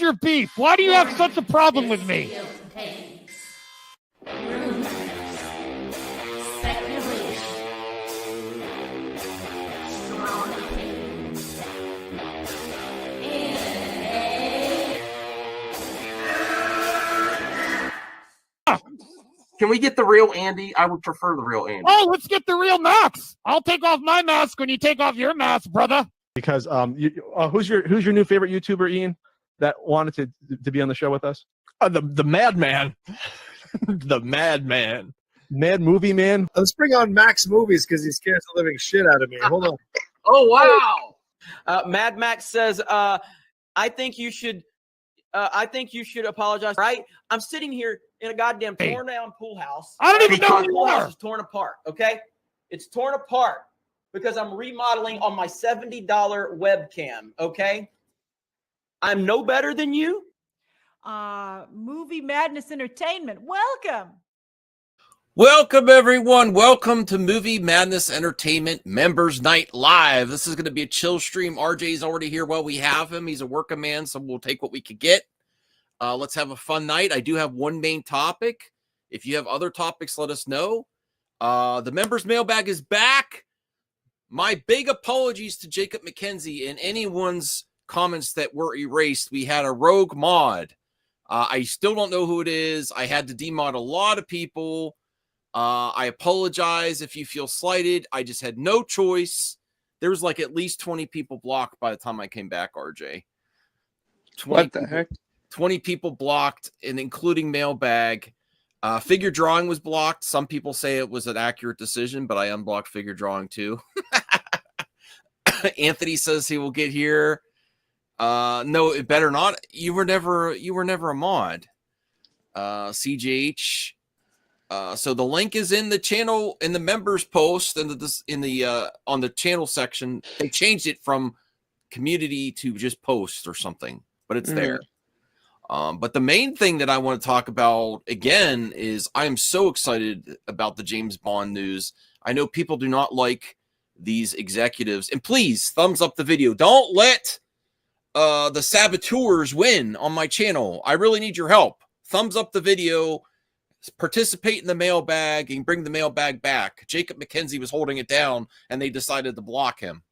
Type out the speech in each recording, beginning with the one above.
your beef? Why do you have such a problem with me? Can we get the real Andy? I would prefer the real Andy. Oh, let's get the real Max. I'll take off my mask when you take off your mask, brother. Because who's your new favorite YouTuber, Ian, that wanted to be on the show with us? The Madman. The Madman. Mad Movie Man. Let's bring on Max Movies because he scares the living shit out of me. Hold on. Oh, wow. Mad Max says, I think you should apologize. Right? I'm sitting here in a goddamn torn down pool house. I don't even know My who you pool house are. is torn apart. Okay, it's torn apart because I'm remodeling on my $70 webcam. Okay, I'm no better than you. Movie Madness Entertainment. Welcome. Welcome, everyone. Welcome to Movie Madness Entertainment Members Night Live. This is going to be a chill stream. RJ's already here while we have him. He's a working man, so we'll take what we could get. Let's have a fun night. I do have one main topic. If you have other topics, let us know. The members mailbag is back. My big apologies to Jacob McKenzie and anyone's comments that were erased. We had a rogue mod. I still don't know who it is. I had to demod a lot of people. I apologize if you feel slighted. I just had no choice. There was like at least 20 people blocked by the time I came back, RJ. What the heck? 20 people blocked, and including mailbag. Figure drawing was blocked. Some people say it was an accurate decision, but I unblocked figure drawing too. Anthony says he will get here. No, it better not. You were never a mod. CJH. So the link is in the channel, in the members post, and on the channel section. They changed it from community to just post or something, but it's there. But the main thing that I want to talk about again is I am so excited about the James Bond news. I know people do not like these executives, and please thumbs up the video. Don't let the saboteurs win on my channel. I really need your help. Thumbs up the video, participate in the mailbag, and bring the mailbag back. Jacob McKenzie was holding it down, and they decided to block him.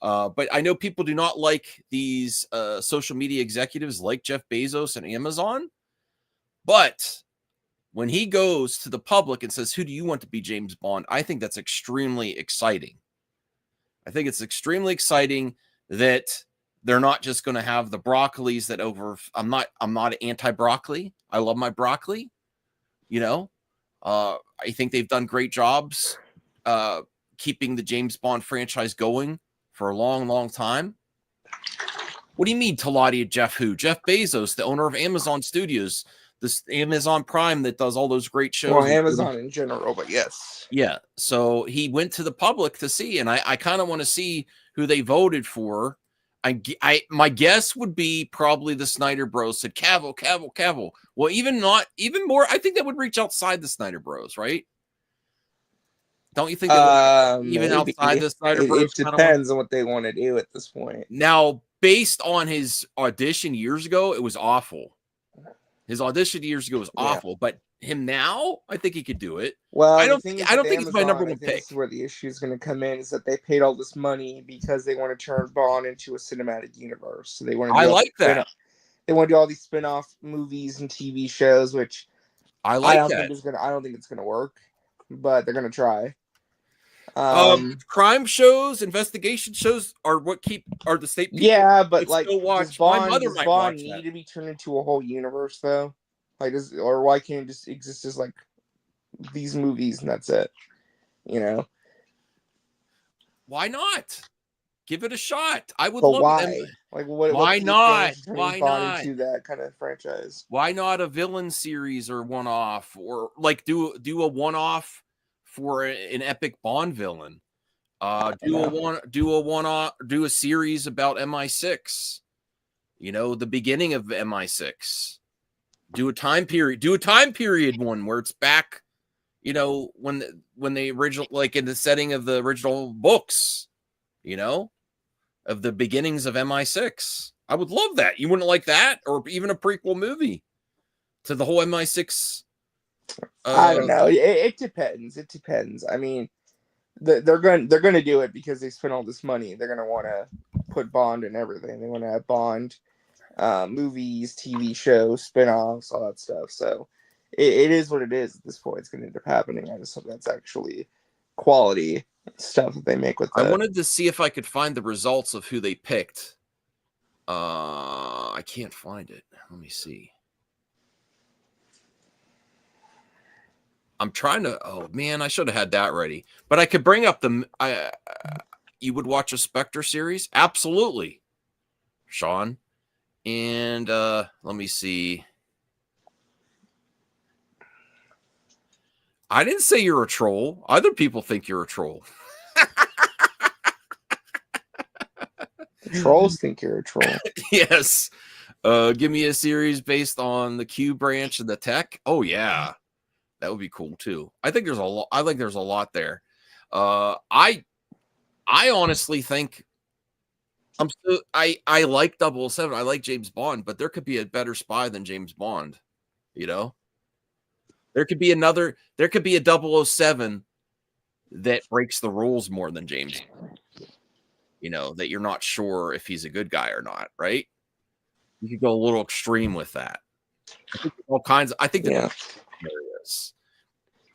But I know people do not like these social media executives like Jeff Bezos and Amazon. But when he goes to the public and says, who do you want to be James Bond? I think that's extremely exciting. I think it's extremely exciting that they're not just going to have the broccolis that I'm not anti-broccoli. I love my broccoli. You know, I think they've done great jobs keeping the James Bond franchise going for a long, long time. What do you mean, Talati Jeff who? Jeff Bezos, the owner of Amazon Studios, this Amazon Prime that does all those great shows. Well, Amazon in general, but yes. Yeah. So he went to the public to see, and I kind of want to see who they voted for. My guess would be probably the Snyder Bros said Cavill. Well, even more, I think that would reach outside the Snyder Bros, right? Don't you think that even maybe. outside the Snyder Bros? It depends on what they want to do at this point. Now, based on his audition years ago, it was awful. His audition years ago was awful, but him now, I think he could do it. Well, I don't think he's my number one pick. This is where the issue is going to come in, is that they paid all this money because they want to turn Bond into a cinematic universe. So they want to. I like that. They want to do all these spin-off movies and TV shows, which I like that. I don't think it's going to work, but they're going to try. Crime shows, investigation shows are the state people. Yeah, but like, does Bond need to be turned into a whole universe though? Like, or why can't it just exist as like these movies and that's it? You know? Why not? Give it a shot. I would but love why? them. Like, why not? Why Bond not into that kind of franchise? Why not a villain series or one-off, or like do a one-off for an epic Bond villain? Do a series about MI6. You know, the beginning of MI6. Do a time period one where it's back, you know, when the original, like in the setting of the original books, you know, of the beginnings of MI6. I would love that. You wouldn't like that, or even a prequel movie to the whole MI6. I don't know. It depends. It depends. I mean, they're going to do it because they spent all this money. They're going to want to put Bond in everything. They want to have Bond movies, TV shows, spin-offs, all that stuff. So it is what it is at this point. It's going to end up happening. I just hope that's actually quality stuff that they make with that. I wanted to see if I could find the results of who they picked. I can't find it. Let me see. I'm trying to. Oh man, I should have had that ready. But I could bring up the. You would watch a Spectre series? Absolutely, Sean. And let me see. I didn't say you're a troll. Other people think you're a troll. The trolls think you're a troll. Yes. Give me a series based on the Q branch and the tech. Oh yeah. That would be cool too. I think there's a lot. I think there's a lot there. I honestly think I like 007. I like James Bond, but there could be a better spy than James Bond. You know, there could be a 007 that breaks the rules more than James. You know, that you're not sure if he's a good guy or not, right? You could go a little extreme with that. I think all kinds. I think Yeah. areas.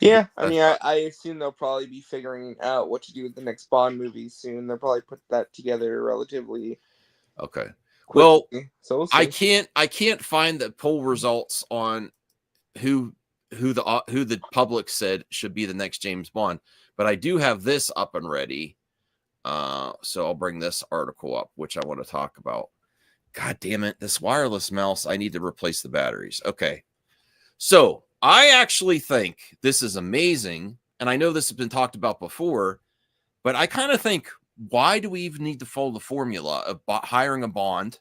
Yeah, I mean, I assume they'll probably be figuring out what to do with the next Bond movie soon. They'll probably put that together relatively Okay. quickly. Well, So we'll see. I can't find the poll results on who the public said should be the next James Bond, but I do have this up and ready. So I'll bring this article up, which I want to talk about. God damn it, this wireless mouse, I need to replace the batteries. Okay. So I actually think this is amazing. And I know this has been talked about before, but I kind of think, why do we even need to follow the formula of hiring a Bond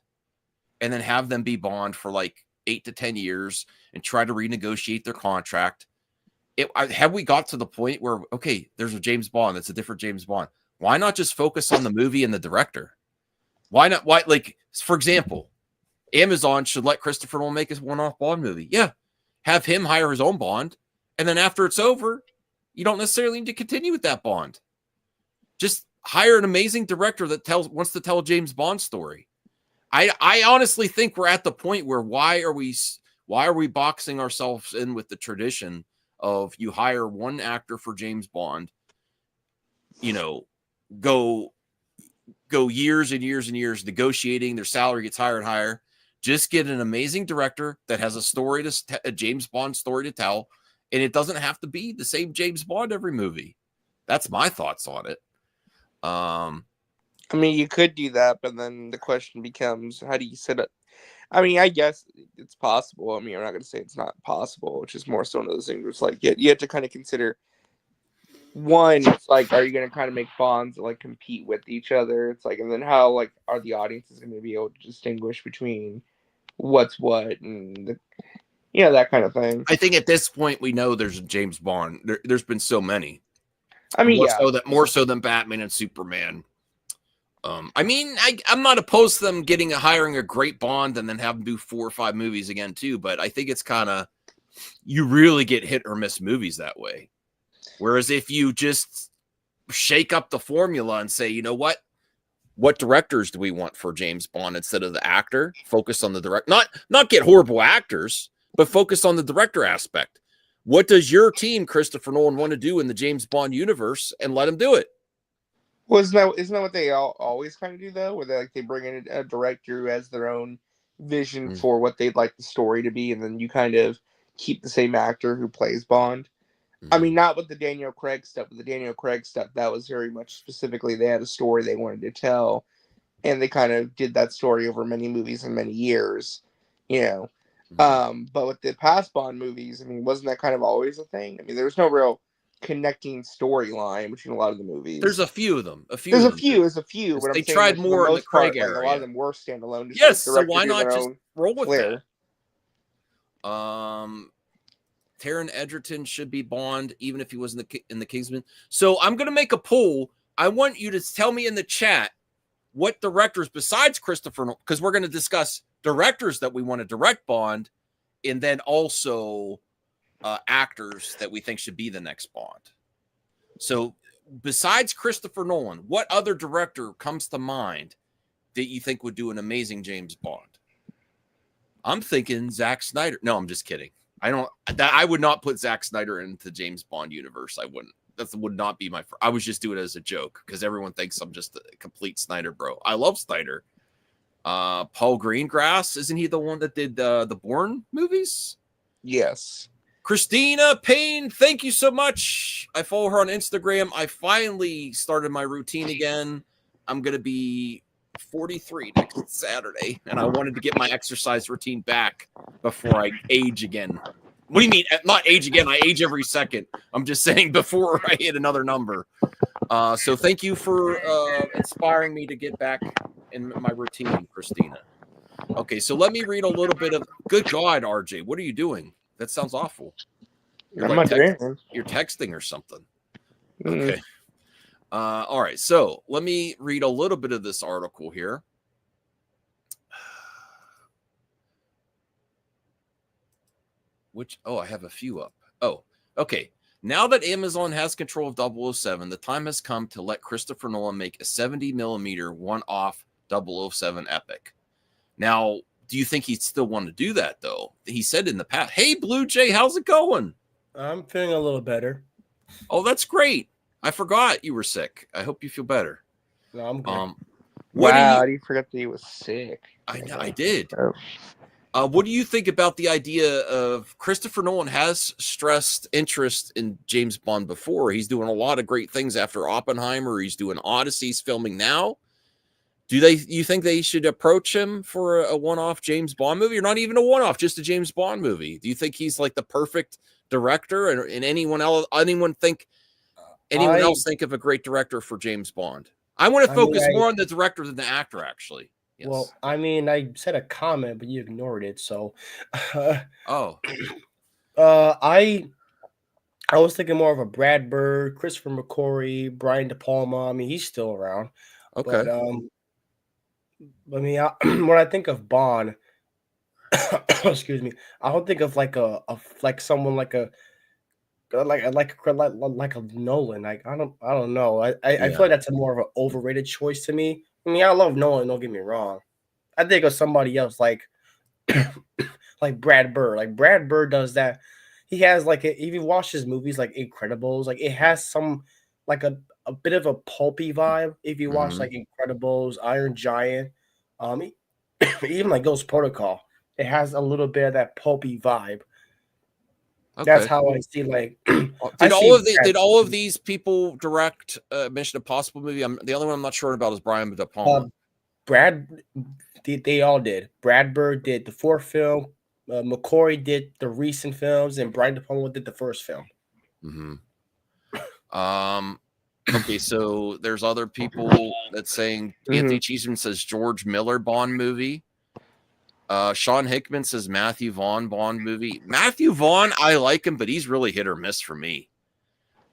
and then have them be Bond for like 8 to 10 years and try to renegotiate their contract? Have we got to the point where, okay, there's a James Bond, that's a different James Bond. Why not just focus on the movie and the director? Why not? Why, like, for example, Amazon should let Christopher Nolan make his one-off Bond movie. Yeah. Have him hire his own Bond. And then after it's over, you don't necessarily need to continue with that Bond. Just hire an amazing director that wants to tell a James Bond story. I honestly think we're at the point where why are we boxing ourselves in with the tradition of you hire one actor for James Bond, you know, go years and years and years negotiating, their salary gets higher and higher. Just get an amazing director that has a James Bond story to tell, and it doesn't have to be the same James Bond every movie. That's my thoughts on it. I mean, you could do that, but then the question becomes, how do you set it? I mean, I guess it's possible. I mean, I'm not going to say it's not possible, which is more so one of those things where it's like, you have to kind of consider, one, it's like, are you going to kind of make Bonds that, like, compete with each other? It's like, and then how, like, are the audiences going to be able to distinguish between what's what and, that kind of thing. I think at this point we know there's a James Bond. There's been so many. I mean, more so than Batman and Superman. I mean, I'm not opposed to them hiring a great Bond and then have them do 4 or 5 movies again too. But I think it's kind of, you really get hit or miss movies that way. Whereas if you just shake up the formula and say, you know what directors do we want for James Bond instead of the actor? Focus on the direct, not get horrible actors, but focus on the director aspect. What does your team, Christopher Nolan, want to do in the James Bond universe, and let him do it? Well, isn't that what they always kind of do, though? Where they bring in a director who has their own vision for what they'd like the story to be, and then you kind of keep the same actor who plays Bond. I mean, not with the Daniel Craig stuff. With the Daniel Craig stuff, that was very much specifically, they had a story they wanted to tell, and they kind of did that story over many movies and many years, But with the past Bond movies, I mean, wasn't that kind of always a thing? I mean, there was no real connecting storyline between a lot of the movies. There's a few of them. There's a few. But they I'm saying tried more in the Craig part, area. a lot of them were standalone. Yes, so why not just roll with flair. that? Taron Egerton should be Bond, even if he wasn't in the Kingsman. So I'm going to make a poll. I want you to tell me in the chat what directors besides Christopher Nolan, because we're going to discuss directors that we want to direct Bond, and then also actors that we think should be the next Bond. So besides Christopher Nolan, what other director comes to mind that you think would do an amazing James Bond? I'm thinking Zack Snyder. No, I'm just kidding. I would not put Zack Snyder into James Bond universe. I wouldn't. That would not be my. I was just doing it as a joke because everyone thinks I'm just a complete Snyder bro. I love Snyder. Paul Greengrass, isn't he the one that did the Bourne movies? Yes. Christina Payne, thank you so much. I follow her on Instagram. I finally started my routine again. I'm gonna be 43 next Saturday, and I wanted to get my exercise routine back before I age again. What do you mean? Not age again. I age every second. I'm just saying before I hit another number. So thank you for inspiring me to get back in my routine, Christina. Okay, so let me read a little bit of. Good God, RJ, what are you doing? That sounds awful. You're I'm not drinking. You're texting or something. Mm. Okay. All right. So let me read a little bit of this article here. I have a few up. Oh, okay. Now that Amazon has control of 007, the time has come to let Christopher Nolan make a 70mm one-off 007 epic. Now, do you think he'd still want to do that, though? He said in the past, hey, Blue Jay, how's it going? I'm feeling a little better. Oh, that's great. I forgot you were sick. I hope you feel better. No, I'm good. Wow, I didn't forget that he was sick. I did. Oh. What do you think about the idea of Christopher Nolan has stressed interest in James Bond before? He's doing a lot of great things after Oppenheimer. He's doing Odyssey. He's filming now. Do you think they should approach him for a one-off James Bond movie, or not even a one-off, just a James Bond movie? Do you think he's like the perfect director, and anyone else think of a great director for James Bond? I want to focus more on the director than the actor, actually. Yes. Well, I mean, I said a comment, but you ignored it. So, I was thinking more of a Brad Bird, Christopher McQuarrie, Brian De Palma. I mean, he's still around. Okay. But I mean, when I think of Bond, excuse me, I don't think of like someone like a Nolan. Like I don't know. I feel like that's a more of an overrated choice to me. I mean, I love Nolan. Don't get me wrong. I think of somebody else like like Brad Bird. Like Brad Bird does that. He has if you watch his movies like Incredibles, like it has some like a bit of a pulpy vibe. If you watch like Incredibles, Iron Giant, even like Ghost Protocol, it has a little bit of that pulpy vibe. Okay. That's how I see did all of these people direct Mission Impossible movie? The only one I'm not sure about is Brian De Palma. They all did. Brad Bird did the fourth film. McQuarrie did the recent films, and Brian De Palma did the first film. Okay, so there's other people that's saying Anthony Cheeseman says George Miller Bond movie. Sean Hickman says Matthew Vaughn Bond movie. Matthew Vaughn, I like him, but he's really hit or miss for me.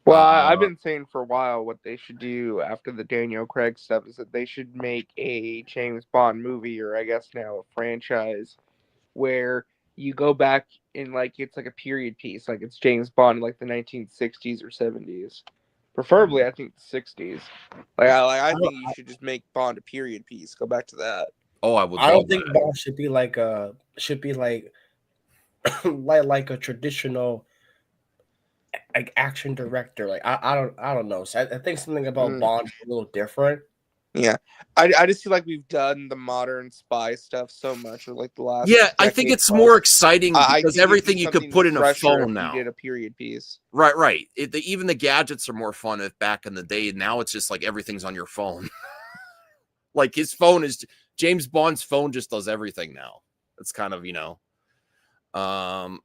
Well, I've been saying for a while what they should do after the Daniel Craig stuff is that they should make a James Bond movie, or I guess now a franchise, where you go back in it's like a period piece, like it's James Bond in like the 1960s or 70s. Preferably, I think the 60s. I think you should just make Bond a period piece. Go back to that. Oh, I would. I don't think Bond should be like like a traditional action director. Like I don't know. So I think something about Bond is a little different. Yeah, I just feel like we've done the modern spy stuff so much with like the last. Yeah, I think it's more exciting because everything you could put in a phone now. You did a period piece. Right. Even the gadgets are more fun if back in the day. Now it's just like everything's on your phone. Like his phone is James Bond's phone just does everything now. It's kind of all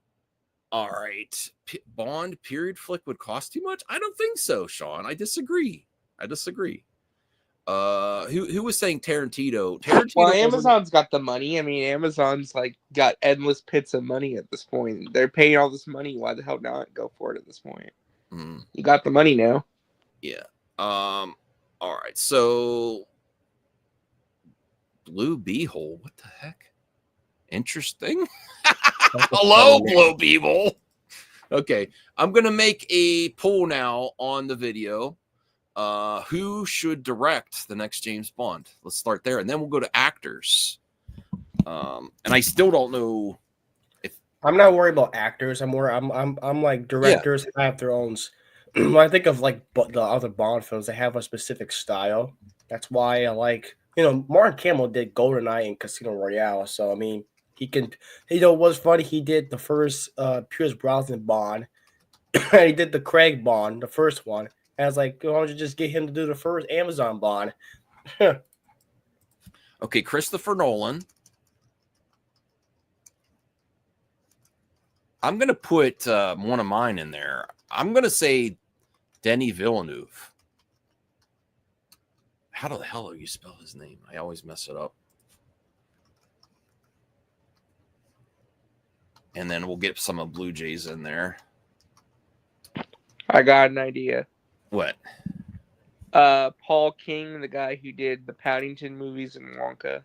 right. Bond period flick would cost too much? I don't think so, Sean. I disagree. Who was saying Tarantino? Well, Amazon's got the money. I mean, Amazon's got endless pits of money at this point. They're paying all this money. Why the hell not go for it at this point? You got the money now. Yeah. All right. So Blue Beehole. What the heck? Interesting. Hello, Blue Beehole. Okay, I'm gonna make a poll now on the video. Who should direct the next James Bond? Let's start there, and then we'll go to actors. And I still don't know. I'm not worried about actors. I'm like directors have their own. When I think of like the other Bond films, they have a specific style. That's why I like, Martin Campbell did GoldenEye and Casino Royale. So I mean, he can. What's funny? He did the first Pierce Brosnan Bond. And he did the Craig Bond, the first one. And I was like, why don't you just get him to do the first Amazon Bond? Okay, Christopher Nolan. I'm going to put one of mine in there. I'm going to say Denis Villeneuve. How the hell do you spell his name? I always mess it up. And then we'll get some of Blue Jays in there. I got an idea. What? Paul King, the guy who did the Paddington movies and Wonka.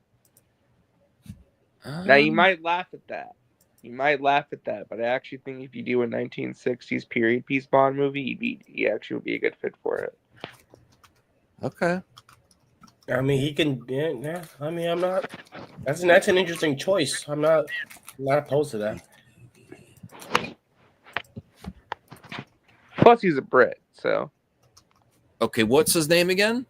Now, you might laugh at that. But I actually think if you do a 1960s period piece Bond movie, he actually would be a good fit for it. Okay. I mean, he can. Yeah. I mean, I'm not. That's an interesting choice. I'm not opposed to that. Plus, he's a Brit, so. Okay, what's his name again?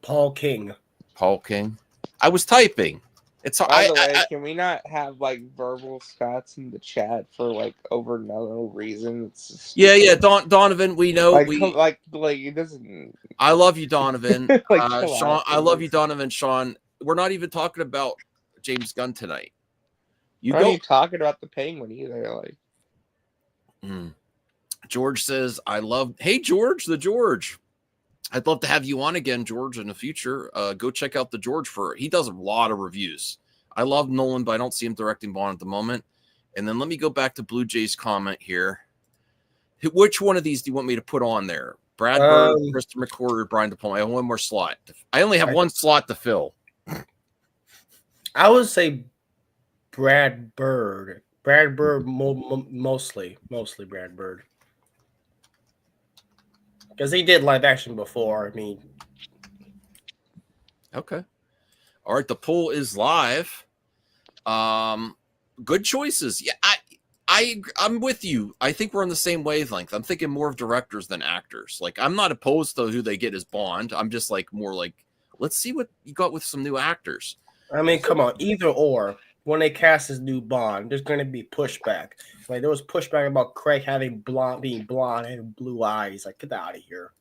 Paul King. Paul King. I was typing. It's By the way, can we not have like verbal Scots in the chat for like over no reason? It's yeah. Donovan, we know like it doesn't. I love you, Donovan. Sean, I love you, please. Donovan. Sean, we're not even talking about James Gunn tonight. You aren't even talking about the Penguin either. Like, George says, "I love." Hey, George, the George. I'd love to have you on again, George, in the future. Go check out the George he does a lot of reviews. I love Nolan, but I don't see him directing Bond at the moment. And then let me go back to Blue Jay's comment here. Which one of these do you want me to put on there? Brad Bird, Christopher McQuarrie, Brian De Palma. I have one more slot. I only have one slot to fill. I would say Brad Bird. Brad Bird mostly Brad Bird. Because he did live action before. I mean, okay, all right. The poll is live. Good choices. Yeah, I'm with you. I think we're on the same wavelength. I'm thinking more of directors than actors. Like, I'm not opposed to who they get as Bond. I'm just like more like, let's see what you got with some new actors. I mean, come on, either or. When they cast this new Bond, there's going to be pushback. Like, there was pushback about Craig being blonde, and blue eyes. Like, get out of here.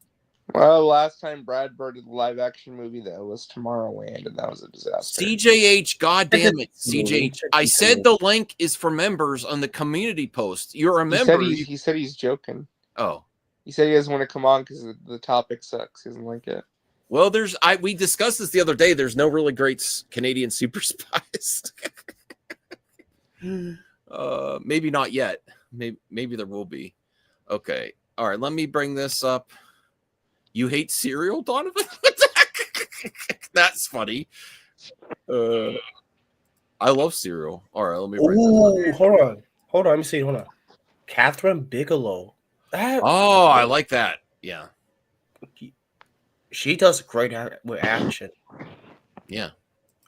well, last time Brad Bird did a live action movie that was Tomorrowland, and that was a disaster. CJH, goddamn it, CJH! I said the link is for members on the community post. You're a member. He said he's joking. Oh, he said he doesn't want to come on because the topic sucks. He doesn't like it. Well, we discussed this the other day. There's no really great Canadian super spies. Maybe not yet. Maybe there will be. Okay. All right. Let me bring this up. You hate cereal, Donovan? That's funny. I love cereal. All right. Let me bring this up. Hold on. Let me see. Hold on. Catherine Bigelow. I like that. Yeah. She does great with action. Yeah.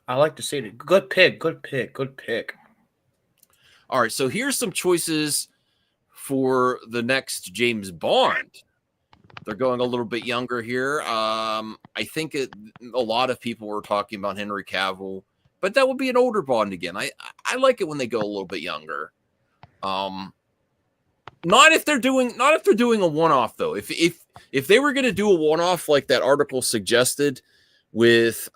I like to see it. Good pick. All right. So here's some choices for the next James Bond. They're going a little bit younger here. I think a lot of people were talking about Henry Cavill, but that would be an older Bond again. I like it when they go a little bit younger. Not if they're doing a one-off though. If they were going to do a one-off like that article suggested with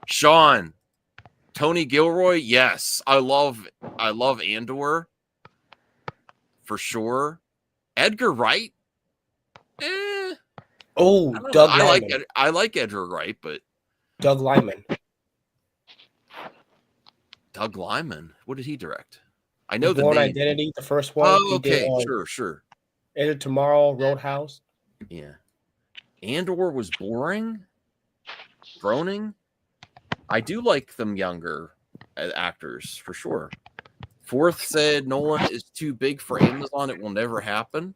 Sean, Tony Gilroy, yes. I love Andor for sure. Edgar Wright. Doug Lyman. I like Edgar Wright, but Doug Lyman. Doug Lyman. What did he direct? I know Born the name. Identity, the first one. Oh, okay, sure. Enter Tomorrow, Roadhouse. Yeah. Andor was boring. Groaning. I do like them younger actors for sure. Fourth said Nolan is too big for Amazon. It will never happen.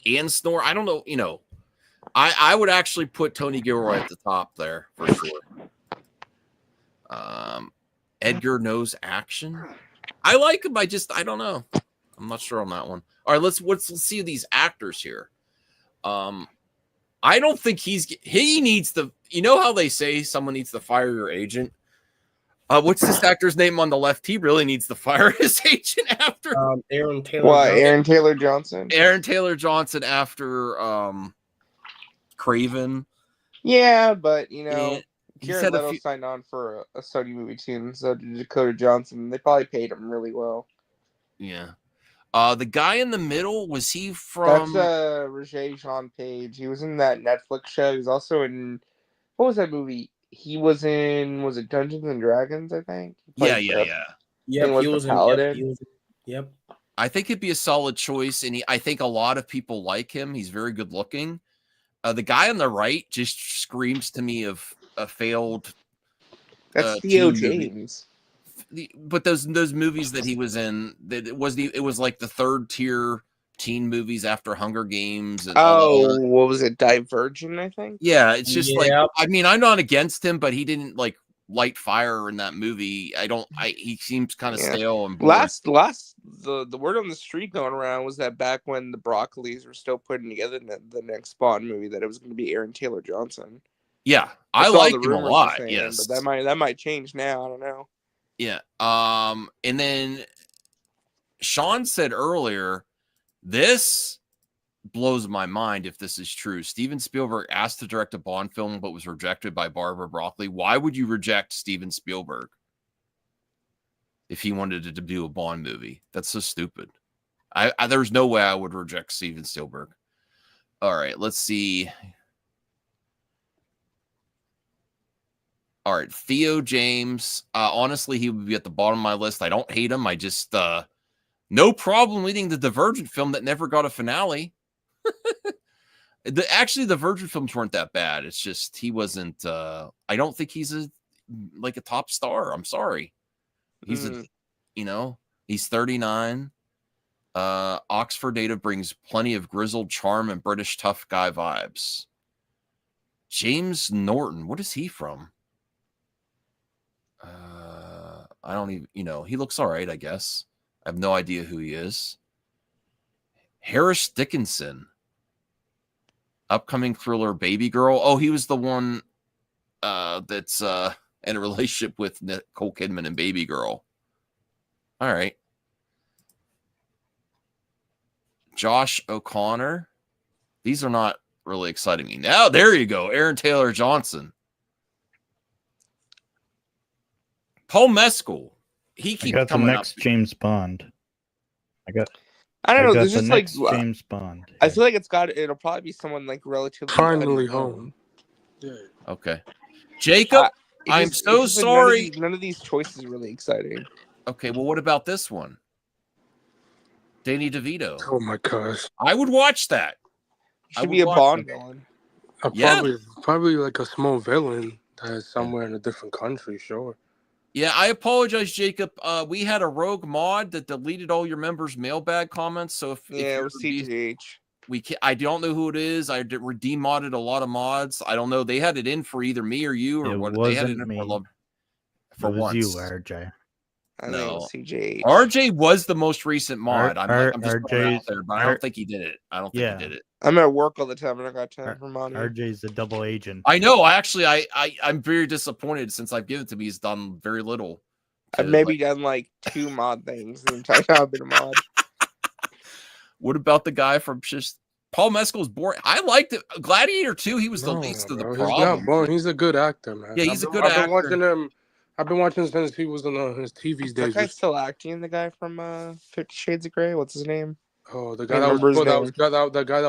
Ian Snore. I don't know. You know, I would actually put Tony Gilroy at the top there for sure. Edgar knows action. I like him. I don't know. I'm not sure on that one. All right, let's see these actors here. I don't think he needs the. You know how they say someone needs to fire your agent? What's this actor's name on the left? He really needs to fire his agent after Aaron Taylor. What? Johnson. Aaron Taylor Johnson. Aaron Taylor Johnson after Craven. Yeah, but you know, Yeah, he Jared said a Leto few- signed on for a Sony movie too, and so did Dakota Johnson. They probably paid him really well. Yeah. The guy in the middle, was he from? That's Roger Sean Page. He was in that Netflix show. He was also in what was that movie? He was in it Dungeons and Dragons? I think. He Yeah. played Rip. Yep, And was he the was in. Paladin. Yep. I think it'd be a solid choice, and I think a lot of people like him. He's very good looking. The guy on the right just screams to me of a failed. That's Theo teen movie. James. But those movies that he was in, that it was like the third tier teen movies after Hunger Games. And What was it? Divergent, I think. yeah, it's just like, Yep. I mean, I'm not against him, but he didn't like light fire in that movie. He seems kind of Yeah. stale and boring. The word on the street going around was that back when the Broccolis were still putting together the next Bond movie, that it was going to be Aaron Taylor Johnson. Yeah, I That's all like the him a rumors were lot. saying, Yes, but that might change now. I don't know. yeah. And then Sean said earlier, this blows my mind if this is true. Steven Spielberg asked to direct a Bond film, but was rejected by Barbara Broccoli. Why would you reject Steven Spielberg if he wanted to do a Bond movie? That's so stupid. There's no way I would reject Steven Spielberg. All right, let's see. All right, Theo James. Honestly, he would be at the bottom of my list. I don't hate him. I just no problem leading the Divergent film that never got a finale. Actually, the Divergent films weren't that bad. It's just he wasn't. I don't think he's a top star. I'm sorry. He's he's 39. Oxford native, brings plenty of grizzled charm and British tough guy vibes. James Norton. What is he from? I don't even, he looks all right, I guess. I have no idea who he is. Harris Dickinson. Upcoming thriller Baby Girl. Oh, he was the one that's in a relationship with Nicole Kidman and Baby Girl. All right. Josh O'Connor. These are not really exciting me. Now, there you go. Aaron Taylor Johnson. Paul Mescal. He keeps got the coming next up. James Bond. I don't know. got There's the just next like James Bond. I feel like it'll probably be someone like relatively Finally unknown. home. Yeah. Okay. Jacob, I'm so sorry. None of these choices are really exciting. Okay, well, what about this one? Danny DeVito. Oh my gosh. I would watch that. Should be a Bond villain. Probably like a small villain that is somewhere in a different country, sure. Yeah, I apologize, Jacob. We had a rogue mod that deleted all your members' mailbag comments. So if it was CGH. I don't know who it is. I redemodded a lot of mods. I don't know. They had it in for either me or you, or what? They had it in me. for It was once. you, RJ. No, CJH. RJ was the most recent mod. I'm just throwing it out RJ's there, but I don't think he did it. I don't think he did it. I'm at work all the time, and I got time for money. RJ's a double agent. I know. I'm very disappointed since I've given it to me. He's done very little. I've maybe done like 2 mod things the entire time I've been a mod. What about the guy from just Paul Mescal's boring? I liked it. Gladiator 2, he was the least of the problem. He's not boring. He's a good actor, man. Yeah, he's a good actor. I've been watching him since he was in his TV days. That guy's still acting. The guy from 50 Shades of Grey. What's his name? Oh, the guy that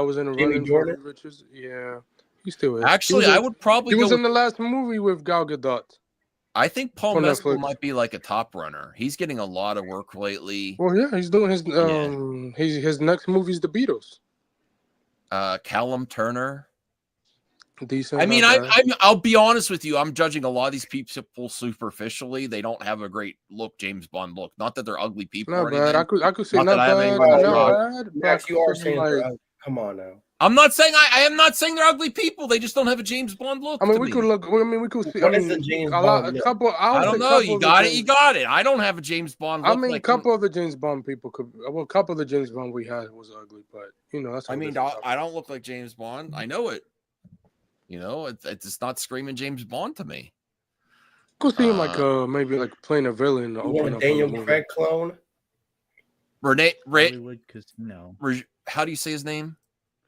was in the Running for Riches. Yeah, he still is. Actually, I would probably. He was in the last movie with Gal Gadot. I think Paul For Mescal Netflix. might be like a top runner. He's getting a lot of work lately. Well, yeah, he's doing his his next movie's The Beatles. Callum Turner. Decent. I mean, not bad. I'll be honest with you. I'm judging a lot of these people superficially. They don't have a great look, James Bond look. Not that they're ugly people Not or bad. anything. I could say Not not that I have bad. anyone to Not knock. bad. Max, you are saying like, come on now. I'm not saying I am not saying they're ugly people. They just don't have a James Bond look. I mean, to we me. could look. I mean, we could see. What I is mean, the James a Bond lot, a look? couple. I don't know. You got it. You got it. I don't have a James Bond look. I mean, a like, couple of the James Bond people could. Well, a couple of the James Bond we had was ugly, but you know that's. I mean, I don't look like James Bond. I know it. You know, it's just not screaming James Bond to me. Could see him like maybe like playing a villain. You want a Daniel Craig clone? Hollywood Casino. How do you say his name?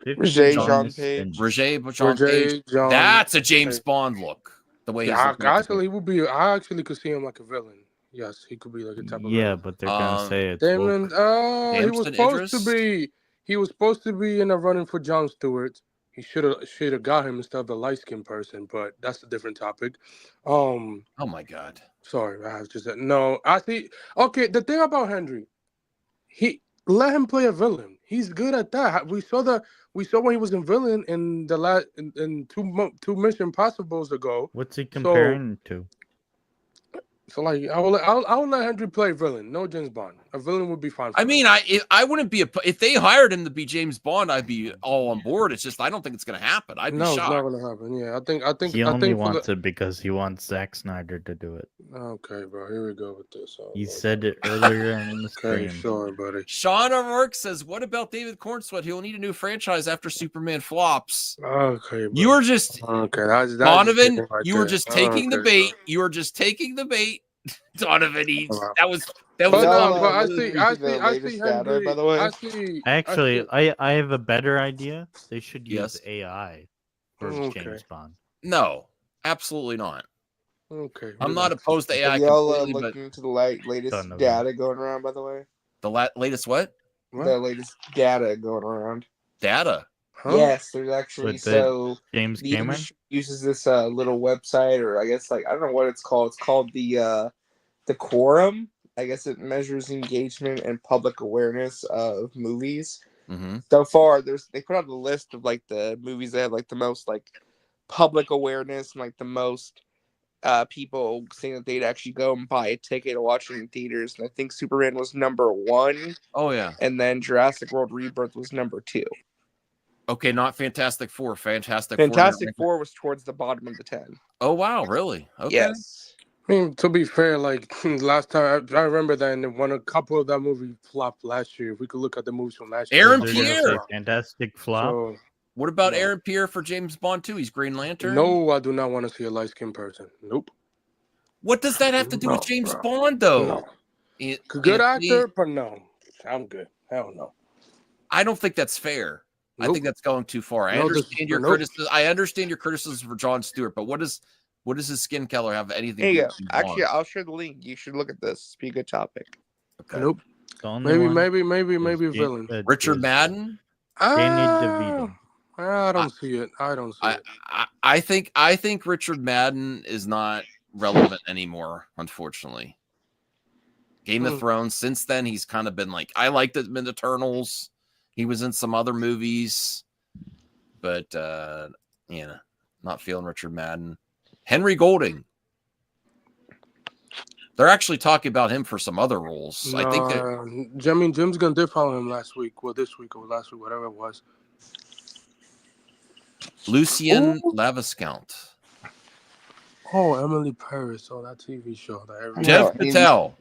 Roger Jean Page. Roger Jean Page. That's a James Bond look. The way he's actually, he would be. I actually could see him like a villain. Yes, he could be like a type of. Yeah, but they're gonna say it's Damon. woke. He was supposed to be. He was supposed to be in the running for Jon Stewart. He should have got him instead of the light skinned person, but that's a different topic. Oh my God. Sorry, I have just said no. I see. Okay, the thing about Henry, he let him play a villain. He's good at that. We saw when he was in villain in the last in two Mission Impossibles ago. What's he comparing to? So like I will let Henry play villain. No James Bond. A villain would be fine. I mean, I wouldn't be if they hired him to be James Bond, I'd be all on board. It's just I don't think it's gonna happen. I'd be shocked. It's not gonna happen. Yeah, I think He only wants it because he wants Zack Snyder to do it. Okay, bro. Here we go with this. He said it earlier in the stream. Okay, sure, buddy. Sean O'Rourke says, "What about David Cornsweet? He'll need a new franchise after Superman flops." Okay, bro. You were just that's Donovan. right You were there. just taking the bait. Bro. You were just taking the bait. Donovan, that was But I see latest data, Henry. by the way. Actually, I have a better idea. They should use Yes. AI for James Bond. No, absolutely not. Okay. I'm not opposed to AI Have y'all completely, looking but into the latest data going around, by the way? the latest what? The latest data going around. Data. Huh? Yes, there's actually James the Cameron industry uses this little website, or I guess like I don't know what it's called. It's called the Quorum. I guess it measures engagement and public awareness of movies. Mm-hmm. So far, they put out a list of like the movies that have like the most like public awareness and like the most people saying that they'd actually go and buy a ticket to watch it in theaters. And I think Superman was number 1. Oh yeah. And then Jurassic World Rebirth was number 2. Okay, not Fantastic Four. Fantastic Four was towards the bottom of the 10. Oh wow, really? Okay. Yes. I mean, to be fair, like last time, I remember that, and when a couple of that movie flopped last year. If we could look at the movies from last year, Aaron Pierre, fantastic flop. So, what about Aaron Pierre for James Bond 2? He's Green Lantern. No, I do not want to see a light skinned person. Nope. What does that have to do with James Bond, though? No. Good actor, but no, I'm good. Hell no. I don't think that's fair. Nope. I think that's going too far. I understand your criticism. I understand your criticism for Jon Stewart, but what does his skin color have anything to do with Actually, I'll share the link. You should look at this. It's be a good topic. Okay. Nope. Maybe villain. Richard Madden. I don't see it. I don't see it. I think Richard Madden is not relevant anymore, unfortunately. Game of Thrones. Since then, he's kind of been like, I liked him in Eternals. He was in some other movies, but not feeling Richard Madden. Henry Golding. They're actually talking about him for some other roles. I think that Jim's gonna dip on him this week or last week, whatever it was. Lucien Laviscount. Oh, Emily Paris. Oh, that TV show. Jeff Patel.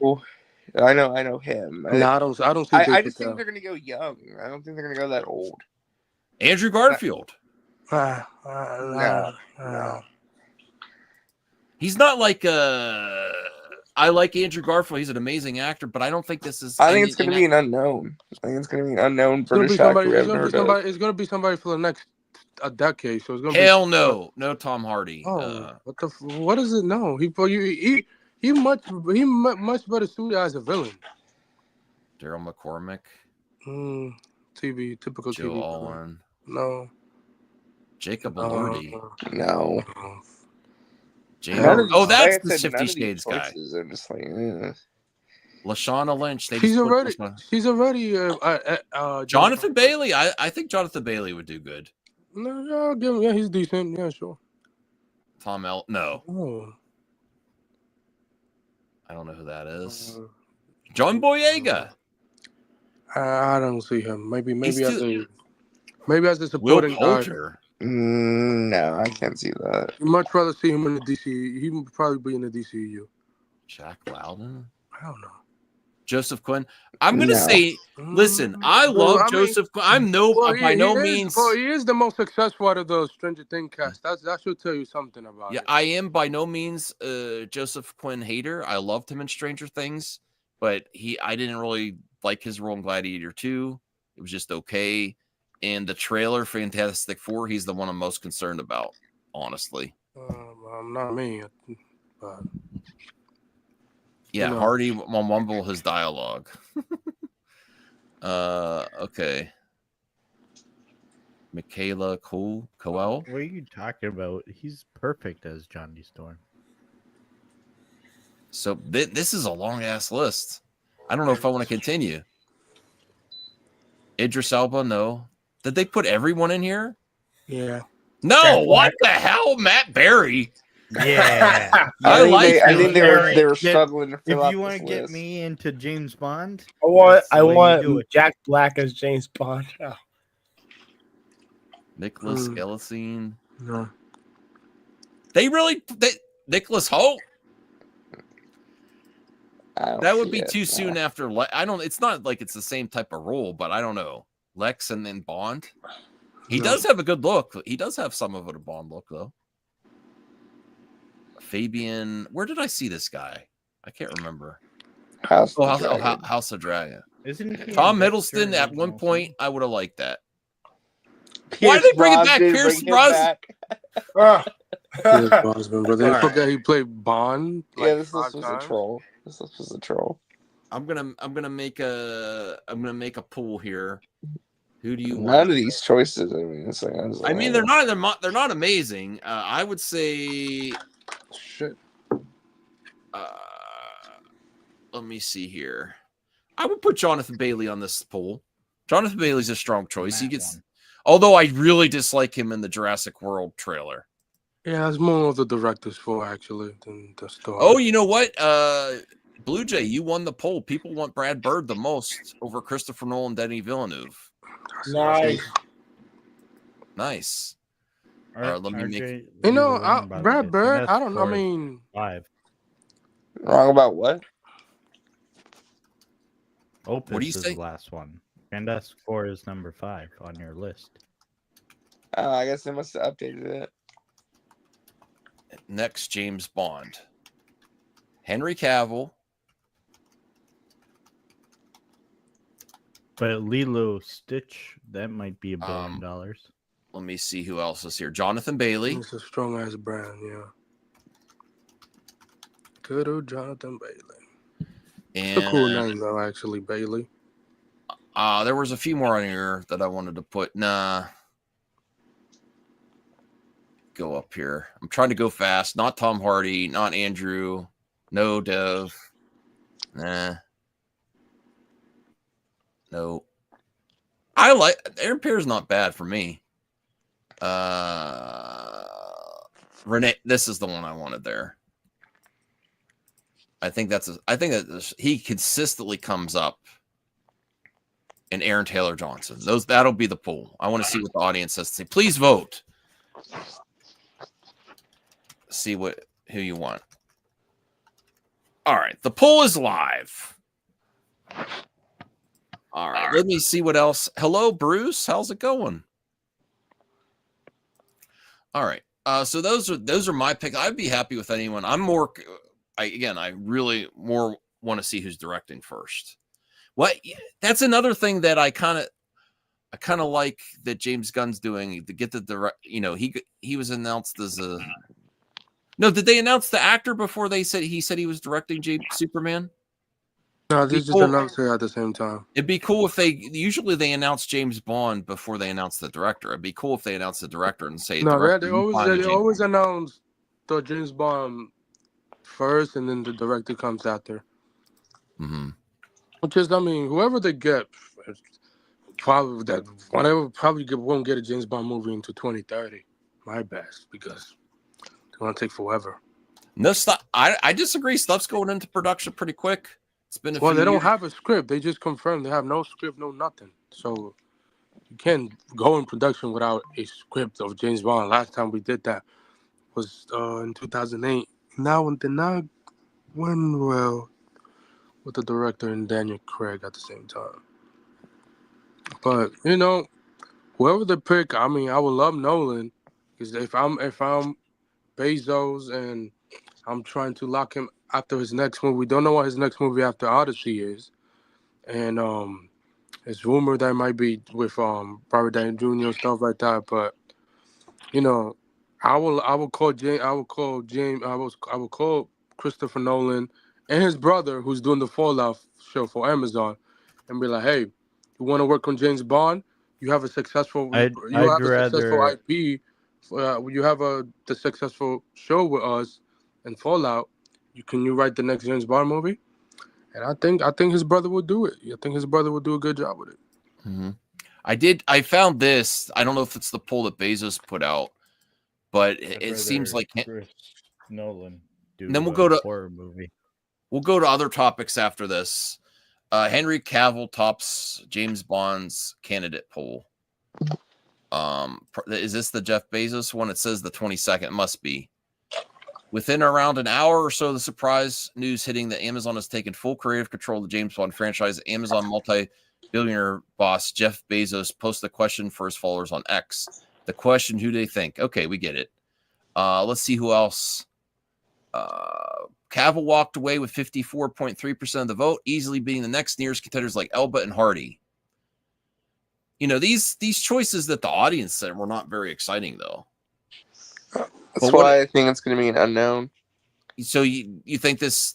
I know him. No, I don't see. I just think they're gonna go young. I don't think they're gonna go that old. Andrew Garfield. No. He's not like I like Andrew Garfield. He's an amazing actor, but I don't think this is. I think it's going to be an unknown. I think it's going to be an unknown British actor. It's going to be somebody for the next decade. So it's going to hell no Tom Hardy. Oh, what is it? No, he much better suited as a villain. Daryl McCormick. Typical Joe TV. Allen. No. Jacob Elordi. No. That's the 50 Shades guy. Are just like, Lashana Lynch. They She's just put already. Lashana- She's already. Jonathan Bailey. I think Jonathan Bailey would do good. No, yeah, I'll give him. Yeah, he's decent. Yeah, sure. Tom L. No, Oh. I don't know who that is. John Boyega. I don't see him. Maybe He's as too- a Will supporting guy. Poulter. No, I can't see that. I'd much rather see him in the DC. He would probably be in the DCU. Jack Loudon. I don't know. Joseph Quinn. I'm gonna No. say, listen, I Well, love I mean- Joseph Quinn. I'm by no means. Well, he is the most successful out of the Stranger Things cast. That should tell you something about Yeah, it. I am by no means Joseph Quinn hater. I loved him in Stranger Things, but I didn't really like his role in Gladiator 2. It was just okay. And the trailer Fantastic Four, he's the one I'm most concerned about, honestly. Not me. But, Yeah, you know. Hardy will mumble his dialogue. Okay. Michaela Coel. What are you talking about? He's perfect as Johnny Storm. So this is a long ass list. I don't know if I want to continue. Idris Elba, no. Did they put everyone in here? Yeah. No, what the hell, Matt Berry? Yeah. I think they were struggling to fill If out you this want to get list. me into James Bond, I that's the way you do want it. Jack Black as James Bond. Oh. Nicholas Galitzine. No. Nicholas Holt? That would see be it, too no. soon after. It's not like it's the same type of role, but I don't know. Lex and then Bond. He No. does have a good look. He does have some of it a Bond look, though. Fabian. Where did I see this guy? I can't remember. House of House of Dragon. Isn't he Tom in Hiddleston Dexter at one original point, I would have liked that. Pierce Why did they bring it back? Brosnan, Pierce bring him Brosnan. back. Pierce Brosnan, but they Alright. forgot he played Bond. Yeah, like, this 5 list was times. a troll. This list was a troll. I'm gonna make a pool here. Who do you None want? of these choices. I mean, it's like, I mean, they're not amazing. I would say. Shit. Let me see here. I would put Jonathan Bailey on this poll. Jonathan Bailey's a strong choice. He gets, although I really dislike him in the Jurassic World trailer. Yeah, it's more of the director's fault actually than the story. Oh, you know what? Blue Jay, you won the poll. People want Brad Bird the most over Christopher Nolan, Denis Villeneuve. Nice. Nice. Let me make. You know, Brad Bird. I don't know. I mean, 5. Wrong about what? Opus What do you is say? the last one. Fantastic Four is number 5 on your list. I guess they must have updated it. Next, James Bond. Henry Cavill. But Lilo Stitch, that might be $1 billion. Let me see who else is here. Jonathan Bailey. it's a strong ass brand. Yeah. Good old Jonathan Bailey. And It's a cool name though, actually, Bailey. there was a few more on here that I wanted to put. Nah. Go up here. I'm trying to go fast. Not Tom Hardy. Not Andrew. No Dev. Nah. No. I like Aaron Pierre's not bad for me. Renee, this is the one I wanted there. I think he consistently comes up. And Aaron Taylor Johnson. That'll be the poll. I want to see what the audience has to say. Please vote. See who you want. All right, the poll is live. All right, let me see what else. Hello, Bruce. How's it going? All right. So those are my picks. I'd be happy with anyone. I really more want to see who's directing first. That's another thing that I kind of like that James Gunn's doing to get the direct. You know, he was announced as a. No, did they announce the actor before he said he was directing Superman? No, they just announced it at the same time. It'd be cool if usually they announce James Bond before they announce the director. It'd be cool if they announce the director and say No, director, they always announce the James Bond first, and then the director comes after. Mm-hmm. Which is, I mean, whoever they get, probably won't get a James Bond movie into 2030. My best, because it's gonna take forever. No stuff. I disagree. Stuff's going into production pretty quick. It's been a Well, few they don't years. have a script. They just confirmed they have no script, no nothing. So you can't go in production without a script of James Bond. Last time we did that was in 2008. Now and then, not when well with the director and Daniel Craig at the same time. But whoever they pick, I mean, I would love Nolan, because if I'm Bezos and I'm trying to lock him after his next movie. We don't know what his next movie after Odyssey is, and it's rumored that it might be with Robert Downey Jr. and stuff like that. But I will call Christopher Nolan and his brother, who's doing the Fallout show for Amazon, and be like, hey, you want to work on James Bond? You have a successful I'd successful rather IP. You have the successful show with us and Fallout. Can you write the next James Bond movie? And I think his brother would do it. I think his brother would do a good job with it. Mm-hmm. I found this. I don't know if it's the poll that Bezos put out, but it seems like Chris Nolan do. And then we'll go to horror movie. We'll go to other topics after this. Henry Cavill tops James Bond's candidate poll. Is this the Jeff Bezos one? It says the 22nd. It must be. Within around an hour or so, the surprise news hitting that Amazon has taken full creative control of the James Bond franchise. Amazon multi-billionaire boss Jeff Bezos posted a question for his followers on X. The question, who do they think? Okay, we get it. Let's see who else. Cavill walked away with 54.3% of the vote, easily beating the next nearest contenders like Elba and Hardy. These choices that the audience said were not very exciting, though. That's why I think it's going to be an unknown. So you think this?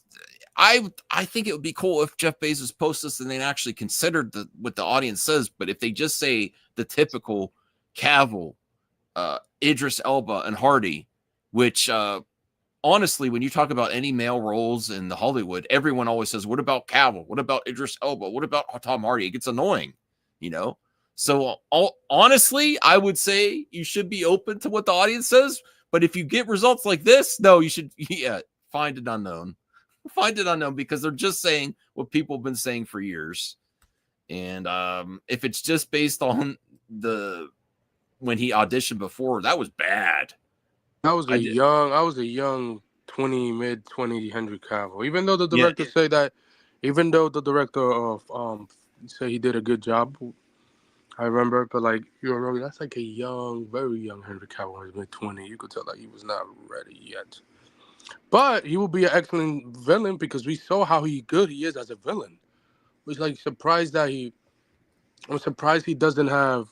I think it would be cool if Jeff Bezos posts this and they actually considered what the audience says. But if they just say the typical Cavill, Idris Elba, and Hardy, which honestly, when you talk about any male roles in the Hollywood, everyone always says, "What about Cavill? What about Idris Elba? What about Tom Hardy?" It gets annoying, So honestly, I would say you should be open to what the audience says. But if you get results like this, no, you should, find it unknown. Find it unknown, because they're just saying what people have been saying for years. And if it's just based on when he auditioned before, that was bad. I was a young mid-20 Henry Cavill. Even though the director say that, even though the director of say he did a good job, I remember, but that's like a young, very young Henry Cavill in his mid-20s. You could tell that he was not ready yet. But he will be an excellent villain, because we saw how good he is as a villain. I'm surprised he doesn't have.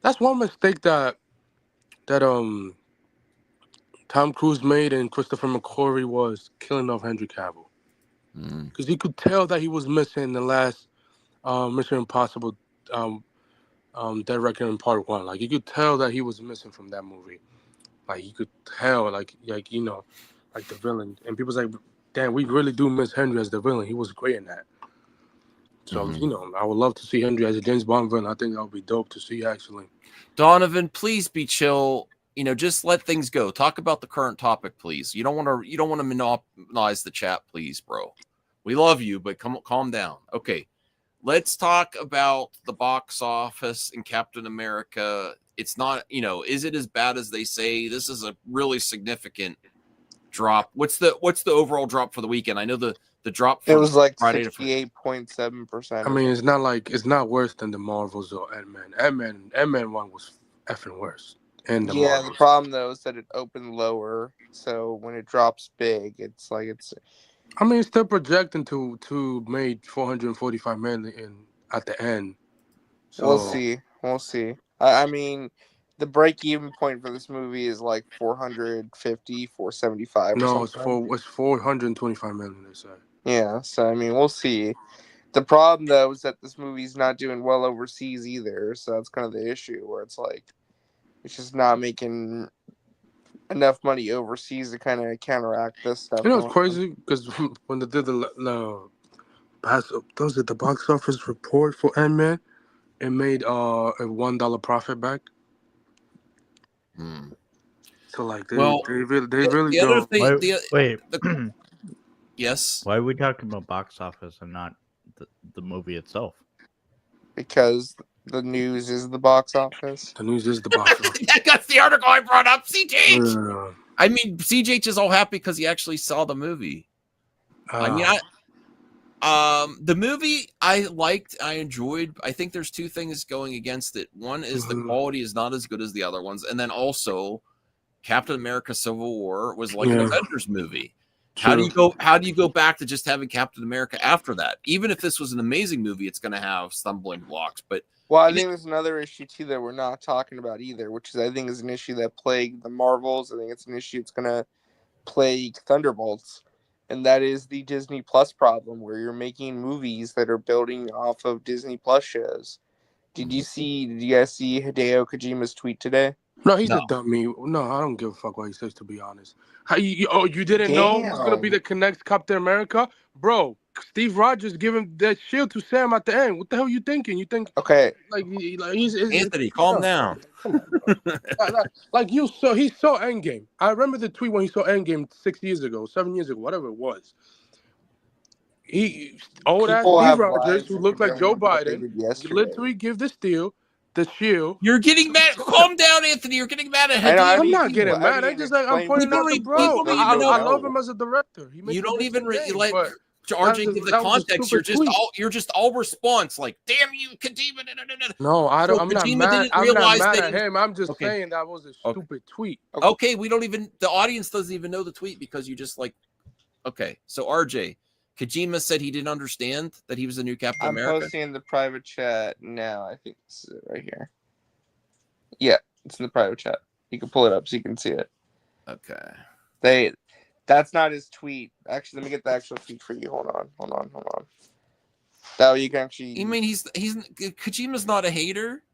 That's one mistake that Tom Cruise made and Christopher McQuarrie was killing off Henry Cavill. Because you could tell that he was missing the last Mission Impossible Dead Reckoning Part 1. You could tell that he was missing from that movie. You could tell, like the villain. And people's like, damn, we really do miss Henry as the villain. He was great in that. So, I would love to see Henry as a James Bond villain. I think that would be dope to see, actually. Donovan, please be chill. Just let things go. Talk about the current topic, please. You don't want to monopolize the chat, please, bro. We love you, but calm down. Okay. Let's talk about the box office and Captain America. It's not, is it as bad as they say? This is a really significant drop. What's the overall drop for the weekend? I know the drop for it was like Friday 68.7%. I mean, it's not worse than the Marvels or Ant-Man. Ant-Man 1 was effing worse. And the problem though is that it opened lower, so when it drops big, it's. I mean, it's still projecting to make $445 million at the end. So We'll see. I mean, the break-even point for this movie is like 450, 475. No, or something. it's $425 million. They say. Yeah, so I mean, we'll see. The problem though is that this movie's not doing well overseas either, so that's kind of the issue, where it's just not making enough money overseas to kind of counteract this stuff. It's crazy, because when they did the those are the box office report for Ant-Man. It made a $1 profit back. So like they really the other don't. thing, Wait. Yes. Why are we talking about box office and not the movie itself? Because the news is the box office. The news is the box office. That's the article I brought up, CJH. Yeah. I mean, CJH is all happy because he actually saw the movie. I mean, the movie I liked, I enjoyed. I think there's two things going against it. One is the quality is not as good as the other ones, and then also Captain America: Civil War was like an Avengers movie. How do you go back to just having Captain America after that? Even if this was an amazing movie, it's going to have stumbling blocks. But well, I think there's another issue too that we're not talking about either, which is I think is an issue that plagued the Marvels. I think it's an issue that's going to plague Thunderbolts, and that is the Disney Plus problem, where you're making movies that are building off of Disney Plus shows. Did you guys see Hideo Kojima's tweet today? No, he's a dummy. No, I don't give a fuck what he says, to be honest. You didn't know who's going to be the next Captain America? Bro, Steve Rogers giving that shield to Sam at the end. What the hell are you thinking? You think... Okay. He's Anthony, calm down. He saw Endgame. I remember the tweet when he saw Endgame 6 years ago, 7 years ago, whatever it was. Old ass Steve Rogers, who looked like Joe Biden, literally give the shield. You're getting mad. Calm down, Anthony. You're getting mad at him. I'm not getting mad. I'm just like, I'm pointing out the bro. I love him as a director. You don't even let RJ give the context. You're just all response. Like, damn you, Kadima. No, I don't. I'm not mad. I'm not mad at him. I'm just Okay. saying that was a stupid tweet. Okay, we don't even. The audience doesn't even know the tweet because you just like. Okay, so RJ. Kojima said he didn't understand that he was the new Captain America. I'm posting in the private chat now. I think it's right here. Yeah, it's in the private chat. You can pull it up so you can see it. Okay. That's not his tweet. Actually, let me get the actual tweet for you. Hold on. That way you can actually. You mean he's Kojima's not a hater?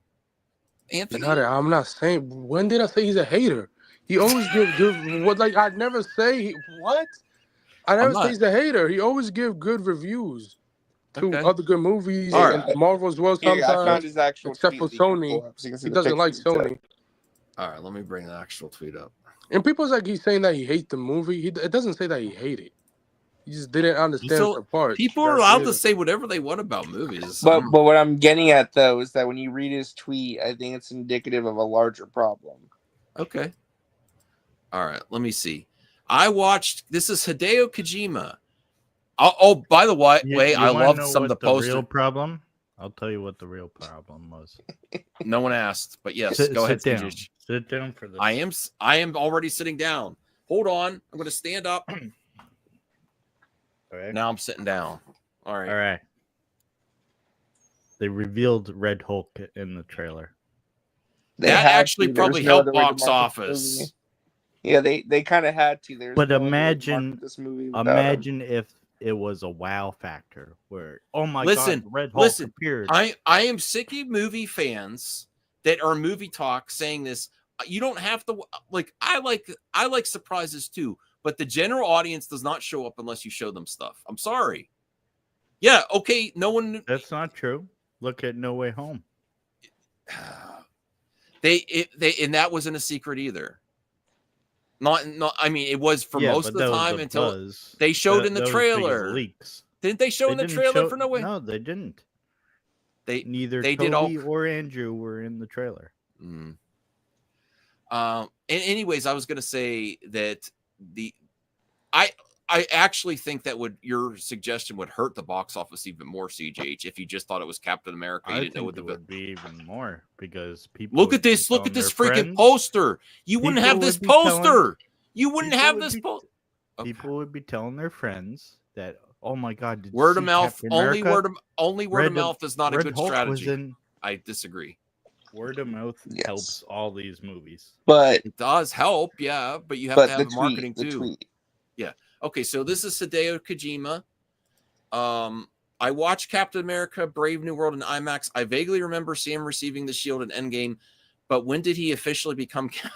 Anthony, I'm not saying. When did I say he's a hater? He always give what like I never say what. I never say he's a hater. He always give good reviews to other good movies and Marvel as well sometimes. I found his actual except for Sony. He doesn't like Sony. All right, let me bring the actual tweet up. And people's like he's saying that he hates the movie. It doesn't say that he hated it. He just didn't understand the part. People are allowed to say whatever they want about movies. But what I'm getting at though is that when you read his tweet, I think it's indicative of a larger problem. Okay. All right, let me see. I watched. This is Hideo Kojima. Oh, by the way, I love some of the posters. Real problem? I'll tell you what the real problem was. No one asked, but yes, go ahead. Sit down. Sit down for this. I am already sitting down. Hold on, I'm going to stand up. All right. Now I'm sitting down. All right. They revealed Red Hulk in the trailer. That actually probably helped box office. Yeah, they kind of had to. But imagine if it was a wow factor where, oh my god, Red Hulk appeared. I am sick of movie fans that are movie talk saying this. You don't have to like. I like surprises too, but the general audience does not show up unless you show them stuff. I'm sorry. Yeah, okay. No one. That's not true. Look at No Way Home. And that wasn't a secret either. Not. I mean, it was for most of the time until they showed in the trailer. Leaks. Didn't they show in the trailer for No Way? No, they didn't. Neither Toby did all or Andrew were in the trailer. And anyways, I was going to say that I actually think that your suggestion would hurt the box office even more, CJH, if you just thought it was Captain America. You didn't know what it would be even more because people look at this freaking poster. You wouldn't have this poster. You wouldn't have this poster. People would be telling their friends that, oh my god, word of mouth. Only word of mouth is not a good strategy. I disagree. Word of mouth helps all these movies, but it does help, yeah. But you have to have marketing too. Yeah. Okay, so this is Hideo Kojima. I watched Captain America: Brave New World in IMAX. I vaguely remember Sam receiving the shield in Endgame, but when did he officially become Cap?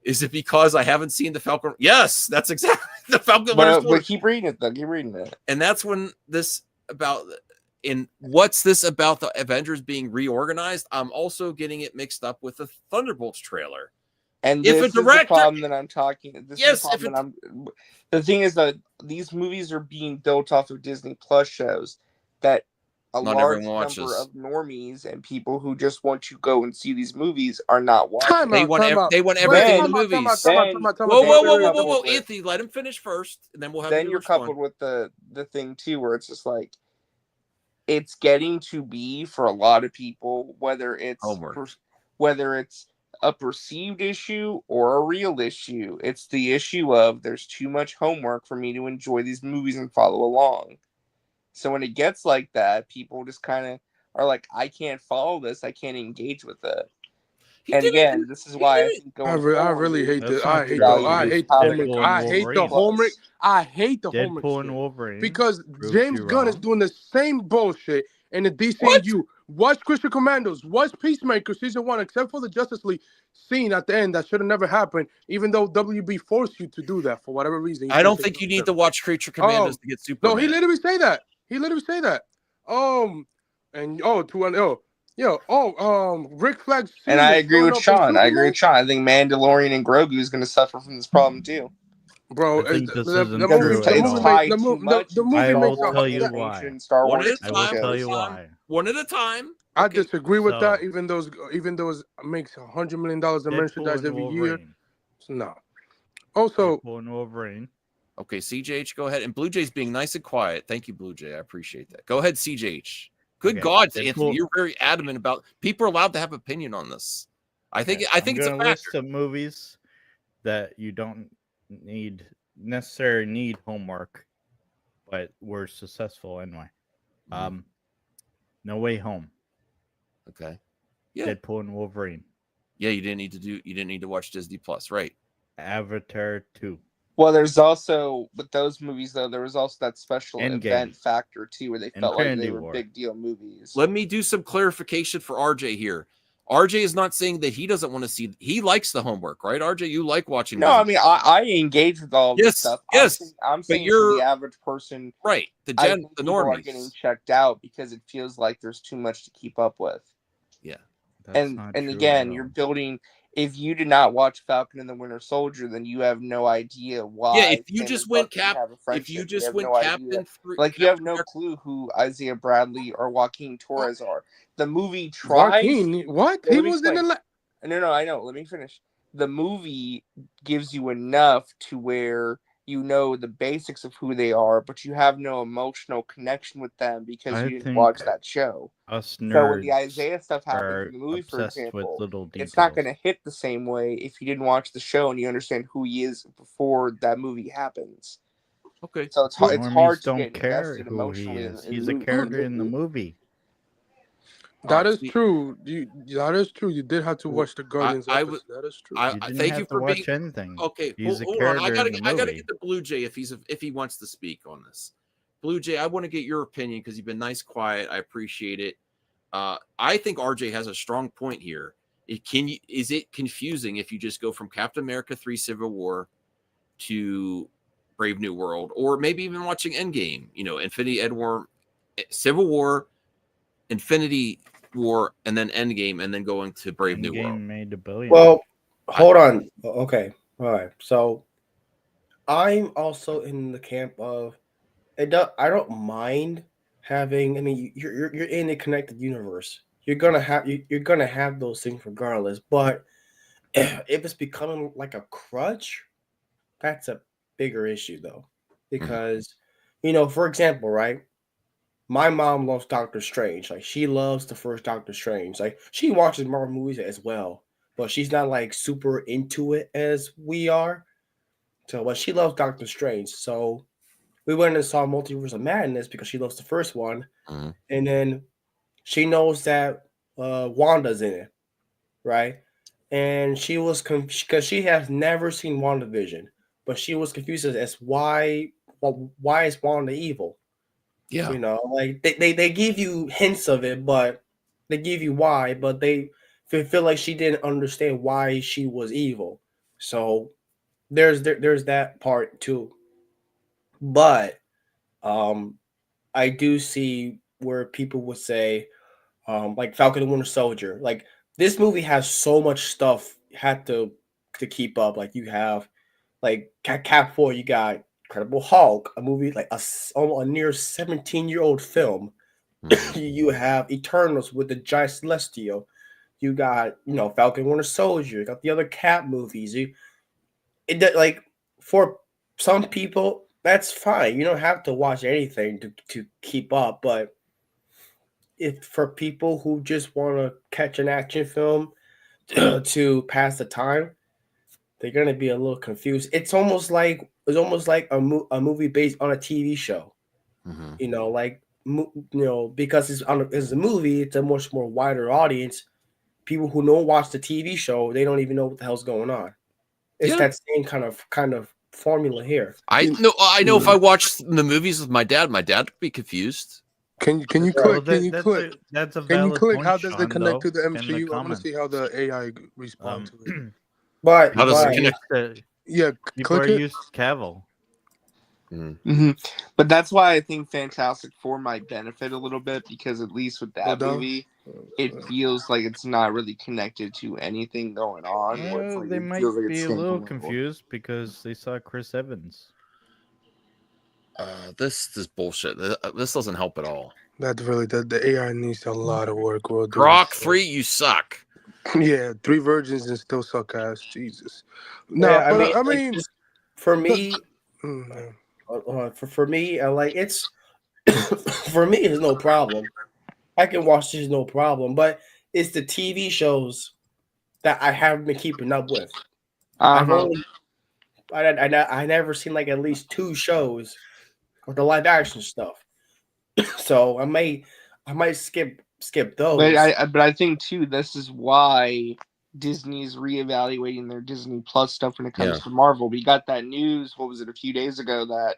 Is it because I haven't seen the Falcon? Yes, that's exactly the Falcon. But keep reading it though. Keep reading it. And that's when this about in what's this about the Avengers being reorganized? I'm also getting it mixed up with the Thunderbolts trailer. And If this a is the director, problem that I'm talking. This yes, is the problem that I'm. The thing is that these movies are being built off of Disney Plus shows that a Not large everyone number watches. of normies and people who just want to go and see these movies are not watching. Time They out, want time out. they want Wait, everything in time the out, time movies. out, time out, time out, time Whoa, out. whoa, then whoa, you're whoa, whoa, whoa, coupled with- Anthony, let him finish first, and then we'll have Then you you're respond. coupled with the thing too, where it's just like it's getting to be for a lot of people, whether it's a perceived issue or a real issue. It's the issue of there's too much homework for me to enjoy these movies and follow along. So when it gets like that, people just kind of are like, I can't follow this. I can't engage with it. And again, this is why I think going I forward, really hate That's this. not I hate true. I hate the Value homework. Deadpool and I hate the Wolverine. homework. I hate the homework Deadpool shit. and Wolverine. Because proves James you Gunn is wrong. doing the same bullshit in the DCU. Watch Christian Commandos. Watch Peacemaker season 1, except for the Justice League scene at the end that should have never happened, even though WB forced you to do that for whatever reason. I don't think you need to watch Creature Commandos to get Superman. No, he literally say that. Rick Flag Sr. and I agree showing with up in Sean. I agree Superman? with Sean. I think Mandalorian and Grogu is going to suffer from this problem too. Bro, I think this the isn't movie, true the at movie, all. made, the, mo- the movie I makes will a tell you hundred- why. Star One Wars at a I will time. tell you why. One at a time. I disagree with So- that. Even though it makes $100 million in Deadpool merchandise and every year. Wolverine. No. Also, Deadpool and Wolverine. Okay, CJH, go ahead. And Blue Jay's being nice and quiet. Thank you, Blue Jay. I appreciate that. Go ahead, CJH. Good Okay, God, Deadpool- Anthony, you're very adamant about people are allowed to have opinion on this. I think Okay, it's a I'm gonna factor. list some movies that you don't necessarily need homework, but were successful anyway. No Way Home. Okay. Yeah. Deadpool and Wolverine. Yeah, you didn't need to watch Disney Plus, right? Avatar 2. Well, there's also with those movies though, there was also that special Endgame. event factor too, where they felt like they Infinity were War. big deal movies. Let me do some clarification for RJ here. RJ is not saying that he doesn't want to see. He likes the homework, right? RJ, you like watching. No, I mean I engage with all this stuff. Yes, I'm but saying you're for the average person, right. I The think people are normies getting checked out because it feels like there's too much to keep up with. Yeah, and again, you're building. If you did not watch Falcon and the Winter Soldier, then you have no idea why. Yeah, if you Sam just and went Bucky Cap, have a if friendship, you just have went no Captain, idea. three, Like you have no clue who Isaiah Bradley or Joaquin Torres are. The movie tries. Joaquin, what? Well, He let me was in explain. the. No, I know. Let me finish. The movie gives you enough to where you know the basics of who they are, but you have no emotional connection with them because I you didn't think watch that show. Us So when the nerds Isaiah stuff happens are in the movie, for obsessed with example, little details. it's not going to hit the same way if you didn't watch the show and you understand who he is before that movie happens. Okay. So it's hard Normies to don't get care invested who he emotionally is. in He's the a movie. character in the movie. That is true. That is true. You did have to watch the Guardians I episode. would. That is true. You didn't Thank have you to for watch being anything. okay. He's a Hold on. I character in the gotta movie. get the Blue Jay if he wants to speak on this. Blue Jay, I want to get your opinion because you've been nice, quiet. I appreciate it. I think RJ has a strong point here. Is it confusing if you just go from Captain America 3 Civil War to Brave New World, or maybe even watching Endgame, Infinity War, Civil War, Infinity War, and then Endgame, and then going to Brave New World? Made $1 billion. Well, hold on. Okay. All right. So I'm also in the camp of I don't mind having. I mean, you're in a connected universe. You're gonna have those things regardless. But if it's becoming like a crutch, that's a bigger issue though, because for example, right? My mom loves Doctor Strange. Like she loves the first Doctor Strange. Like she watches Marvel movies as well, but she's not like super into it as we are. So, but she loves Doctor Strange. So we went and saw Multiverse of Madness because she loves the first one, and then she knows that Wanda's in it, right? And she was because she has never seen WandaVision, but she was confused as why is Wanda evil? Yeah, like they give you hints of it, but they give you why, but they feel like she didn't understand why she was evil. So there's that part too. But I do see where people would say, like Falcon and Winter Soldier, like this movie has so much stuff had to keep up. Like you have like Cap 4, you got Incredible Hulk, a movie like almost a near 17-year-old film. You have Eternals with the Giant Celestial. You got Falcon Winter Soldier. You got the other Cap movies. Like for some people that's fine. You don't have to watch anything to keep up. But if for people who just want to catch an action film to pass the time, they're gonna be a little confused. It's almost like a movie based on a TV show. Like because it's a movie, it's a much more wider audience. People who don't watch the TV show, they don't even know what the hell's going on. It's that same kind of formula here. I know if I watched the movies with my dad would be confused. Can you click? Well, Can you click? That's a Can you valid click? point, How does Sean, it connect to though, the in MCU? I want to comments. see how the AI respond to it. But How does it connect? Yeah, People click are it. used to Cavill. But that's why I think Fantastic Four might benefit a little bit, because at least with that down. movie, it feels like it's not really connected to anything going on. Where it's like, They it might feels like be it's a little standalone. confused because they saw Chris Evans. This is bullshit. This doesn't help at all. That's really the AI needs a lot of work. We'll do Grok it. 3, you suck. Yeah, 3 virgins and still suck ass. Jesus. No, Yeah, but I like, mean, for me, for me, like it's for me, it's no problem. I can watch this no problem, but it's the TV shows that I haven't been keeping up with. I've only I never seen like at least 2 shows with the live action stuff, so I might skip those. But I think too, this is why Disney's reevaluating their Disney Plus stuff when it comes to Marvel. We got that news, what was it, a few days ago, that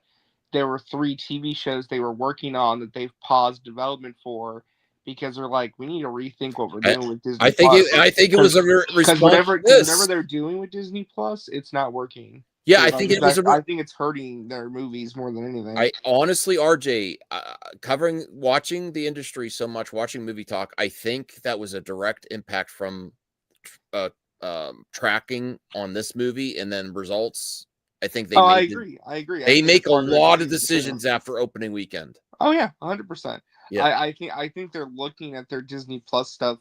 there were 3 TV shows they were working on that they've paused development for because they're like, we need to rethink what we're doing with Disney Plus. I think it was a response whatever to this. whatever they're doing with Disney Plus, it's not working. Yeah, I think it was. I think it's hurting their movies more than anything. I honestly, RJ, watching the industry so much, watching movie talk, I think that was a direct impact from tracking on this movie and then results. I think they. I agree. They make a lot of decisions after opening weekend. Oh yeah, 100%. Yeah, I think they're looking at their Disney Plus stuff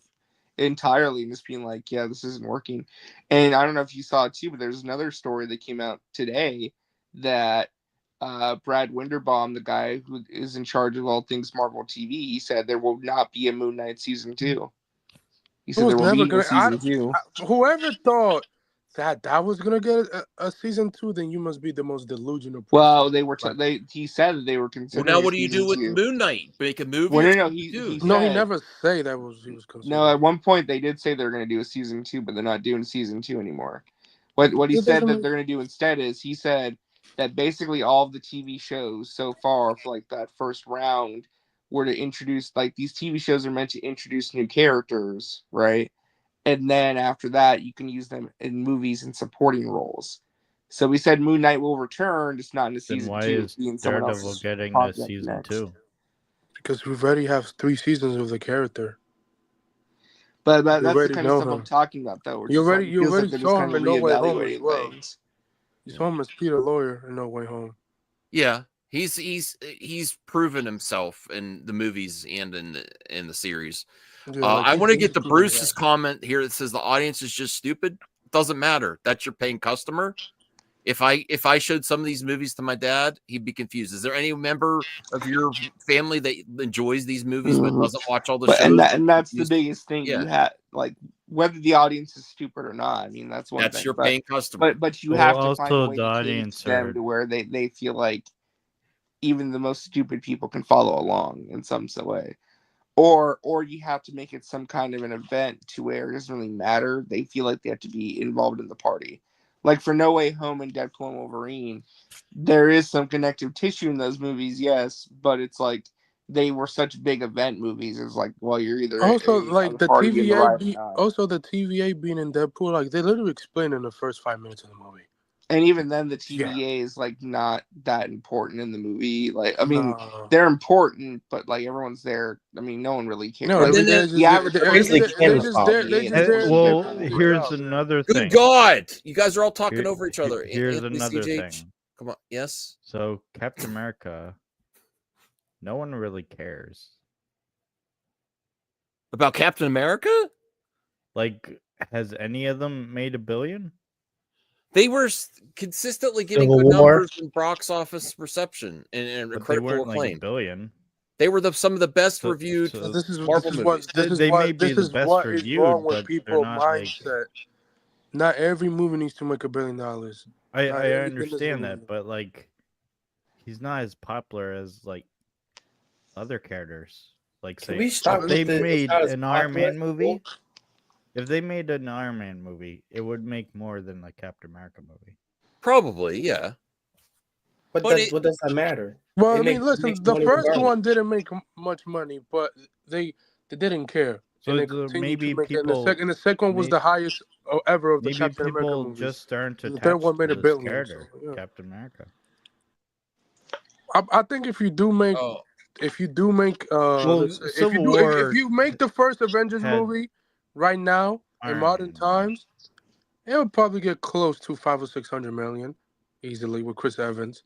entirely and just being like, yeah, this isn't working. And I don't know if you saw it too, but there's another story that came out today that Brad Winderbaum, the guy who is in charge of all things Marvel TV, he said there will not be a Moon Knight season 2. He said there will be a season 2. Whoever thought that was gonna get a season 2, then you must be the most delusional person. Well, he said that they were considering. Well, now what do you do with Moon Knight? Make a movie? Well, he never say that he was considering. No, at one point they did say they're going to do a season 2, but they're not doing season 2 anymore. What he said that they're going to do instead is he said that basically all of the TV shows so far for like that first round were to introduce, like, these TV shows are meant to introduce new characters, right? And then after that, you can use them in movies and supporting roles. So we said Moon Knight will return, just not in a season 2. Why is Daredevil getting a season 2? Because we already have 3 seasons of the character. But that's the kind of stuff I'm talking about, though. You already saw him in No Way Home as well. Things. You saw him as Peter Lawyer in No Way Home. Yeah, he's proven himself in the movies and in the series. Yeah, I want to get to Bruce's comment here that says the audience is just stupid. Doesn't matter. That's your paying customer. If I showed some of these movies to my dad, he'd be confused. Is there any member of your family that enjoys these movies but doesn't watch all the shows? And that's the biggest thing you have, like, whether the audience is stupid or not. I mean, that's one thing. That's your paying customer. But you have to find a also way the to audience them to where they feel like even the most stupid people can follow along in some way. Or you have to make it some kind of an event to where it doesn't really matter. They feel like they have to be involved in the party. Like for No Way Home and Deadpool and Wolverine, there is some connective tissue in those movies, yes, but it's like they were such big event movies. It's like, well, you're either also like the TVA, the also the TVA being in Deadpool, like they literally explain in the first 5 minutes of the movie. And even then, the TVA is like not that important in the movie. Like, I mean, No. they're important, but like everyone's there. I mean, no one really cares. No, Like, they're the average person just doesn't there. care They're about just TVA, there. they just Well, to get here's out, another Good thing. God, you guys are all talking over each other. Here's Anthony another CJH. thing. Come on, yes. So Captain America, no one really cares about Captain America. Like, has any of them made $1 billion? They were consistently getting Civil good War? numbers in box office reception and But they critical weren't like acclaim. $1 billion. They were some of the best So- reviewed so Marvel movies. They may be the best what is reviewed, wrong with but people they're not like. mindset. Not every movie needs to make $1 billion. I Not everything is understand movie. that, but like, he's not as popular as like other characters. Like, Can say, we stop if they with the- made it's not as an Iron popular Man movie, if they made an Iron Man movie, it would make more than a Captain America movie. Probably, yeah. But what does that matter? Well, It I mean, listen, makes the money first regardless. one didn't make much money, but they didn't care. So And they the- continued maybe to make it. people And the second one was may- the highest ever of the Maybe Captain America people movies. just aren't The attached third one made to $1 this billion. character, So, yeah. Captain America. I think if you do make, let's say, Civil War if you make the first Avengers had movie right now in Iron modern Man. times, it would probably get close to 500 or 600 million easily with Chris Evans.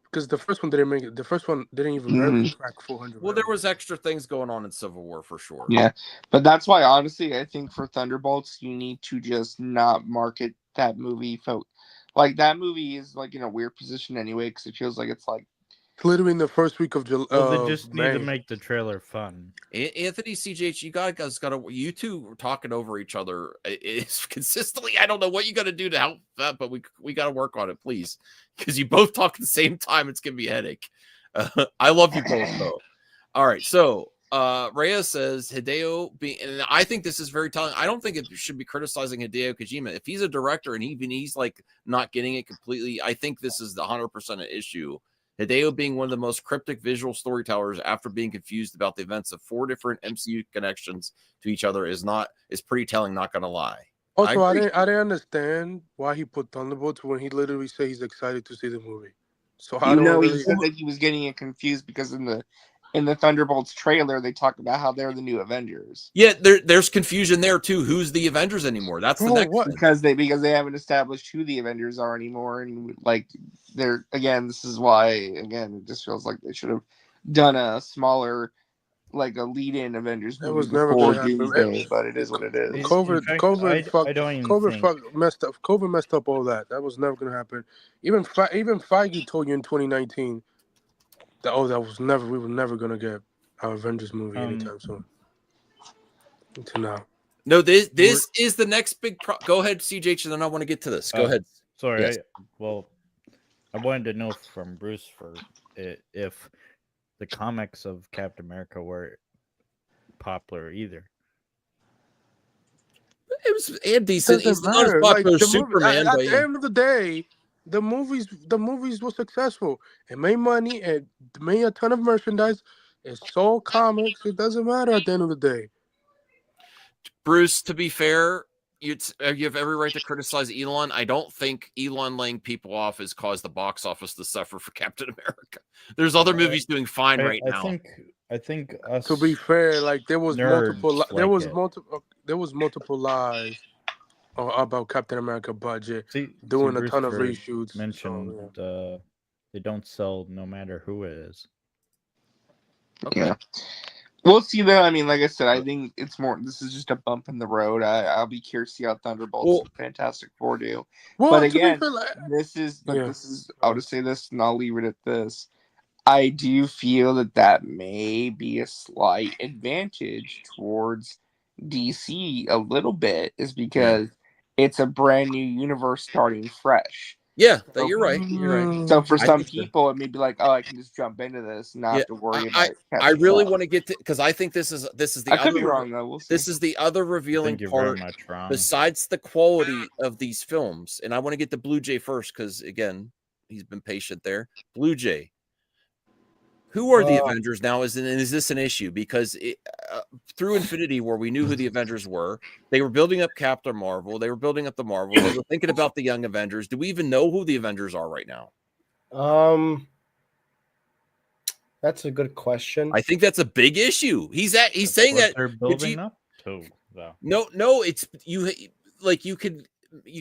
Because the first one didn't make it. The first one didn't even barely crack 400. Well, there was extra things going on in Civil War for sure. Yeah, but that's why, honestly, I think for Thunderbolts, you need to just not market that movie. Like, that movie is like in a weird position anyway, because it feels like it's like Literally in the first week of July. Well, they just need to May. make the trailer fun. Anthony CJH, you guys got to. You two were talking over each other. It's consistently. I don't know what you got to do to help that, but we got to work on it, please, because you both talk at the same time. It's gonna be a headache. I love you both though. All right, so Rhea says Hideo and I think this is very telling. I don't think it should be criticizing Hideo Kojima if he's a director and he's like not getting it completely. I think this is the 100% an issue. Hideo being one of the most cryptic visual storytellers after being confused about the events of 4 different MCU connections to each other is pretty telling, not gonna lie. Also, I didn't understand why he put Thunderbolts when he literally said he's excited to see the movie. So I don't really. he said that he was getting it confused because in the Thunderbolts trailer they talk about how they're the new Avengers. Yeah, there's confusion there too. Who's the Avengers anymore? That's the next thing. Because they haven't established who the Avengers are anymore, and like they're this is why it just feels like they should have done a smaller, like a lead-in Avengers movie was never before gonna happen. Doomsday, but it is what it is. COVID messed up. COVID messed up all that. That was never gonna happen. Even Feige told you in 2019 that we were never gonna get our Avengers movie anytime soon. Until now. No, this is the next big. Go ahead, CJ, and then I want to get to this. Go ahead. Sorry. Yes. I wanted to know from Bruce if the comics of Captain America were popular either. It was decent. It's not as matter. popular the as Superman, at but the end of the day, the movies were successful. It made money. It made a ton of merchandise. It sold comics. It doesn't matter at the end of the day. Bruce, to be fair, you have every right to criticize Elon. I don't think Elon laying people off has caused the box office to suffer for Captain America. There's other movies doing fine right now. I think us. To be fair, like there was multiple lies about Captain America budget doing a ton of reshoots. Mentioned they don't sell no matter who it is. Okay. Yeah. We'll see though. I mean, like I said, I think it's more. This is just a bump in the road. I'll be curious to see how Thunderbolts and Fantastic Four do. Well, but again, fair, this is. I'll just say this, and I'll leave it at this. I do feel that may be a slight advantage towards DC a little bit, is because it's a brand new universe starting fresh. Yeah, you're right. You're right. So for some people, it may be like, oh, I can just jump into this and not have to worry about it. I really want to get to, because I think this is the. I could be wrong though. We'll see. This is the other revealing part. Besides the quality of these films, and I want to get to Blue Jay first because again, he's been patient there. Blue Jay, Who are the Avengers now? Is this an issue? Because through Infinity War, we knew who the Avengers were. They were building up Captain Marvel. They were building up the Marvels. They were thinking about the Young Avengers. Do we even know who the Avengers are right now? That's a good question. I think that's a big issue. He's saying what that they're building up to, though. No, it's you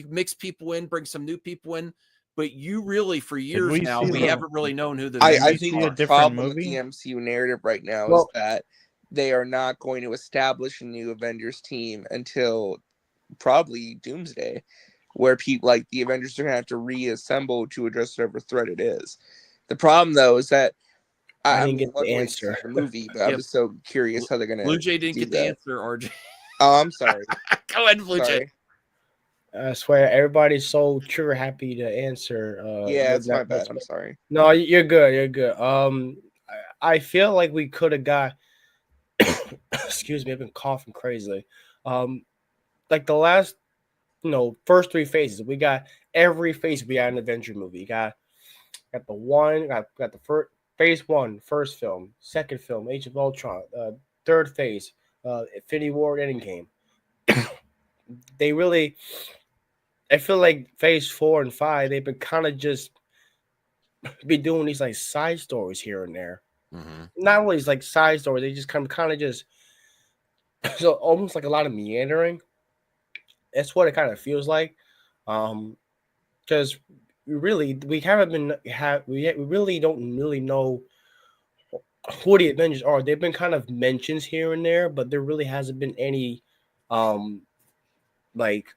mix people in, bring some new people in, but you really for years now we haven't really known who the I think a the different problem with movie? the MCU narrative right now is that they are not going to establish a new Avengers team until probably Doomsday, where people like the Avengers are going to have to reassemble to address whatever threat it is. The problem, though, is that I didn't get the answer. The movie, but I'm just so curious how they're going to. Blue Jay didn't get the answer, RJ. Oh, I'm sorry. Go ahead, Blue Jay. I swear, everybody's so trigger happy to answer. Yeah, it's my bad. I'm sorry. No, you're good. You're good. I feel like we could have got. Excuse me, I've been coughing crazily. Like the last, first 3 phases, we got every phase we got in an Avenger movie. You got the first phase 1, first film, second film, Age of Ultron, third phase, Infinity War, Endgame. They really. I feel like phase 4 and 5, they've been kind of just be doing these like side stories here and there. Mm-hmm. Not always like side stories, they just kind of just so almost like a lot of meandering. That's what it kind of feels like. Because we really don't really know who the Avengers are. They've been kind of mentions here and there, but there really hasn't been any like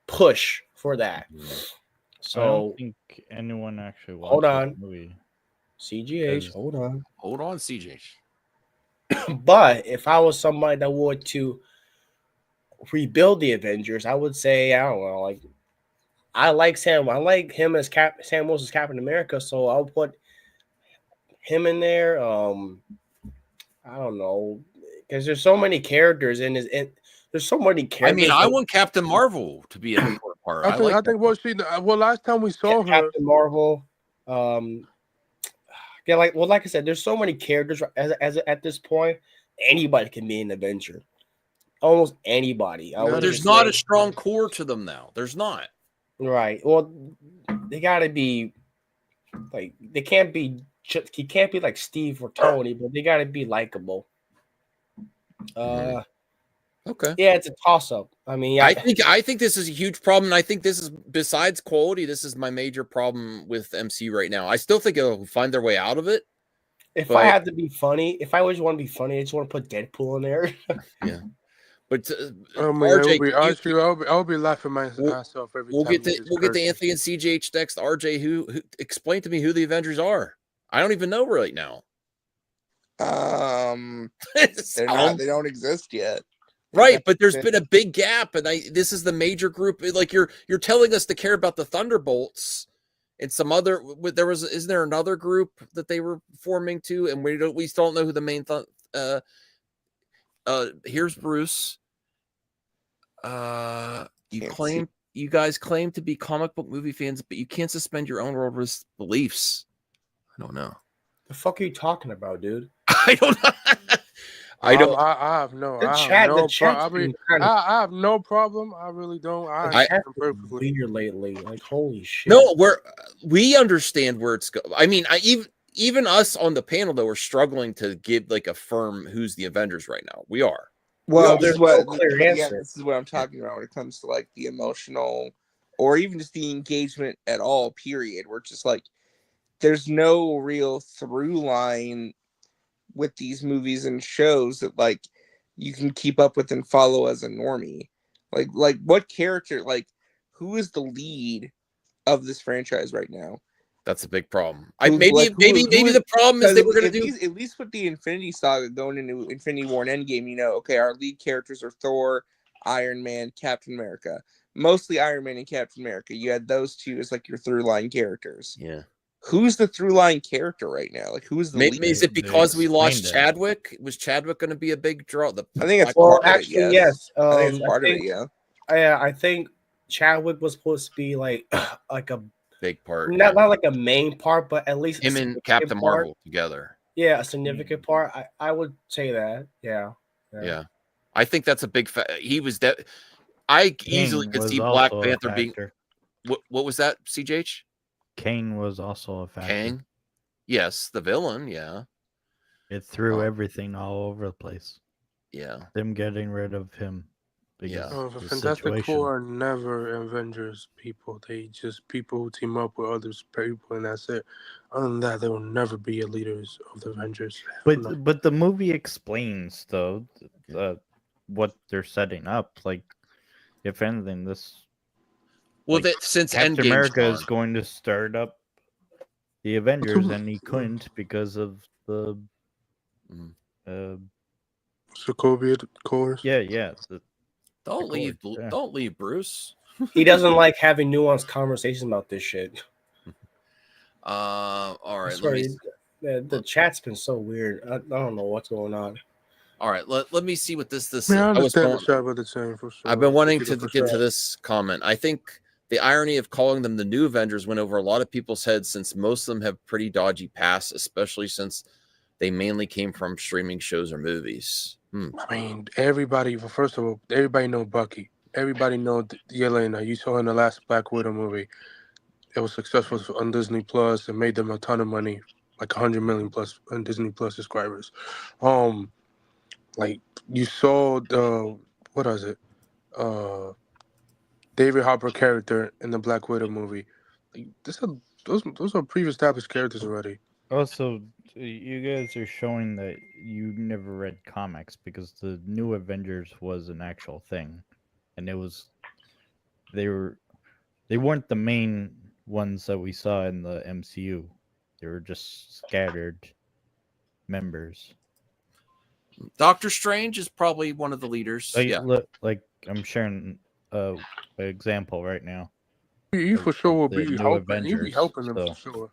push for that. So I don't think anyone actually watched hold on. this movie. CGH, hold on, CGH. But if I was somebody that wanted to rebuild the Avengers, I would say I don't know. Like I like Sam. I like him as Sam Wilson's Captain America, so I'll put him in there. I don't know because there's so many characters in his. There's so many characters. I mean, I want Captain Marvel to be an important part. I think last time we saw her, Captain Marvel. Yeah, like I said, there's so many characters as at this point. Anybody can be an Avenger. Almost anybody. But there's not a strong core to them now. There's not. Right. Well, they got to be like they can't be. He can't be like Steve or Tony, but they got to be likable. Okay. Yeah, it's a toss-up. I mean, I think this is a huge problem. And I think this is, besides quality, this is my major problem with MCU right now. I still think it'll find their way out of it. If I had to be funny, if I always want to be funny, I just want to put Deadpool in there. Yeah. But RJ, I'll be laughing myself every time. We'll get to Anthony and CJH next. RJ, who explain to me who the Avengers are? I don't even know right now. They don't exist yet. Right, but there's been a big gap, and this is the major group. Like you're telling us to care about the Thunderbolts and some other. Isn't there another group that they were forming too? And we still don't know who the main. Here's Bruce. You guys claim to be comic book movie fans, but you can't suspend your own world beliefs. I don't know. The fuck are you talking about, dude? I don't know. I don't. I have no. I have no problem. I really don't. I perfectly here lately. Like holy shit. No, we understand where it's going. I mean, even us on the panel though, we're struggling to give like a firm who's the Avengers right now. We are. Well, this is what I'm talking about when it comes to like the emotional, or even just the engagement at all. Period. We're just like, there's no real through line with these movies and shows that like you can keep up with and follow as a normie. Like what character, like who is the lead of this franchise right now? That's a big problem. Maybe the problem is they were going to do at least with the Infinity Saga going into Infinity War and Endgame. Okay, our lead characters are Thor, Iron Man, Captain America. Mostly Iron Man and Captain America. You had those two as like your through line characters. Yeah. Who's the through line character right now? Like who's the lead? Is it because we lost Chadwick? Was Chadwick going to be a big draw? I think it's yes. I think it's part of it. Yeah. I think Chadwick was supposed to be like a big part, not like a main part, but at least him and Captain Marvel together. Yeah, a significant part. I would say that. Yeah. Yeah. I think that's a big he was I easily Kane could was see Black also a Panther being factor. what was that, CJH? Kane was also a factor. Kang? Yes, the villain, yeah. It threw everything all over the place. Yeah. Them getting rid of him. Yeah. The the Fantastic situation. Four are never Avengers people. They just people who team up with other people, and that's it. Other than that, they will never be leaders of the Avengers. But the movie explains though what they're setting up. Like, if anything, this Well, that since Captain Endgame's America is gone. going to start up the Avengers, and he couldn't because of the Sokovia Corps. Yeah. Don't leave Bruce. He doesn't like having nuanced conversations about this shit. All right. Sorry, the chat's been so weird. I don't know what's going on. All right, let me see what this Man, I understand the chat, but the same for sure. I've been wanting to get to this comment. I think the irony of calling them the new Avengers went over a lot of people's heads, since most of them have pretty dodgy pasts, especially since they mainly came from streaming shows or movies. I mean, everybody. Well, first of all, everybody know Bucky. Everybody know Yelena. You saw in the last Black Widow movie. It was successful on Disney Plus. It made them a ton of money, like 100 million plus on Disney Plus subscribers. Like you saw the what was it? David Harbour character in the Black Widow movie. Like, those are pre-established characters already. Also, you guys are showing that you never read comics, because the New Avengers was an actual thing, and they weren't the main ones that we saw in the MCU. They were just scattered members. Doctor Strange is probably one of the leaders. Like I'm sharing an example right now. He for sure will be helping. He'll be Avengers, helping them for sure.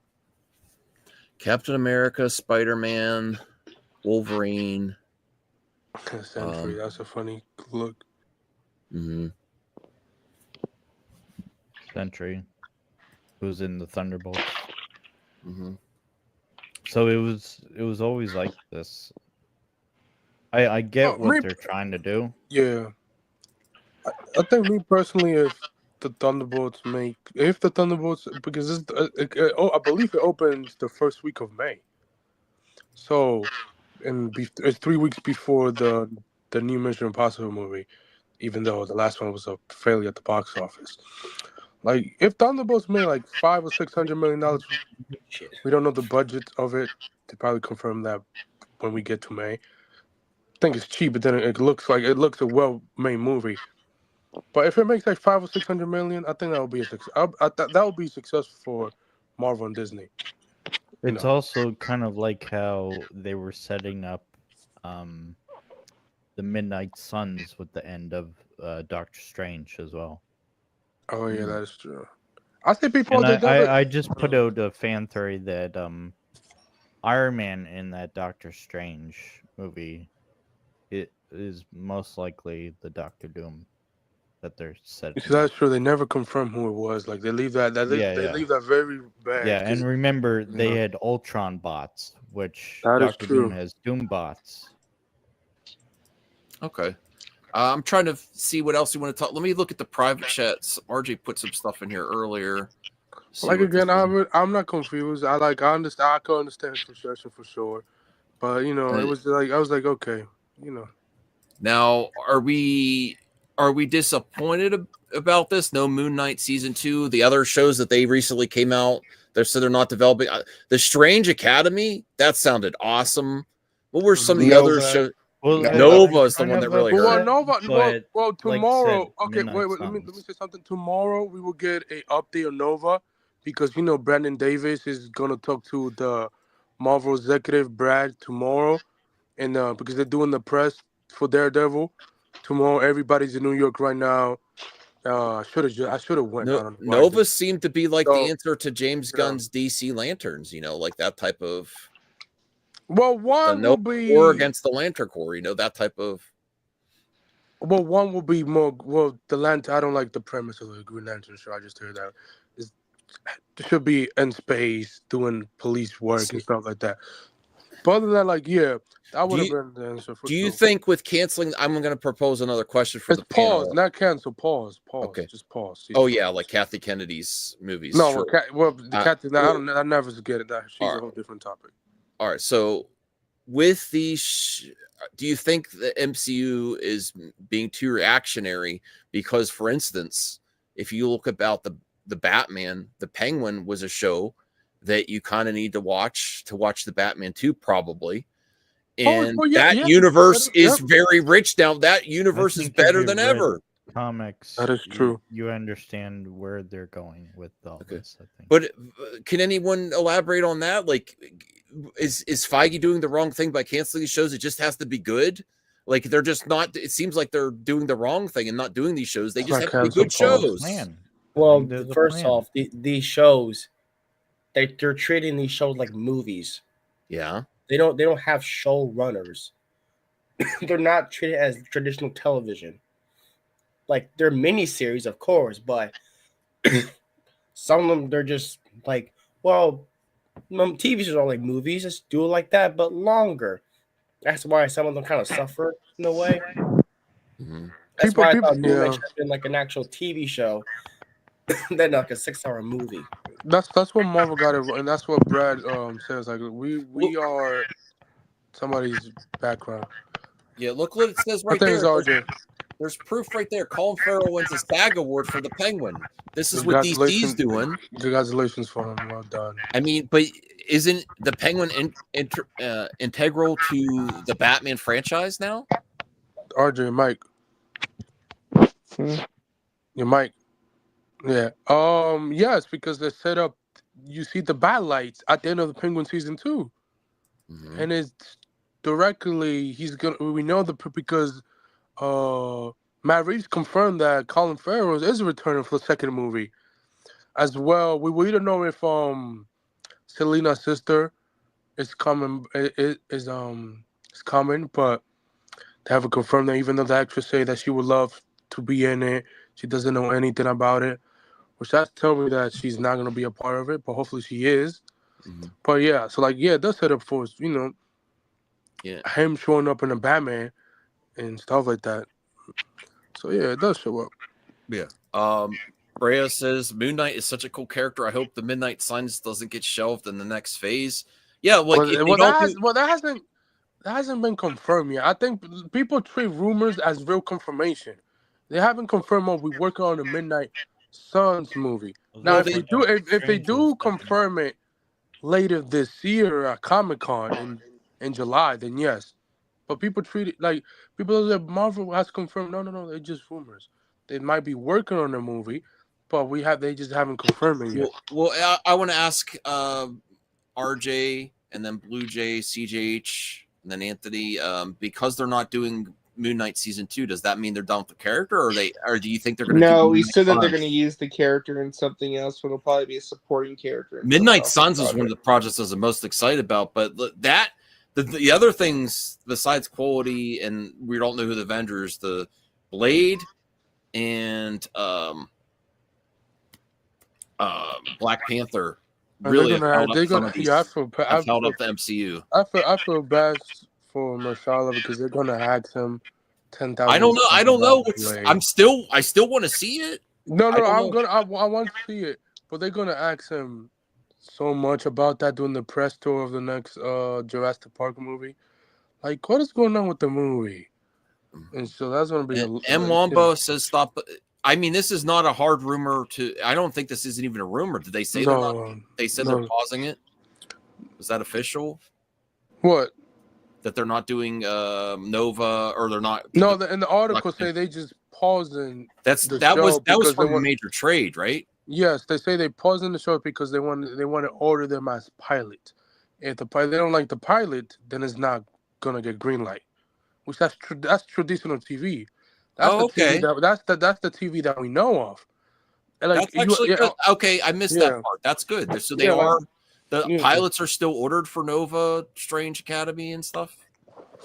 Captain America, Spider-Man, Wolverine. Sentry, that's a funny look. Sentry, who's in the Thunderbolts. So it was always like this. I get what they're trying to do. Yeah, I think me personally, if the Thunderbolts, because I believe it opens the first week of May. So, it's 3 weeks before the new Mission Impossible movie, even though the last one was a failure at the box office. Like, if Thunderbolts made like $500 or $600 million, we don't know the budget of it. They probably confirm that when we get to May. I think it's cheap, but then it looks a well-made movie. But if it makes like $500 or $600 million, I think that would be a success. That would be successful for Marvel and Disney. It's also kind of like how they were setting up the Midnight Suns with the end of Doctor Strange as well. Oh yeah, that is true. I think people. I just put out a fan theory that Iron Man in that Doctor Strange movie, it is most likely the Doctor Doom that they're setting. See, that's true. They never confirm who it was. Like they leave that. They leave that very bad. Yeah, and remember they had Ultron bots, which that is Doctor true. Doom has Doom bots. Okay. I'm trying to see what else you want to talk. Let me look at the private chats. RJ put some stuff in here earlier. Like again, I'm not confused. I understand. I can understand his frustration for sure, but it was like I was like, okay, Now, are we disappointed about this? No Moon Knight season 2. The other shows that they recently came out, they're not developing. The Strange Academy, that sounded awesome. What were some of the other shows? Well, Nova is the one that really hurt. Well, tomorrow. Like Okay, wait. Let me say something. Tomorrow we will get an update on Nova because Brandon Davis is gonna talk to the Marvel executive Brad tomorrow, and because they're doing the press for Daredevil tomorrow. Everybody's in New York right now. I should have went. Nova seemed to be like the answer to James Gunn's DC Lanterns. like that type of. Well, one will be war against the Lantern Corps. That type of. Well, one will be more. Well, the Lantern. I don't like the premise of the Green Lantern show. I just heard that it should be in space doing police work and stuff like that. But other than that, like, yeah, that would have been the answer for Do you sure. think with canceling, I'm going to propose another question for It's the pause, panel. not cancel. Pause. Okay. Just pause. Oh yeah, like Kathy Kennedy's movies. No, sure. the Kathy. I never get it. She's a whole different topic. All right. So with these, do you think the MCU is being too reactionary? Because, for instance, if you look about the Batman, the Penguin was a show that you kind of need to watch the Batman 2, probably. And that universe is very rich now. That universe is better than ever. Comics. That is true. You understand where they're going with all this, I think. But can anyone elaborate on that? Like, is Feige doing the wrong thing by canceling these shows? It just has to be good. Like, they're just not. It seems like they're doing the wrong thing and not doing these shows. They just have to be good shows. Well, first off, these shows, they're treating these shows like movies. Yeah. They don't have showrunners. They're not treated as traditional television. Like, they're miniseries, of course, but some of them, they're just like, well, TV shows are like movies. Just do it like that, but longer. That's why some of them kind of suffer in a way. That's why I thought Moon Knight should have been like an actual TV show than like a 6-hour movie. That's what Marvel got it, and that's what Brad says. Like, we are somebody's background. Yeah, look what it says right I think there. it's RJ. There's proof right there. Colin Farrell wins a SAG award for the Penguin. This is what DC's doing. Congratulations for him. Well done. I mean, but isn't the Penguin integral to the Batman franchise now? RJ, Mike. Your mic. Yeah. Yes, because they set up. You see the bat lights at the end of the Penguin season 2, and it's directly. We know because Matt Reeves confirmed that Colin Farrell is returning for the second movie, as well. We don't know if Selena's sister is coming. Is coming, but they haven't confirmed that. Even though the actress say that she would love to be in it, she doesn't know anything about it. Which that's telling me that she's not gonna be a part of it, but hopefully she is. But yeah, so like it does set up for him showing up in a Batman and stuff like that. So yeah, it does show up. Yeah. Brea says Moon Knight is such a cool character. I hope the Midnight Suns doesn't get shelved in the next phase. Yeah, like that hasn't been confirmed yet. I think people treat rumors as real confirmation. They haven't confirmed we're working on the Midnight Suns movie. Now, if they do confirm it later this year at Comic-Con in July, then yes. But people treat it like people that Marvel has confirmed. No, they're just rumors. They might be working on the movie, but they just haven't confirmed it yet. Well, I want to ask RJ and then Blue Jay, CJH, and then Anthony, because they're not doing Moon Knight season 2, does that mean they're done with the character, or do you think they're going to? No, we said that they're going to use the character in something else, but it'll probably be a supporting character. Midnight Suns is one of the projects I was the most excited about, but that the other things besides quality, and we don't know who the vendors, the Blade and Black Panther really have held up the MCU. I feel bad for Marshala because they're gonna ask him 10,000. I don't know. I still want to see it. No, I want to see it, but they're gonna ask him so much about that during the press tour of the next Jurassic Park movie. Like, what is going on with the movie? And so that's gonna be. M. Wombo says stop. I mean, this is not a hard rumor to. I don't think this isn't even a rumor. Did they say they said they're pausing it? Is that official? What? That they're not doing Nova, or they're not. No, in the article say they just pausing. That was from a major trade, right? Yes, they say they pausing the show because they want to order them as pilot. If they don't like the pilot, then it's not gonna get green light. Which that's traditional TV. That's okay. That's the TV that we know of. And like, that's actually good. Okay, I missed that part. That's good. So they are. The pilots are still ordered for Nova, Strange Academy, and stuff.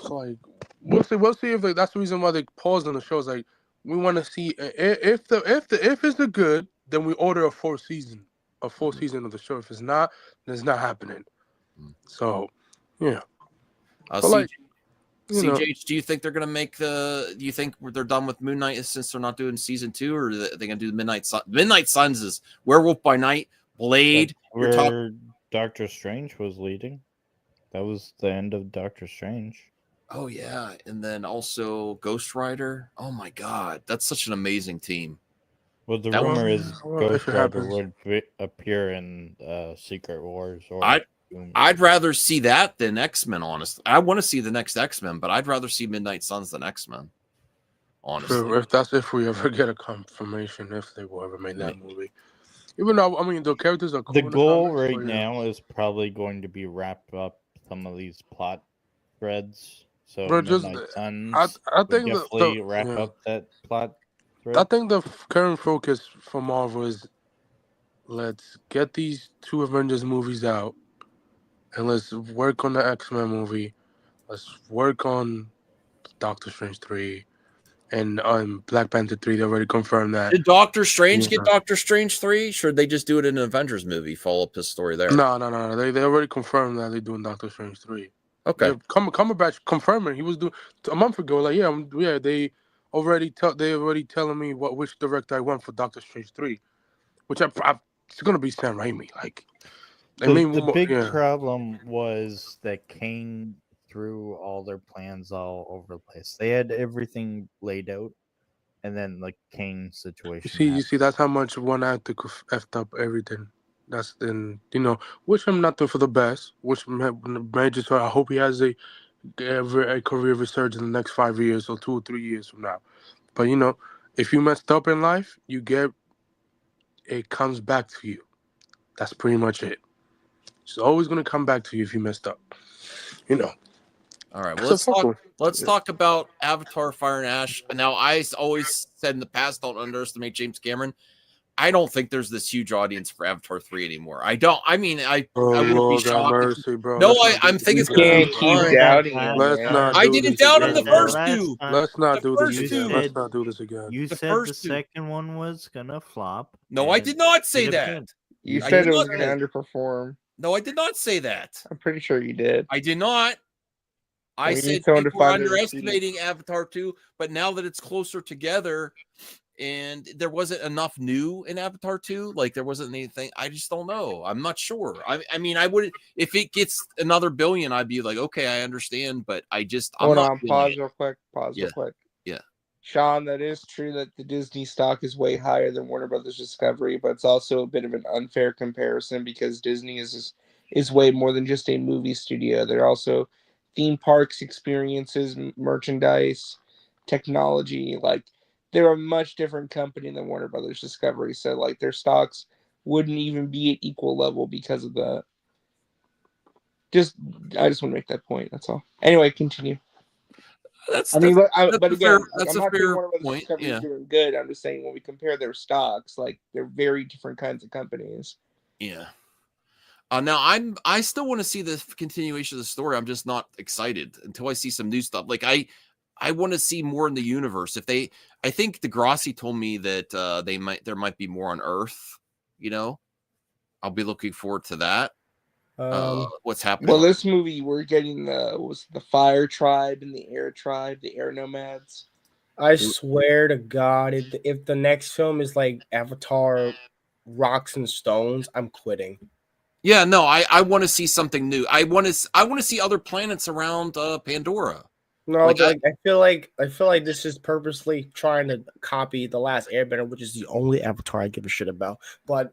So like, we'll see if that's the reason why they paused on the shows. Like, we want to see if it's the good, then we order a full season of the show. If it's not, then it's not happening. So, yeah. But like, you know, CJ, do you think they're gonna make the? Do you think they're done with Moon Knight since they're not doing season 2, or are they gonna do the Midnight Sun? Midnight Suns is Werewolf by Night, Blade. You're talking. Where Doctor Strange was leading. That was the end of Doctor Strange. Oh yeah, and then also Ghost Rider. Oh my God, that's such an amazing team. Well, the That rumor was- is well, if Ghost it Rider happens. would appear in Secret Wars. Or I'd rather see that than X-Men. Honestly, I want to see the next X-Men, but I'd rather see Midnight Suns than X-Men. Honestly, Sure, if we ever get a confirmation if they will ever make that movie. Even though I mean the characters are cool. The in goal comics, right but, yeah. now is probably going to be wrap up some of these plot threads. So Bro, just Midnight Suns I would think definitely wrap yeah. up that plot thread. I think the current focus for Marvel is let's get these 2 Avengers movies out, and let's work on the X-Men movie. Let's work on Doctor Strange 3 and Black Panther 3. They already confirmed that. did Doctor Strange Yeah. get Doctor Strange 3? Should they just do it in an Avengers movie? Follow up his story there. No. They already confirmed that they're doing Doctor Strange 3. Okay. Yeah, Cumberbatch confirming he was doing a month ago. Like, they already telling me which director I want for Doctor Strange 3, which it's gonna be Sam Raimi. Like, I mean, The big yeah. problem was that Kane threw all their plans all over the place. They had everything laid out, and then like Kane situation. You see, that's how much one actor could effed up everything. That's wish him nothing for the best. Wish him major. So I hope he has a career resurgence in the next 5 years or 2 or 3 years from now. But if you messed up in life, it comes back to you. That's pretty much it. It's always gonna come back to you if you messed up. All right. Well, let's talk about Avatar: Fire and Ash. Now, I always said in the past, don't underestimate James Cameron. I don't think there's this huge audience for Avatar 3 anymore. I don't. I mean, I wouldn't Lord be have shocked. mercy, bro. No, Let's not I'm do thinking this it's going again. to be fine. doubting him, Let's man. not I do didn't this doubt again, him the bro. first two. Let's not The do first this two. again. Let's not do this again. You The said the first two. second one was gonna flop. No, I and did not say did it that. again. You I said did it was not going say- to underperform. No, I did not say that. I'm pretty sure you did. I did not. I We need said someone to people are find the receipt. underestimating Avatar 2, but now that it's closer together and there wasn't enough new in Avatar 2, like there wasn't anything, I just don't know. I'm not sure. I mean, I would, if it gets another billion, I'd be like, okay, I understand, but I'm Hold not on, feeling pause it. real quick. Pause Yeah. real quick. Yeah. Sean, that is true that the Disney stock is way higher than Warner Brothers Discovery, but it's also a bit of an unfair comparison because Disney is way more than just a movie studio. They're also theme parks, experiences, merchandise, technology. Like they're a much different company than Warner Brothers Discovery. So like their stocks wouldn't even be at equal level because of that. I just want to make that point. That's all. Anyway, continue. That's again, a I'm fair not saying point. Warner Brothers Discovery is doing good. I'm just saying when we compare their stocks, like they're very different kinds of companies. Yeah. Now I still want to see the continuation of the story. I'm just not excited until I see some new stuff. Like I want to see more in the universe. I think Degrassi told me that there might be more on Earth. I'll be looking forward to that. What's happening? Well, this movie we're getting the Fire Tribe and the Air Tribe, the Air Nomads. I swear to God, if the next film is like Avatar, Rocks and Stones, I'm quitting. Yeah, no, I want to see something new. I want to see other planets around Pandora. No, I feel like this is purposely trying to copy The Last Airbender, which is the only Avatar I give a shit about. But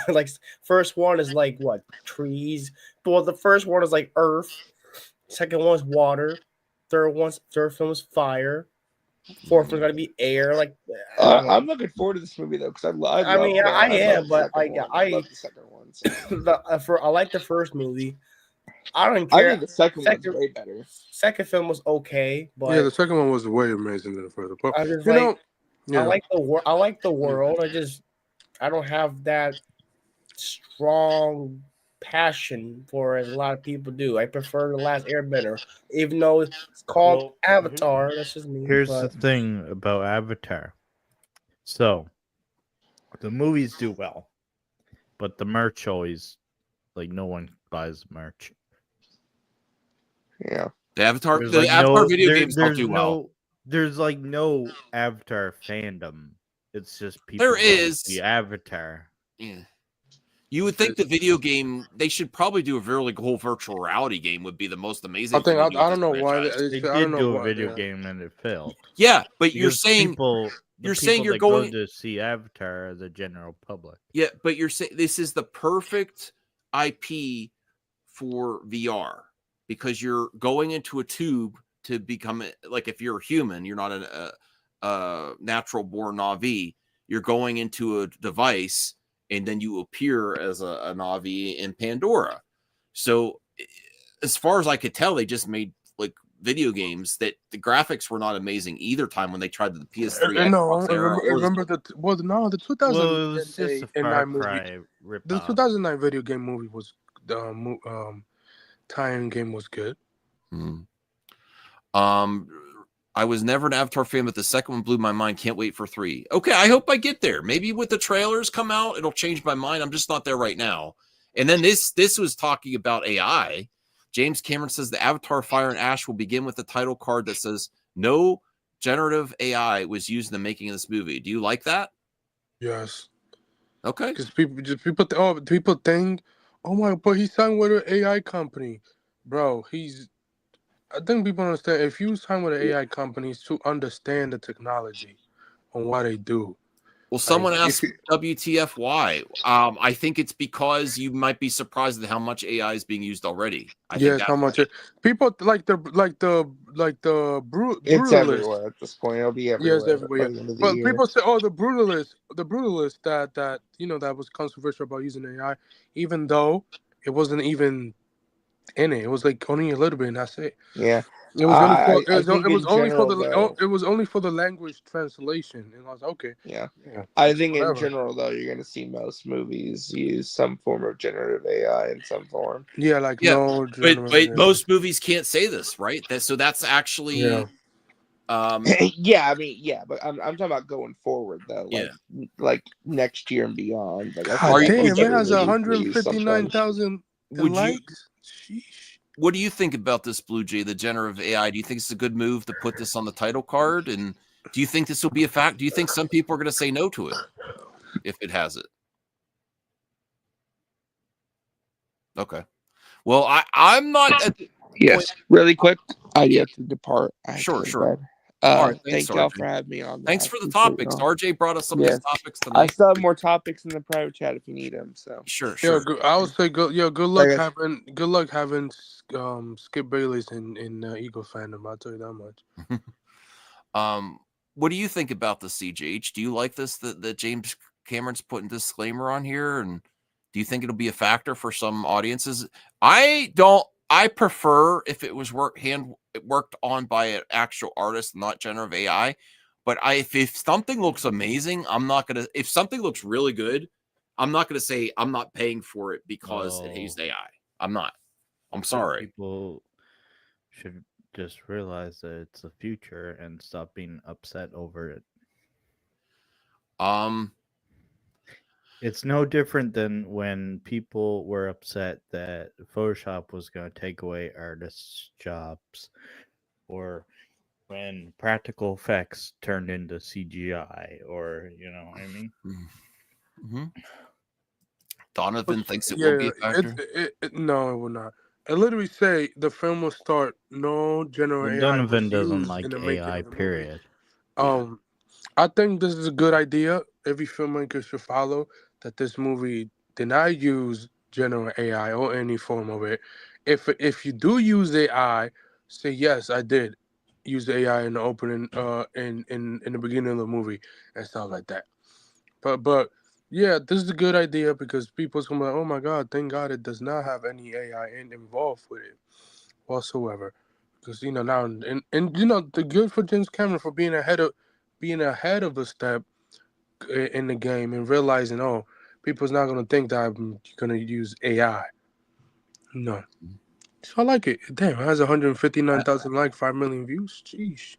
like, first one is like what, trees? Well, the first one is like earth. Second one's water. Third film is fire. Fourth one's gotta be air. Like, I'm looking forward to this movie though because I am, but I love the second one. So. I like the first movie. I don't care. I think the second one's way better. Second film was okay, but yeah, the second one was way amazing than the first. But I just yeah. I like the world. I don't have that strong passion for it as a lot of people do. I prefer The Last Airbender, even though it's called Avatar. That's just me. Here's the thing about Avatar. So the movies do well, but the merch always, like, no one buys merch. Yeah. The Avatar, There's the like Avatar no, video there, games don't there's do no, well. there's like no Avatar fandom. It's just people There go to is. see Avatar. Yeah. You would think the video game, they should probably do a really cool virtual reality game would be the most amazing I think thing to do I with don't know this why. franchise. They I did don't know do a why. video Yeah. game and it failed. Yeah, but you're Because saying the you're people saying you're that going go to see Avatar are the general public. Yeah, but you're saying this is the perfect IP for VR because you're going into a tube to become like if you're a human, you're not a natural born Navi. You're going into a device and then you appear as a Navi in Pandora. So as far as I could tell, they just made like video games that the graphics were not amazing either time when they tried the PS3 No, Xbox era. remember the the 2009 Well, it was just a Far Cry movie. The ripoff. 2009 video game movie was tie-in game was good. I was never an Avatar fan, but the second one blew my mind. Can't wait for 3. Okay, I hope I get there. Maybe with the trailers come out, it'll change my mind. I'm just not there right now. And then this was talking about AI. James Cameron says the Avatar Fire and Ash will begin with the title card that says no generative AI was used in the making of this movie. Do you like that? Yes. Okay. Because people think, oh my, but he signed with an AI company, bro. I think people understand if you sign with an AI company, it's to understand the technology on what they do. Well, someone asked WTF why. I think it's because you might be surprised at how much AI is being used already. Yes, how much people like the It's brutalist. everywhere at this point. It'll be everywhere. Yes, everywhere. by the end of the But year. people say, "Oh, the brutalist that that was controversial about using AI, even though it wasn't even in it. It was like only a little bit, and that's it. Yeah, it was only for it was only for the language translation, and I was okay. Yeah, yeah. I think in Whatever. general though, you're gonna see most movies use some form of generative AI in some form. Yeah, like but most movies can't say this, right? So that's actually yeah, I mean, yeah, but I'm talking about going forward though, like next year and beyond. Like, God damn, it has 159,000 likes. What do you think about this, Blue Jay, the generative AI? Do you think it's a good move to put this on the title card? And do you think this will be a fact? Do you think some people are going to say no to it if it has it? Okay. Well, I'm not. Yes, really quick. I have to depart. Sure. All right, thank y'all for having me on. Thanks for the topics. RJ brought us some of these topics tonight. I still have more topics in the private chat if you need them. So sure. I would say good luck having Skip Bayless in Eagle fandom. I'll tell you that much. What do you think about the CJH? Do you like this that James Cameron's putting disclaimer on here, and do you think it'll be a factor for some audiences? I don't. I prefer if it was worked on by an actual artist, not generative AI. But if something looks amazing, I'm not gonna. If something looks really good, I'm not gonna say I'm not paying for it because it used AI. I'm not. I'm sorry. People should just realize that it's the future and stop being upset over it. It's no different than when people were upset that Photoshop was going to take away artists' jobs, or when practical effects turned into CGI, or you know what I mean. Mm-hmm. Donovan thinks it will be a factor. No, it will not. I literally say the film will start no general AI. Donovan doesn't like AI. Period. I think this is a good idea. Every filmmaker should follow that. This movie did not use general AI or any form of it. If you do use AI, say yes, I did use AI in the opening, in the beginning of the movie and stuff like that. But yeah, this is a good idea because people's gonna be like, oh my God, thank God it does not have any AI involved with it whatsoever. Because now and the good for James Cameron for being ahead of the step in the game and realizing, oh, people's not gonna think that I'm gonna use AI. No. So I like it. Damn, it has 159,000 likes, 5 million views. Jeez.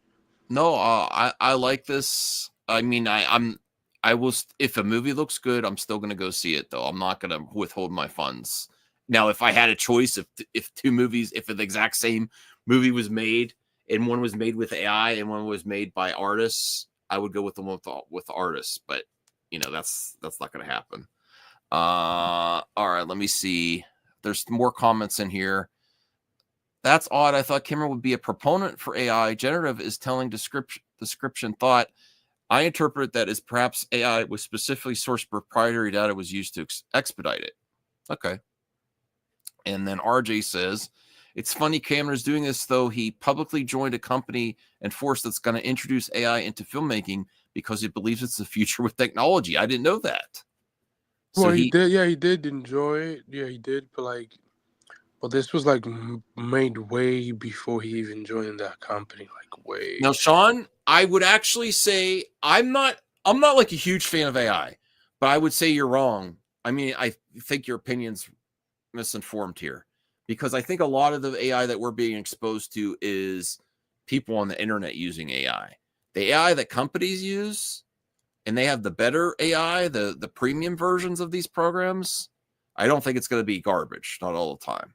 No, I like this. I mean, I will. If a movie looks good, I'm still gonna go see it. Though I'm not gonna withhold my funds. Now, if I had a choice, if two movies, if the exact same movie was made and one was made with AI and one was made by artists, I would go with the one with the artists. But that's not going to happen. All right, let me see. There's more comments in here. That's odd. I thought Cameron would be a proponent for AI. Generative is telling description thought. I interpret that as perhaps AI with specifically sourced proprietary data was used to expedite it. Okay. And then RJ says, it's funny Cameron's doing this, though he publicly joined a company and force that's going to introduce AI into filmmaking because he believes it's the future with technology. I didn't know that. Well, he did. Yeah, he did enjoy it. Yeah, he did. But this was like made way before he even joined that company. Like way. Now, Sean, I would actually say I'm not like a huge fan of AI, but I would say you're wrong. I mean, I think your opinion's misinformed here because I think a lot of the AI that we're being exposed to is people on the internet using AI. The AI that companies use, and they have the better AI, the premium versions of these programs, I don't think it's going to be garbage, not all the time,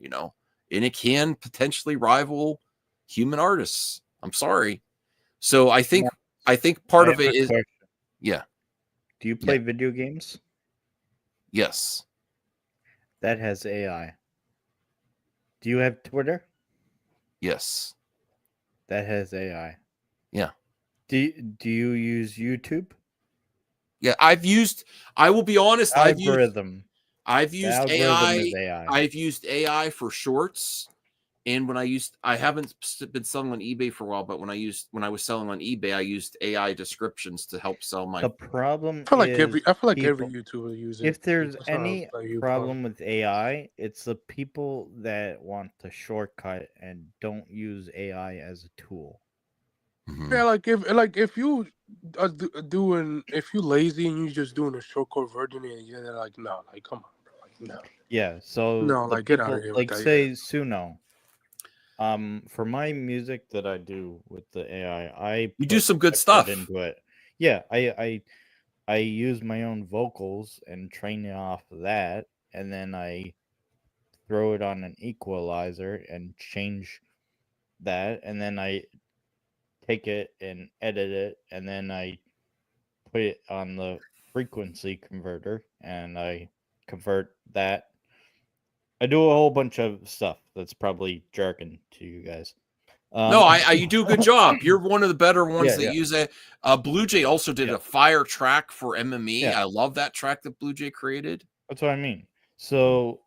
and it can potentially rival human artists. I'm sorry. So I think part of it is question. Yeah. Do you play video games? Yes. That has AI. Do you have Twitter? Yes. That has AI. Yeah. Do you use YouTube? Yeah, I will be honest, Algorithm. I've used The algorithm is AI. I've used AI for shorts. And I haven't been selling on eBay for a while, but when I was selling on eBay, I used AI descriptions to help sell my. The problem I feel like is every people, YouTuber uses it. if there's That's not any like you, problem with AI, it's the people that want to shortcut and don't use AI as a tool. Yeah, if you are if you lazy and you just doing a shortcut version, and they're like, no, like come on, bro, like no. Yeah, so No, the like get out people of here with like that. say Suno. For my music that I do with the AI, You do some good effort stuff. into it. Yeah, I use my own vocals and train it off of that, and then I throw it on an equalizer and change that, and then I take it and edit it, and then I put it on the frequency converter and I convert that. I do a whole bunch of stuff that's probably jargon to you guys. No, you do a good job. You're one of the better ones that yeah. use it. Blue Jay also did a fire track for MME. Yeah. I love that track that Blue Jay created. That's what I mean. So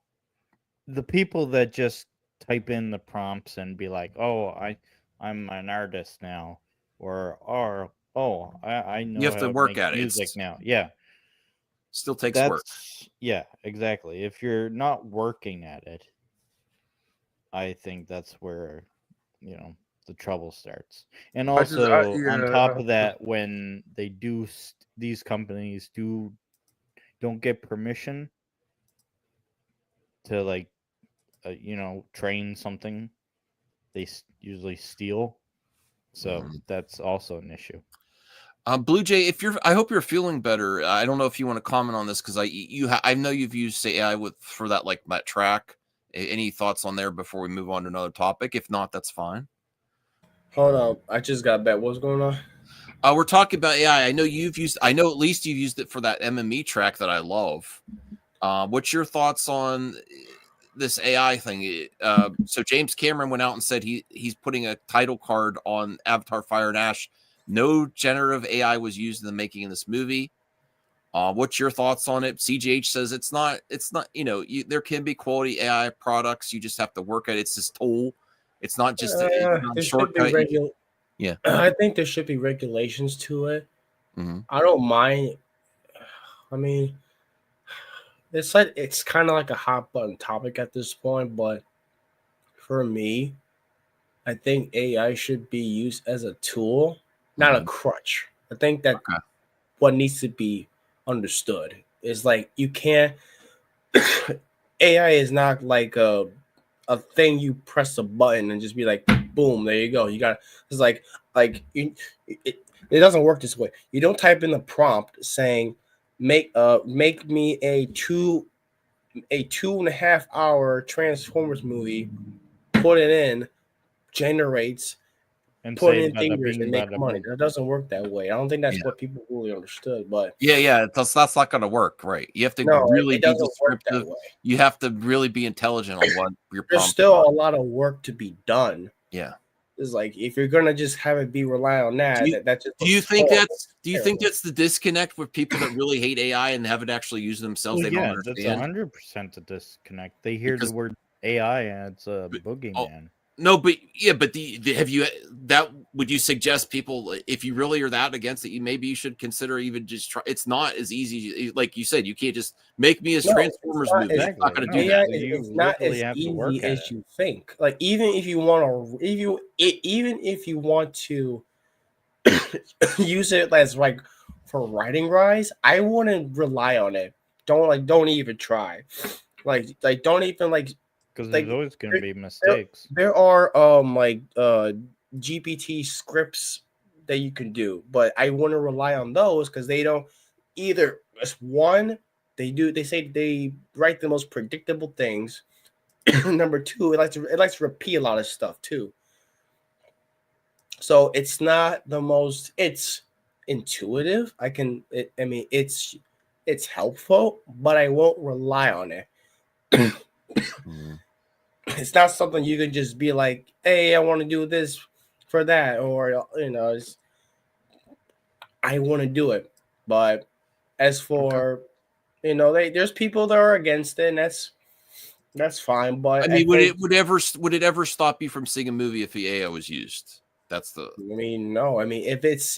the people that just type in the prompts and be like, "Oh, I'm an artist now," or I know You have how to work make at it. music now. Yeah, Still takes work. Yeah, exactly. If you're not working at it, I think that's where the trouble starts. And also on top of that, when they do these companies don't get permission to train something, they usually steal. So that's also an issue. Blue Jay, I hope you're feeling better. I don't know if you want to comment on this because I know you've used say AI for that that track. Any thoughts on there before we move on to another topic? If not, that's fine. Hold on, I just got back. What's going on? We're talking about AI. I know at least you've used it for that MME track that I love. What's your thoughts on this AI thing? So James Cameron went out and said he's putting a title card on Avatar: Fire and Ash. No generative AI was used in the making of this movie. What's your thoughts on it? CGH says it's not. There can be quality AI products. You just have to work at it. It's this tool. It's not just a shortcut. Yeah, I think there should be regulations to it. Mm-hmm. I don't mind. I mean, it's kind of like a hot button topic at this point, but for me, I think AI should be used as a tool, not a crutch. I think that what needs to be understood is like you can't. AI is not like a thing you press a button and just be like, boom, there you go. You got it's like it doesn't work this way. You don't type in the prompt saying make me a 2 a 2.5 hour Transformers movie, put it in, generates, And put say in bada fingers bing, and make bada money. boom. That doesn't work that way. I don't think that's Yeah. what people really understood. But Yeah, that's not going to work, right? You have to no, really it be doesn't work that descriptive. way. You have to really be intelligent on what you're There's pumping still on. a lot of work to be done. Yeah. It's like if you're gonna just have it be rely on that, that just Do you looks think horrible. that's the disconnect with people that really hate AI and haven't actually used it themselves? Well, They don't yeah, that's understand. 100% a disconnect. They hear Because- the word AI and it's a boogeyman. No, but yeah, but would you suggest people, if you really are that against it, maybe you should consider even just try. It's not as easy, like you said. You can't just make me as Transformers movie. It's not going to do that. It's not as easy as you think. Like even if you want to, even if you want to use it as like for writing wise, I wouldn't rely on it. Don't even try. Like don't even like. Because there's always going to be mistakes. There are GPT scripts that you can do, but I wouldn't rely on those because they don't either. One, they say they write the most predictable things. Number two, it likes to repeat a lot of stuff too. So it's not the most. It's intuitive. It's helpful, but I won't rely on it. It's not something you can just be like, hey, I want to do this for that, or I want to do it. But as for there's people that are against it, and that's fine. But I mean, would it ever stop you from seeing a movie if the AI was used? That's the. I mean, no. I mean, if it's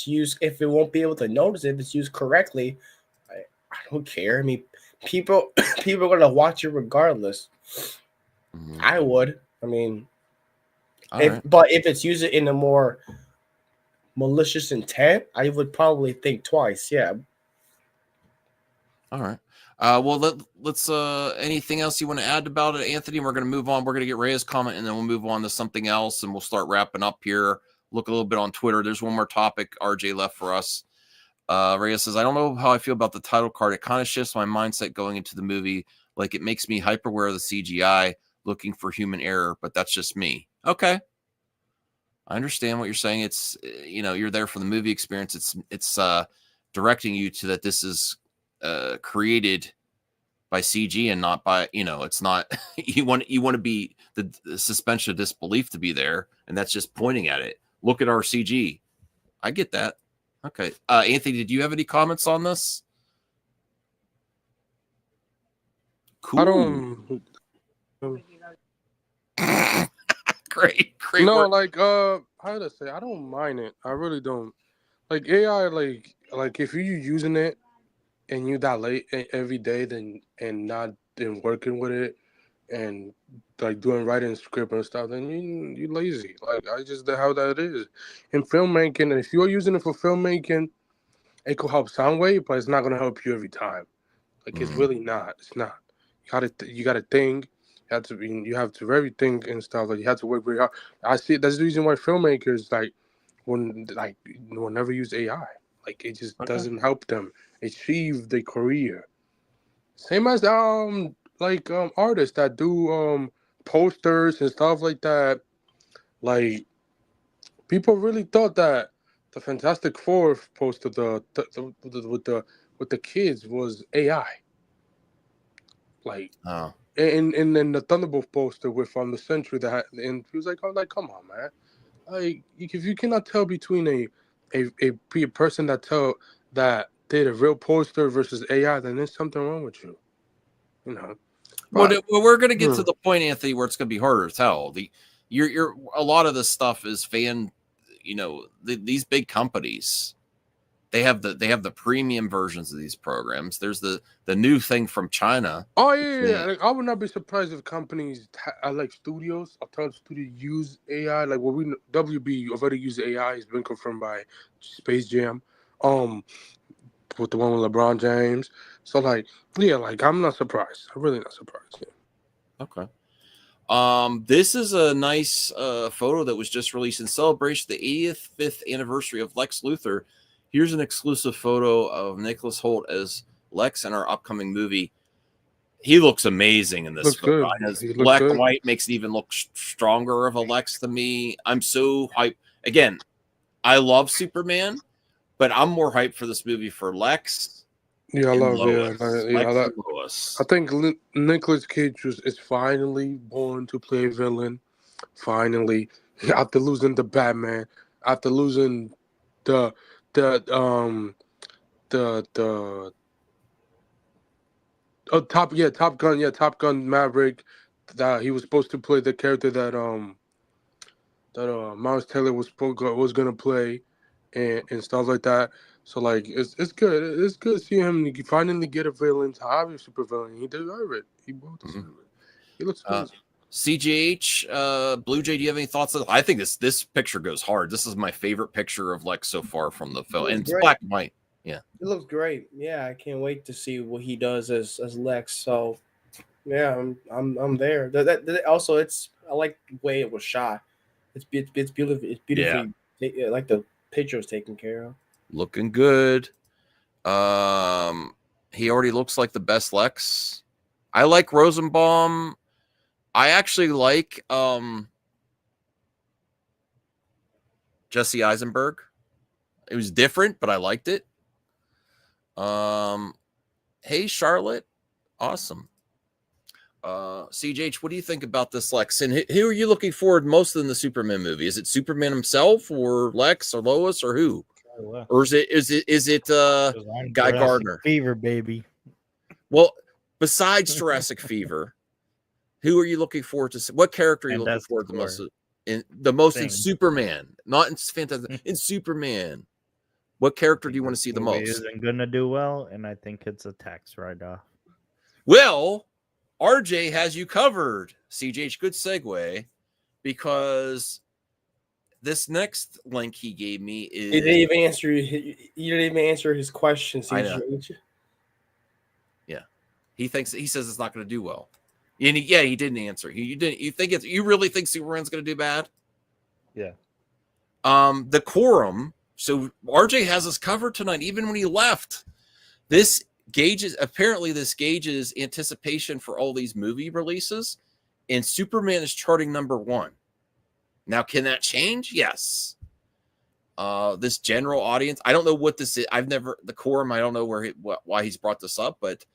used, if it won't be able to notice if it's used correctly, I don't care. I mean, people are gonna watch it regardless. I would. I mean, but if it's used in a more malicious intent, I would probably think twice. Yeah. All right. Well, let's. Anything else you want to add about it, Anthony? We're going to move on. We're going to get Rhea's comment, and then we'll move on to something else, and we'll start wrapping up here. Look a little bit on Twitter. There's one more topic RJ left for us. Rhea says, I don't know how I feel about the title card. It kind of shifts my mindset going into the movie. Like it makes me hyper aware of the CGI, looking for human error, but that's just me. Okay. I understand what you're saying. It's, you're there for the movie experience. It's directing you to that this is created by CG and not by, it's not, you want to be the suspension of disbelief to be there. And that's just pointing at it. Look at our CG. I get that. Okay. Anthony, did you have any comments on this? Cool. I don't. Great. No, work. like how to say? I don't mind it. I really don't. Like AI, like if you're using it and you that late every day, and not working with it and like doing writing script and stuff, then you lazy. Like I just how that is in filmmaking. If you're using it for filmmaking, it could help sound wave, but it's not gonna help you every time. Like it's really not. It's not. You gotta think. You have to very think and stuff. Like you have to work very hard. I see that's the reason why filmmakers will never use AI. Like it just doesn't help them achieve their career. Same as artists that do posters and stuff like that. Like people really thought that the Fantastic Four poster with the kids was AI. Like and then the Thunderbolt poster with the Century and he was like, come on, man. Like if you cannot tell between a person that did a real poster versus AI, then there's something wrong with you. Well, we're going to get to the point, Anthony, where it's going to be harder to tell. You're a lot of this stuff is fan. These big companies, they have the premium versions of these programs. There's the new thing from China. Oh yeah. Like, I would not be surprised if companies like studios, autonomous studio use AI. Like WB already use AI. It's been confirmed by Space Jam, with the one with LeBron James. So like, yeah, like I'm not surprised. I'm really not surprised. Yeah. Okay. This is a nice photo that was just released in celebration of the 85th anniversary of Lex Luthor. Here's an exclusive photo of Nicholas Hoult as Lex in our upcoming movie. He looks amazing in this Looks photo. good. His He looks black good. and white makes it even look stronger of a Lex to me. I'm so hyped. Again, I love Superman, but I'm more hyped for this movie for Lex Yeah, I and love Lois. Lex that. and Lois. I think Nicolas Cage is finally born to play a villain. Finally, after losing the Batman, after losing the the um the Top Gun Maverick, that he was supposed to play the character that Miles Taylor was gonna play, and stuff like that. So like it's good. It's good to see him finally get a villain to have a super villain. He deserved it. He both deserve it. He looks amazing. CGH, Blue Jay, do you have any thoughts? I think this picture goes hard. This is my favorite picture of Lex so far from the film, and it's Great. black and white. Yeah, It looks great. Yeah, I can't wait to see what he does as Lex. So, yeah, I'm there. Also, I like the way it was shot. It's beautiful. It's beautifully like the picture was taken care of. looking good. He already looks like the best Lex. I like Rosenbaum. I actually like Jesse Eisenberg. It was different, but I liked it. Hey Charlotte, awesome. CJH, what do you think about this Lex? And who are you looking forward most in the Superman movie? Is it Superman himself, or Lex, or Lois, or who? Or is it Guy Gardner? Fever, baby. Well, besides Jurassic Fever, who are you looking forward to see? What character are you looking forward to the most in Superman? Not in Fantastic, in Superman. What character do you want to see the most? Isn't gonna do well, and I think it's a tax write-off. Well, RJ has you covered. CJH, good segue, because this next link he gave me is. You didn't even answer his question. I know. Yeah, he says it's not going to do well. And he didn't answer. You really think Superman's going to do bad? Yeah. The quorum. So RJ has us covered tonight, even when he left. This gauges anticipation for all these movie releases, and Superman is charting #1. Now, can that change? Yes. This general audience, I don't know what this is. The quorum, I don't know why he's brought this up, but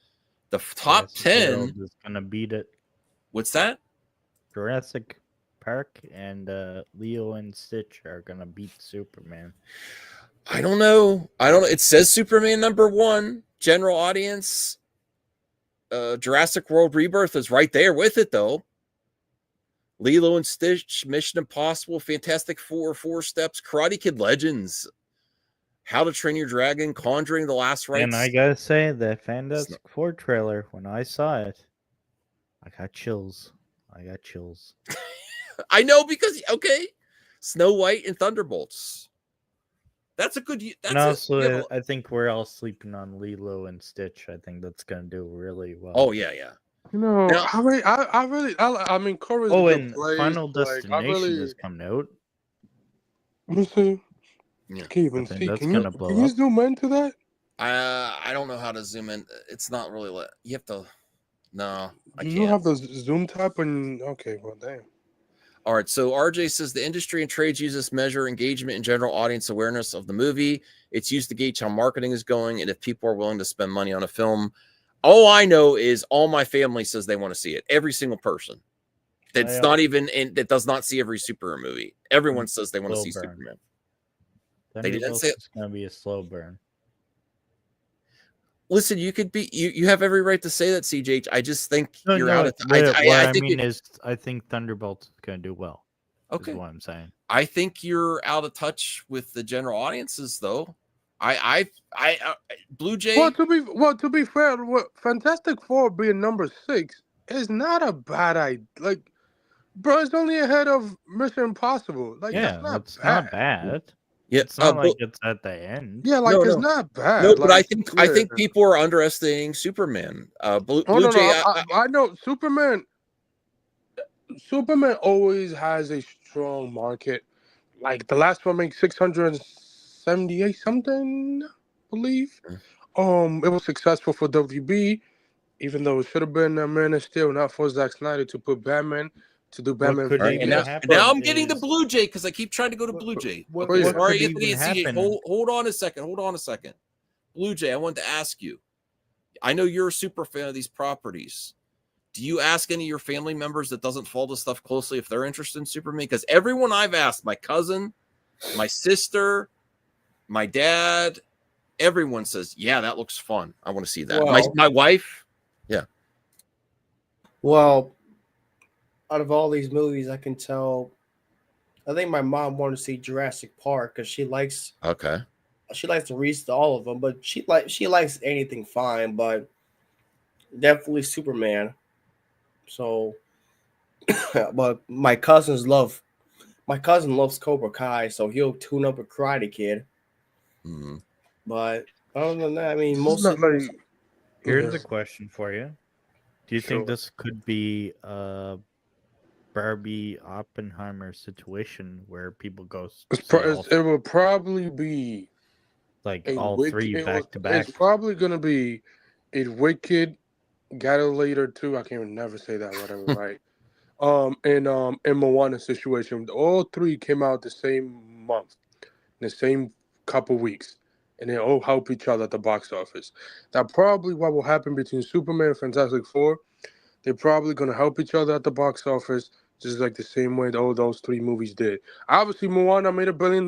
the top 10 is gonna beat it. What's that? Jurassic Park and Leo and Stitch are gonna beat Superman. I don't know. It says Superman #1, general audience. Jurassic World Rebirth is right there with it, though. Lilo and Stitch, Mission Impossible, Fantastic Four, Four Steps, Karate Kid Legends, How to Train Your Dragon, Conjuring: The Last Rites. And I gotta say, the Fantastic Four trailer, when I saw it, I got chills. I know, because Snow White and Thunderbolts. That's a good. I think we're all sleeping on Lilo and Stitch. I think that's gonna do really well. Oh yeah. You know, I mean, Corey's and place, Final Destination is coming out. Let me see. Yeah. Can't even see. That's Can gonna blow you up. zoom into that? I don't know how to zoom in. It's not really. You have to. No, I can't. You have the zoom tab, and okay, well, damn. All right, so RJ says the industry and trades use this measure engagement and general audience awareness of the movie. It's used to gauge how marketing is going and if people are willing to spend money on a film. All I know is all my family says they want to see it. Every single person that's not even that does not see every superhero movie. Everyone says they want to see Superman. They didn't say it's going to be a slow burn. Listen, you have every right to say that, CJ. I just think you're out of I think Thunderbolt's going to do well. Okay. Is what I'm saying. I think you're out of touch with the general audiences, though. Blue Jay. To be fair, Fantastic Four being #6 is not a bad idea. Like, bro, it's only ahead of Mission Impossible. Like, that's not bad. Yeah, it's not like it's at the end. Yeah, like it's not bad. No, but I think people are underestimating Superman. Blue Jay. I know Superman. Superman always has a strong market. Like the last one made 678 something, I believe. It was successful for WB. even though it should have been Man of Steel, not for Zack Snyder to put Batman to do Batman. could And even now, happen now I'm getting the is- Blue Jay because I keep trying to go to Blue Jay. what Okay, could sorry, even Anthony and CJ. happen- Hold on a second. Hold on a second. Blue Jay, I wanted to ask you. I know you're a super fan of these properties. Do you ask any of your family members that doesn't follow the stuff closely if they're interested in Superman? Because everyone I've asked, my cousin, my sister, my dad, everyone says, yeah, that looks fun. I want to see that. Well- My wife, yeah. Well, out of all these movies, I can tell. I think my mom wanted to see Jurassic Park because she likes Okay. to read all of them, but she likes anything fine, but definitely Superman. So, but my cousin loves Cobra Kai, so he'll tune up a Karate Kid. Mm-hmm. But other than that, I mean, It's most not of like Here's Yeah. a question for you. Do you Sure. think this could be a Barbie Oppenheimer situation where people go it will probably be like a all wicked, three it back was- to back? It's probably gonna be a Wicked, Gladiator 2. I can't even never say that whatever right. And Moana situation. All three came out the same month, in the same couple weeks, and they all help each other at the box office. That probably what will happen between Superman and Fantastic Four. They're probably gonna help each other at the box office, just like the same way all those three movies did. Obviously, Moana made $1 billion.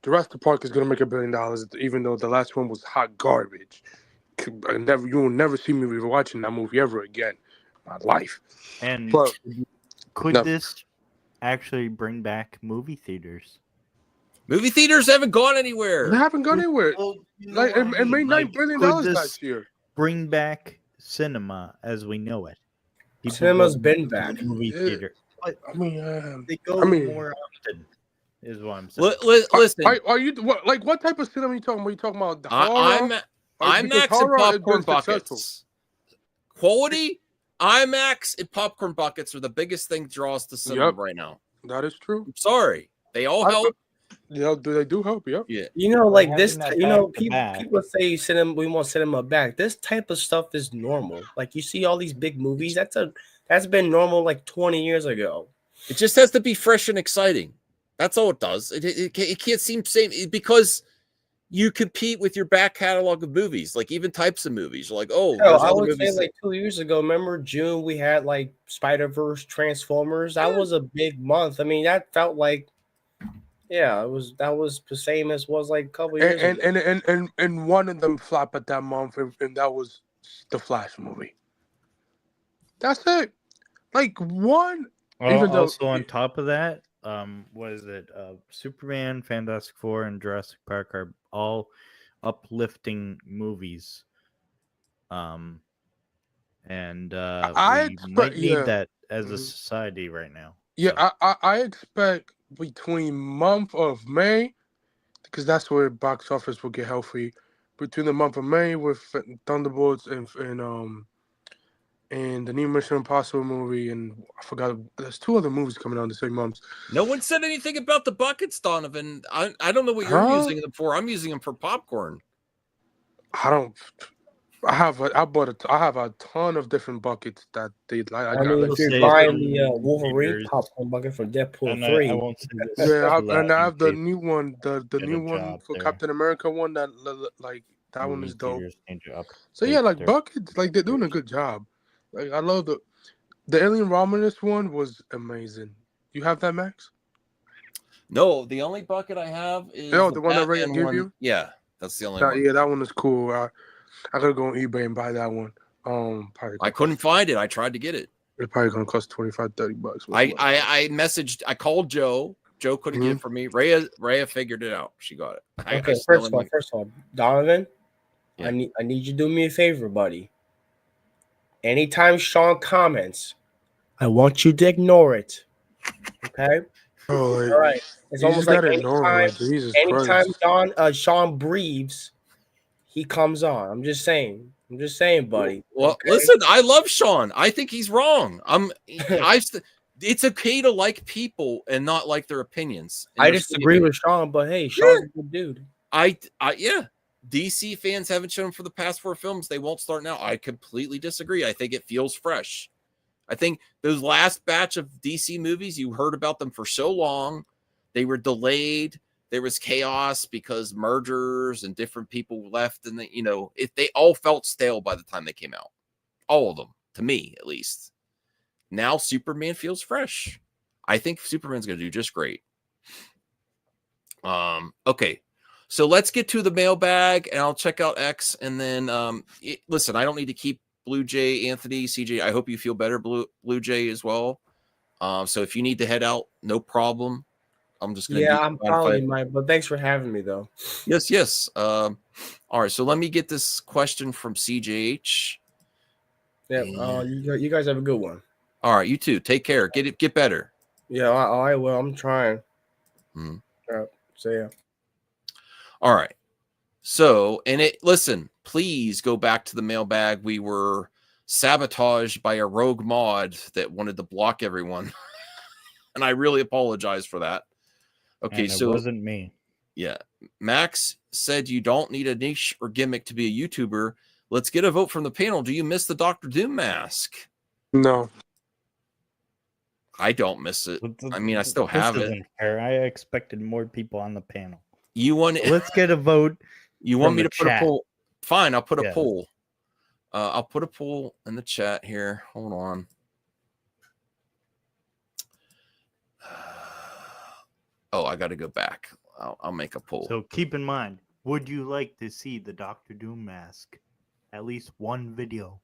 Jurassic Park is gonna make $1 billion, even though the last one was hot garbage. You will never see me rewatching that movie ever again in my life. And But could no. this actually bring back movie theaters? Movie theaters haven't gone anywhere. They haven't gone anywhere. Like it made $9 billion could this last year. bring back cinema as we know it? People Cinema's go been to the back. movie Yeah. theater. But I mean, they go more often, is what I'm saying. Listen, are you what type of cinema are you talking about? Are you talking about the horror? I'm Because IMAX and horror has popcorn been successful. buckets. Quality IMAX and popcorn buckets are the biggest thing draws to cinema Yep. right now. That is true. I'm sorry, they all help. Yeah, they do help. Yep. Yeah. You know, like this, having that you know, back to back. people say cinema, we want cinema back. This type of stuff is normal. Like you see all these big movies, that's been normal like 20 years ago. It just has to be fresh and exciting. That's all it does. It can't seem same because you compete with your back catalog of movies, like even types of movies. You're like, oh, Hell, there's I other would say movies like 2 years ago. Remember June? We had like Spider-Verse, Transformers. That was a big month. I mean, that felt like, yeah, that was the same as was like a couple years ago. And one of them flopped at that month, and that was the Flash movie. That's it. Like one. Even though Also on top of that, what is it? Superman, Fantastic Four, and Jurassic Park are all uplifting movies. And I we might need yeah. that as a Mhm. society right now. Yeah, I expect between month of May, because that's where box office will get healthy. Between the month of May with Thunderbolts and the new Mission Impossible movie, and I forgot there's 2 other movies coming out in the same month. No one said anything about the buckets, Donovan. I don't know what you're Huh? using them for. I'm using them for popcorn. I have a ton of different buckets that they like. I mean, if you're buying the Wolverine popcorn bucket from Deadpool And 3, I won't say this. Yeah, to and let I have the Dave new one, the get new a one job for there. Captain America one that like that one Movie is dope. theaters need to So yeah, update like their- buckets, like they're doing a good job. Like I love the Alien Romulus one was amazing. You have that, Max? No, the only bucket I have is Oh, the one that Ray Batman gave one. you? Yeah, that's the only one. Yeah, that one is cool. I gotta go on eBay and buy that one. Probably I couldn't find it. I tried to get it. it's probably gonna cost $25-$30. I messaged. I called Joe. Joe couldn't get it for me. Rhea figured it out. She got it. okay, first of all, Donovan, I need you to do me a favor, buddy. Anytime Sean comments, I want you to ignore it. Okay. Oh, All right. It's you almost just like gotta ignore him, like, Jesus anytime Christ. Sean breathes, he comes on. I'm just saying, buddy. Well, okay? listen, I love Sean. I think he's wrong. It's okay to like people and not like their opinions. And I their disagree with Sean, but hey, Sean's a good dude. yeah, DC fans haven't shown for the past 4 films. They won't start now. I completely disagree. I think it feels fresh. I think those last batch of DC movies, you heard about them for so long. They were delayed. There was chaos because mergers and different people left. And, they all felt stale by the time they came out. All of them, to me, at least. Now Superman feels fresh. I think Superman's going to do just great. Okay. So let's get to the mailbag, and I'll check out X. And then, listen, I don't need to keep Blue Jay, Anthony, CJ. I hope you feel better, Blue Jay, as well. So if you need to head out, no problem. I'm just going to. Yeah, I'm probably might, but thanks for having me, though. Yes. All right. So let me get this question from CJH. Yeah. You guys have a good one. All right. You too. Take care. Get better. Yeah, I will. I'm trying. So yeah. All right. So, listen, please go back to the mailbag. We were sabotaged by a rogue mod that wanted to block everyone. And I really apologize for that. Okay, and it wasn't me. Yeah. Max said you don't need a niche or gimmick to be a YouTuber. Let's get a vote from the panel. Do you miss the Dr. Doom mask? No. I don't miss it. I mean, I still have it. Isn't fair. I expected more people on the panel. You want? Let's get a vote. You want me to put a poll? Fine, I'll put a Yes. poll. I'll put a poll in the chat here. Hold on. Oh, I got to go back. I'll make a poll. So keep in mind, would you like to see the Dr. Doom mask? At least one video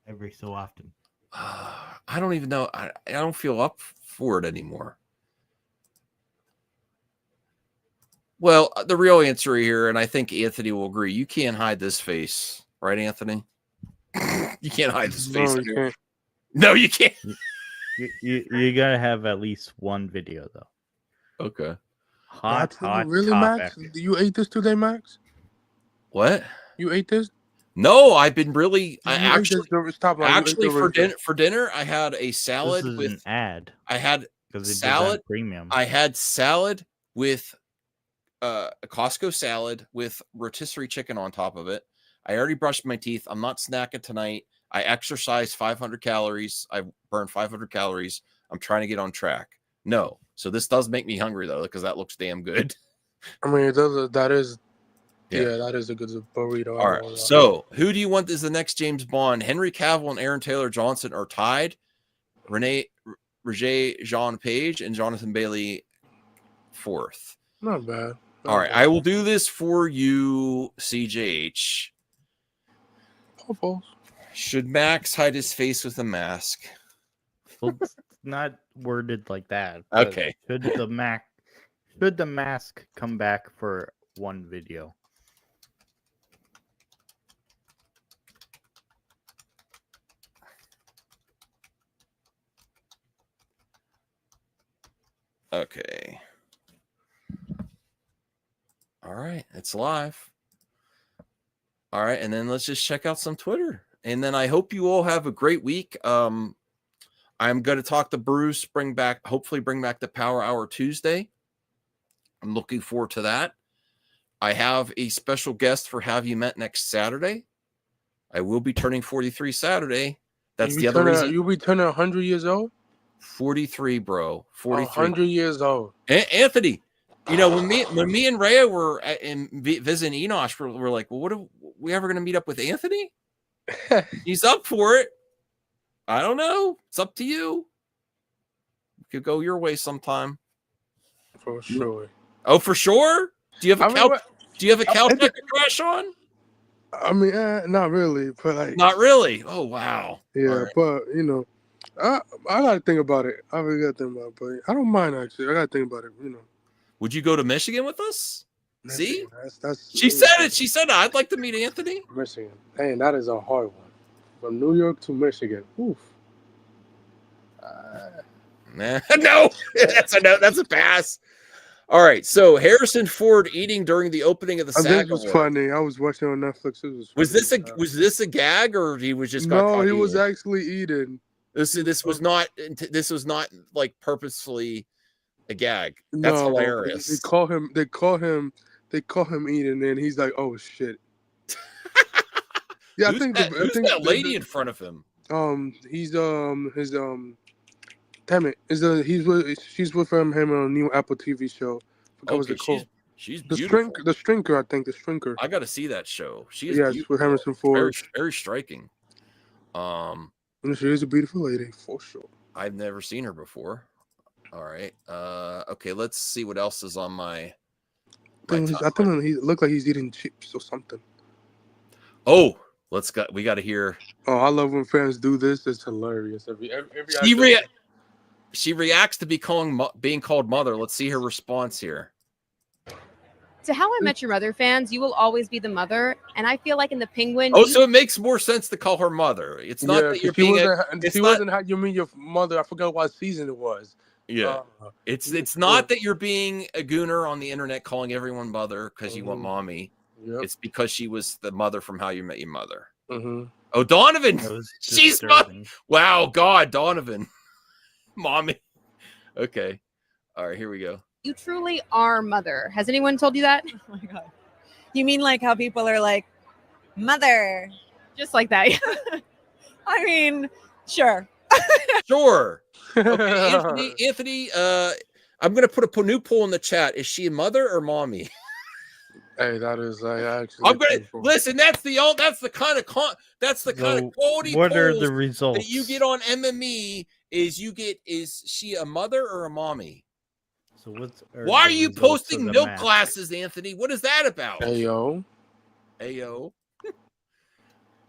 every so often. I don't even know. I don't feel up for it anymore. Well, the real answer here, and I think Anthony will agree, you can't hide this face. Right, Anthony? You can't hide this face. No, you can't. You gotta have at least one video, though. Okay. Hot really, topic. Max? You ate this today, Max? What? You ate this? No, I've been really. I You ate this- stop, you ate actually the for dinner, I had a salad This is with an ad. I had Because it salad premium. I had salad with a Costco salad with rotisserie chicken on top of it. I already brushed my teeth. I'm not snacking tonight. I exercised 500 calories. I burned 500 calories. I'm trying to get on track. No. So this does make me hungry, though, because that looks damn good. I mean, that is a good burrito. All right. So who do you want as the next James Bond? Henry Cavill and Aaron Taylor Johnson are tied. Roger Jean Page and Jonathan Bailey fourth. Not bad. All right. I will do this for you, CJH. Should Max hide his face with a mask? Well, it's not worded like that. but Okay. Should the mask come back for one video? Okay. All right. It's live. All right. And then let's just check out some Twitter. And then I hope you all have a great week. I'm going to talk to Bruce, hopefully bring back the Power Hour Tuesday. I'm looking forward to that. I have a special guest for Have You Met next Saturday. I will be turning 43 Saturday. That's the other reason. You'll be turning 100 years old? 43, bro. 43. 100 years old. Anthony, when me and Rhea were visiting Enosh, we're like, well, what are we ever going to meet up with Anthony? He's up for it. I don't know. It's up to you. We could go your way sometime. For sure. Oh, for sure? Do you have a couch? Do you have a couch I could crash on? I mean, not really, but like. Not really. Oh wow. Yeah, right. But I gotta think about it. I really gotta think about it, but I don't mind actually. I gotta think about it. Would you go to Michigan with us? Michigan, See, that's she said it. She said I'd like to meet Anthony. Michigan. Hey, that is a hard one. From New York to Michigan. Oof. No, that's a no. That's a pass. All right. So Harrison Ford eating during the opening of the SAG This was Award. funny. I was watching on Netflix. Was this a gag or he was just no? He was actually eating. This was not like purposefully a gag. That's hilarious. They call him eating, and he's like, "Oh shit." Yeah, Who's that lady in front of him? He's his damn it, she's with him on a new Apple TV show. Forgot what's Okay, it called. she's The beautiful. the Strinker, I think the Strinker. I got to see that show. She is Yes, beautiful. with Harrison Very, Ford. very striking. And she is a beautiful lady for sure. I've never seen her before. All right. Okay, let's see what else is on my. I think he looked like he's eating chips or something. Oh, we got to hear. Oh, I love when fans do this. It's hilarious. She reacts to being called mother. Let's see her response here. To How I Met Your Mother fans, you will always be the mother, and I feel like in the Penguin. Oh, so it makes more sense to call her mother. It's not that you're being. She wasn't how you mean your mother. I forgot what season it was. Yeah, it's not that you're being a gooner on the internet calling everyone mother because you want mommy. Yep. It's because she was the mother from How You Met Your Mother. Mm-hmm. Oh, Donovan, she's wow, God, Donovan, mommy. Okay, all right, here we go. You truly are mother. Has anyone told you that? Oh my God. You mean like how people are like, mother? Just like that. I mean, sure. Sure. Okay, Anthony, I'm going to put a new poll in the chat. Is she a mother or mommy? Hey, that is actually. I'm going to listen. That's the kind of quality. What are the polls results that you get on MME? Is she a mother or a mommy? So why are you posting milk glasses, Anthony? What is that about? Ayo.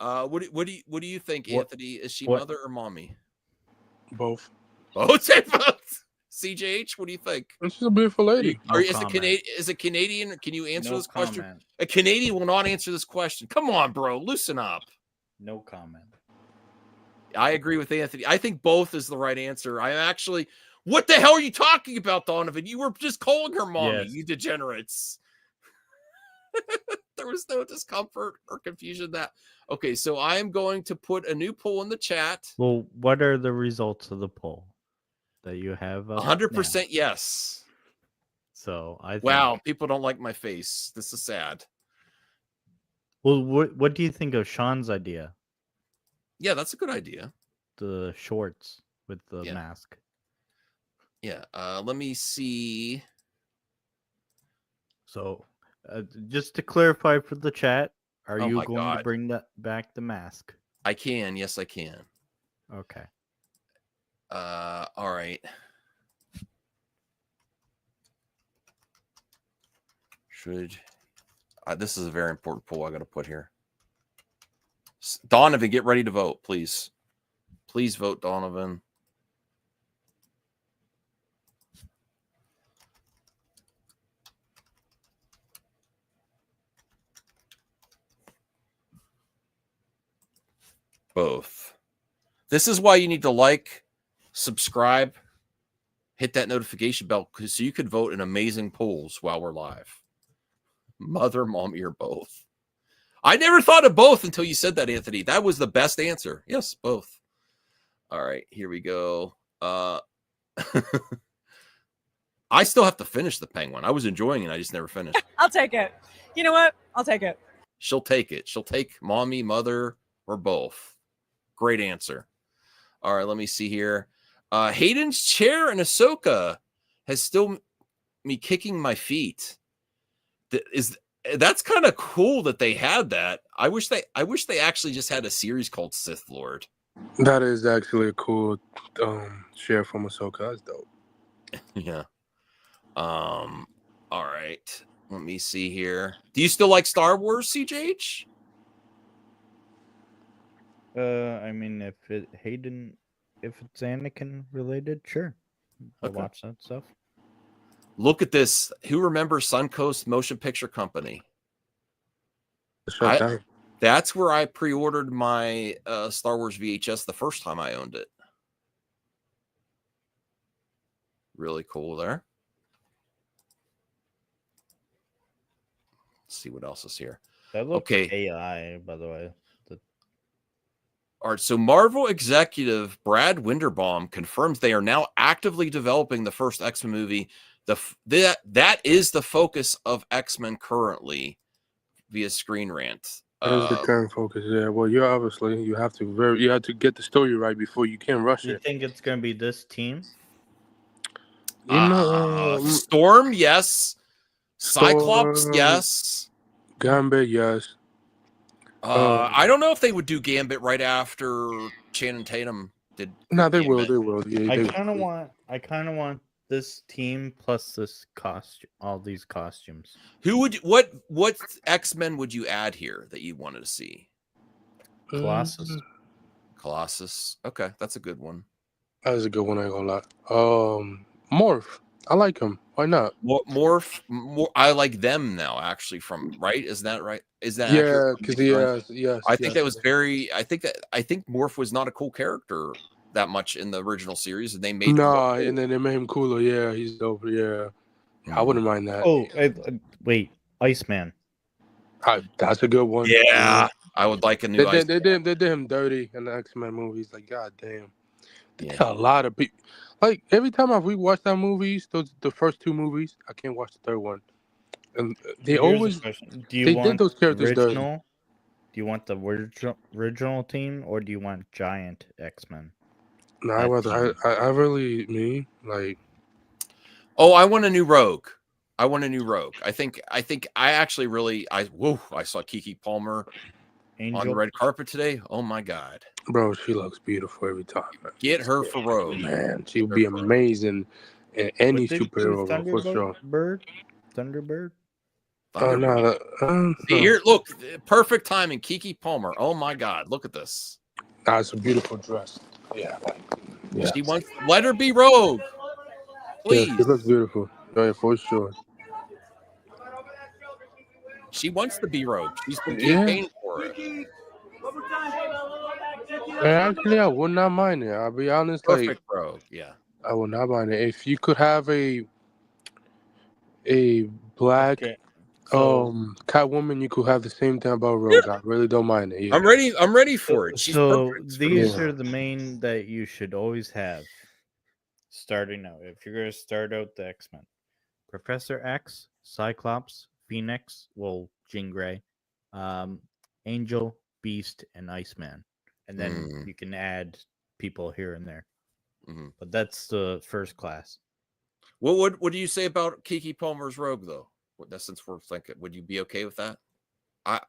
What do you think, Anthony? Is she mother or mommy? Both. Both. CJH, what do you think? She's a beautiful lady. Is a Canadian? Can you answer this question? A Canadian will not answer this question. Come on, bro, loosen up. No comment. I agree with Anthony. I think both is the right answer. I actually. What the hell are you talking about, Donovan? You were just calling her mommy, Yes. you degenerates. There was no discomfort or confusion that. Okay, so I am going to put a new poll in the chat. Well, what are the results of the poll that you have? 100% yes. So I think, wow, people don't like my face. This is sad. Well, what do you think of Sean's idea? Yeah, that's a good idea. The shorts with the mask. Yeah, let me see. So, just to clarify for the chat, are Oh you my going God. to bring back the mask? I can. Yes, I can. Okay. All right. This is a very important poll I got to put here. Donovan, get ready to vote, please. Please vote, Donovan. Both. This is why you need to like, subscribe, hit that notification bell so you could vote in amazing polls while we're live. Mother, mommy, or both. I never thought of both until you said that, Anthony. That was the best answer. Yes, both. All right, here we go. I still have to finish the Penguin. I was enjoying it. I just never finished. I'll take it. You know what? I'll take it. She'll take it. She'll take mommy, mother, or both. Great answer. All right, let me see here. Hayden's chair in Ahsoka has still me kicking my feet. That's kind of cool that they had that. I wish they actually just had a series called Sith Lord. That is actually a cool share from Ahsoka. That's dope. Yeah. All right. Let me see here. Do you still like Star Wars, CJH? I mean, if it's Anakin related, sure. I'll watch that stuff. Look at this. Who remembers Suncoast Motion Picture Company? That's where I pre-ordered my Star Wars VHS the first time I owned it. Really cool there. Let's see what else is here. That looks AI, by the way. All right, so Marvel executive Brad Winderbaum confirms they are now actively developing the first X-Men movie. That is the focus of X-Men currently via Screen Rant. What is the current focus? Yeah, well, you have to get the story right before you can rush You it. think it's gonna be this team? You know, Storm, yes. Cyclops, Storm, yes. Gambit, yes. I don't know if they would do Gambit right after Channing Tatum did. No, they will. Gambit. They will. Yeah, I they kind of want this team plus this costume, all these costumes. Who would what X-Men would you add here that you wanted to see? Colossus. Colossus. Okay, that's a good one. That is a good one. I ain't gonna lie. Morph. I like him. Why not? Morph. I like them now. Actually, from right? Is that right? Is that Yeah, accurate? because yes. I think that was very. I think Morph was not a cool character that much in the original series, and they made him Nah, and then they made him cooler. Yeah, he's dope. Yeah, I wouldn't mind that. Oh, wait, Iceman. That's a good one. Yeah, I would like a new. They did him dirty in the X-Men movies. Like, god damn, they did a lot of people. Like every time I rewatch that movies, the first two movies, I can't watch the third one. And they Here's a always question. Do you they want did those characters dirty. original? Do you want the original team, or do you want giant X-Men? No, I really mean like. Oh, I want a new Rogue. I think I actually really I saw Keke Palmer on the red carpet today. Oh my god. Bro, she looks beautiful every time. Man. Get her for Rogue. Man, she would be amazing in any superhero role for sure. Thunderbird? Oh no. See, here, look, perfect timing. Keke Palmer. Oh my god, look at this. That's a beautiful dress. Yeah. Yeah. She wants let her be Rogue. Please. Yeah, she looks beautiful. Yeah, for sure. She wants to be Rogue. She's been campaigning for it. Actually, I would not mind it. I'll be honest. Perfect Rogue, yeah. I would not mind it. If you could have a black Catwoman, you could have the same thing about Rogue. I really don't mind it. Yeah. I'm ready for it. She's perfect. These are the main that you should always have starting out. If you're going to start out the X-Men, Professor X, Cyclops, Phoenix, Jean Grey, Angel, Beast, and Iceman, and then you can add people here and there. But that's the first class. What do you say about Keke Palmer's Rogue though? Since we're thinking, would you be okay with that? I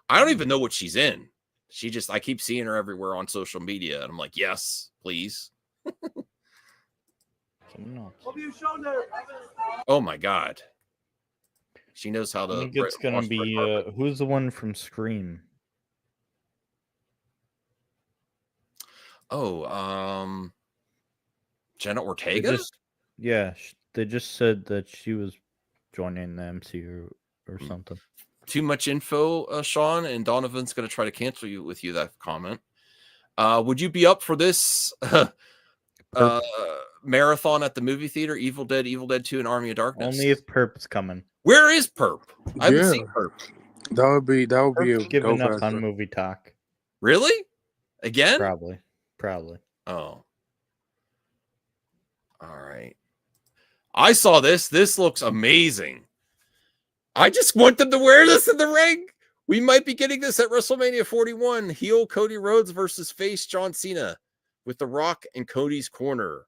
don't even know what she's in. I keep seeing her everywhere on social media, and I'm like, yes, please. Oh my god. She knows how to. I think it's gonna be who's the one from Scream? Oh, Jenna Ortega. They just said that she was joining the MCU or something. Too much info, Sean, and Donovan's going to try to cancel you with that comment. Would you be up for this marathon at the movie theater? Evil Dead 2, and Army of Darkness. Only if Perp's coming. Where is Perp? I haven't seen Perp. That would be Perp's giving up on movie talk. Really? Again? Probably. Oh. All right. I saw this. This looks amazing. I just want them to wear this in the ring. We might be getting this at WrestleMania 41. Heel Cody Rhodes versus face John Cena with The Rock in Cody's corner.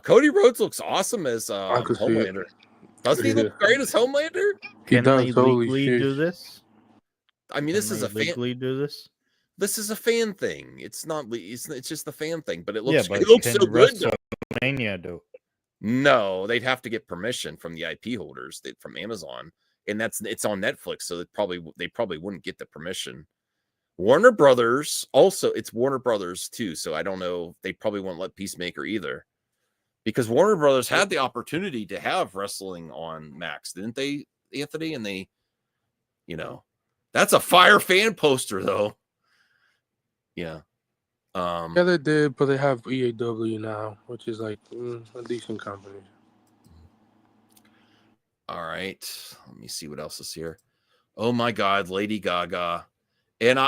Cody Rhodes looks awesome as Homelander. Doesn't he look great as Homelander? Can they legally do this? I mean, this is a legally do this. This is a fan thing. It's not. It's just the fan thing. But it looks. It looks so good. WrestleMania do. No, they'd have to get permission from the IP holders from Amazon, and it's on Netflix, so they probably wouldn't get the permission. Warner Brothers also, it's Warner Brothers too, so I don't know. They probably won't let Peacemaker either, because Warner Brothers had the opportunity to have wrestling on Max, didn't they, Anthony? And they, that's a fire fan poster though. Yeah. Yeah, they did, but they have EAW now, which is like a decent company. All right. Let me see what else is here. Oh my God, Lady Gaga. And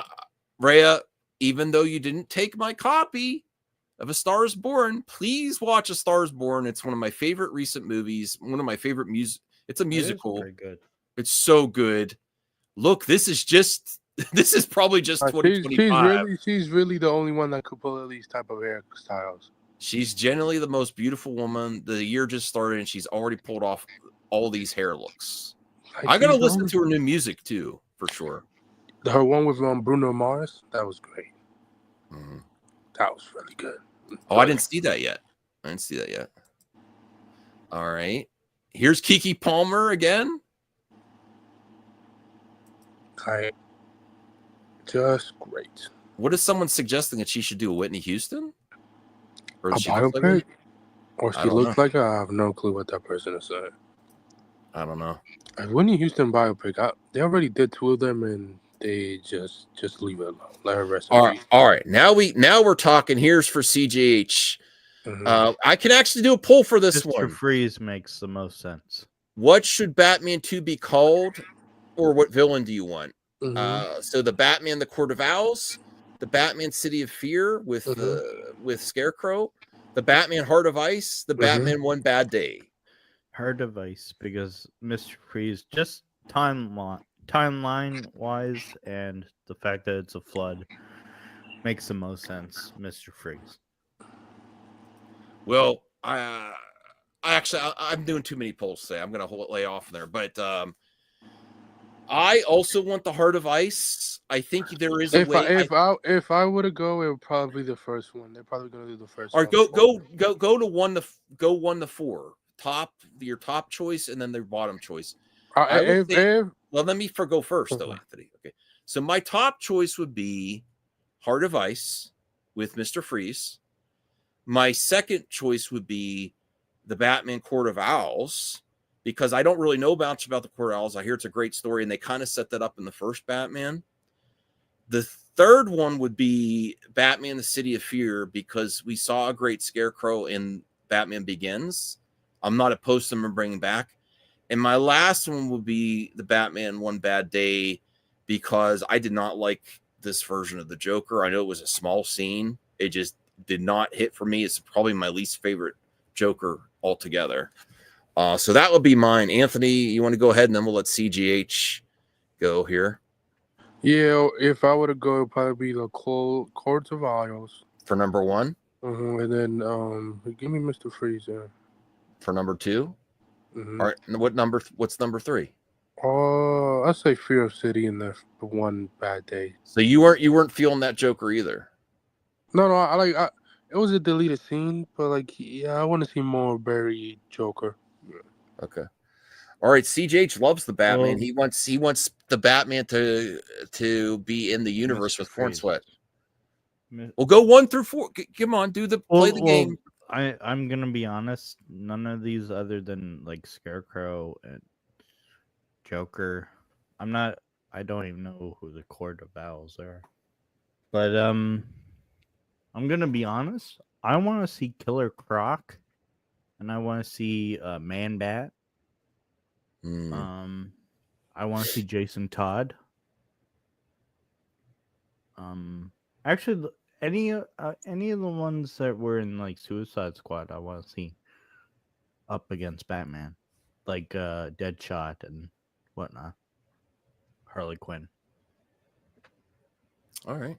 Rhea, even though you didn't take my copy of A Star is Born, please watch A Star is Born. It's one of my favorite recent movies. One of my favorite music. It's a musical. Very good. It's so good. look, this is probably just 2025. She's really the only one that could pull these type of hairstyles. She's generally the most beautiful woman. The year just started, and she's already pulled off all these hair looks. I gotta listen to her new music too, for sure. Her one with Bruno Mars, that was great. That was really good. Oh, I didn't see that yet. All right. Here's Keke Palmer again. Just great. What is someone suggesting that she should do? A Whitney Houston? Or A does she look like biopic? her? Or I she don't looks know. like her? I have no clue what that person is saying. I don't know. Whitney Houston biopic, they already did 2 of them, and they just leave it alone. Let her rest. All right. Now we're talking. Here's for CJH. I can actually do a poll for this Mr. one. Freeze makes the most sense. What should Batman 2 be called, or what villain do you want? So the Batman, the Court of Owls, the Batman City of Fear with Scarecrow, the Batman Heart of Ice, the Batman One Bad Day. Heart of Ice, because Mr. Freeze, just timeline wise, and the fact that it's a flood makes the most sense. Mr. Freeze. Well, I'm doing too many polls today. I'm going to lay off there, but I also want the Heart of Ice. I think there is a way. If I were to go, it would probably be the first one. They're probably going to do the first. Or go to 1 to 4. Your top choice, and then their bottom choice. Well, let me go first, though, Anthony. Okay, so my top choice would be Heart of Ice with Mr. Freeze. My second choice would be the Batman Court of Owls, because I don't really know much about the Court of Owls. I hear it's a great story, and they kind of set that up in the first Batman. The third one would be Batman, the City of Fear, because we saw a great Scarecrow in Batman Begins. I'm not opposed to them bringing back. And my last one would be the Batman One Bad Day, because I did not like this version of the Joker. I know it was a small scene. It just did not hit for me. It's probably my least favorite Joker altogether. So that would be mine. Anthony, you want to go ahead, and then we'll let CGH go here. Yeah, if I were to go, it would probably be the Courts of Owls for number 1. And then give me Mr. Freeze for number 2. All right, what's number 3? I'd say Fear of City and the One Bad Day. So you weren't feeling that Joker either. No, it was a deleted scene, but I want to see more Barry Joker. Okay. All right, CJH loves the Batman. He wants the Batman to be in the universe with Corn Sweat. We'll go 1 through 4. Come on, play the game. I'm gonna be honest. None of these, other than like Scarecrow and Joker, I don't even know who the Court of Owls are. But I'm gonna be honest. I want to see Killer Croc, and I want to see Man Bat. I want to see Jason Todd. Actually, any of the ones that were in like Suicide Squad, I want to see up against Batman, like Deadshot and whatnot. Harley Quinn. All right.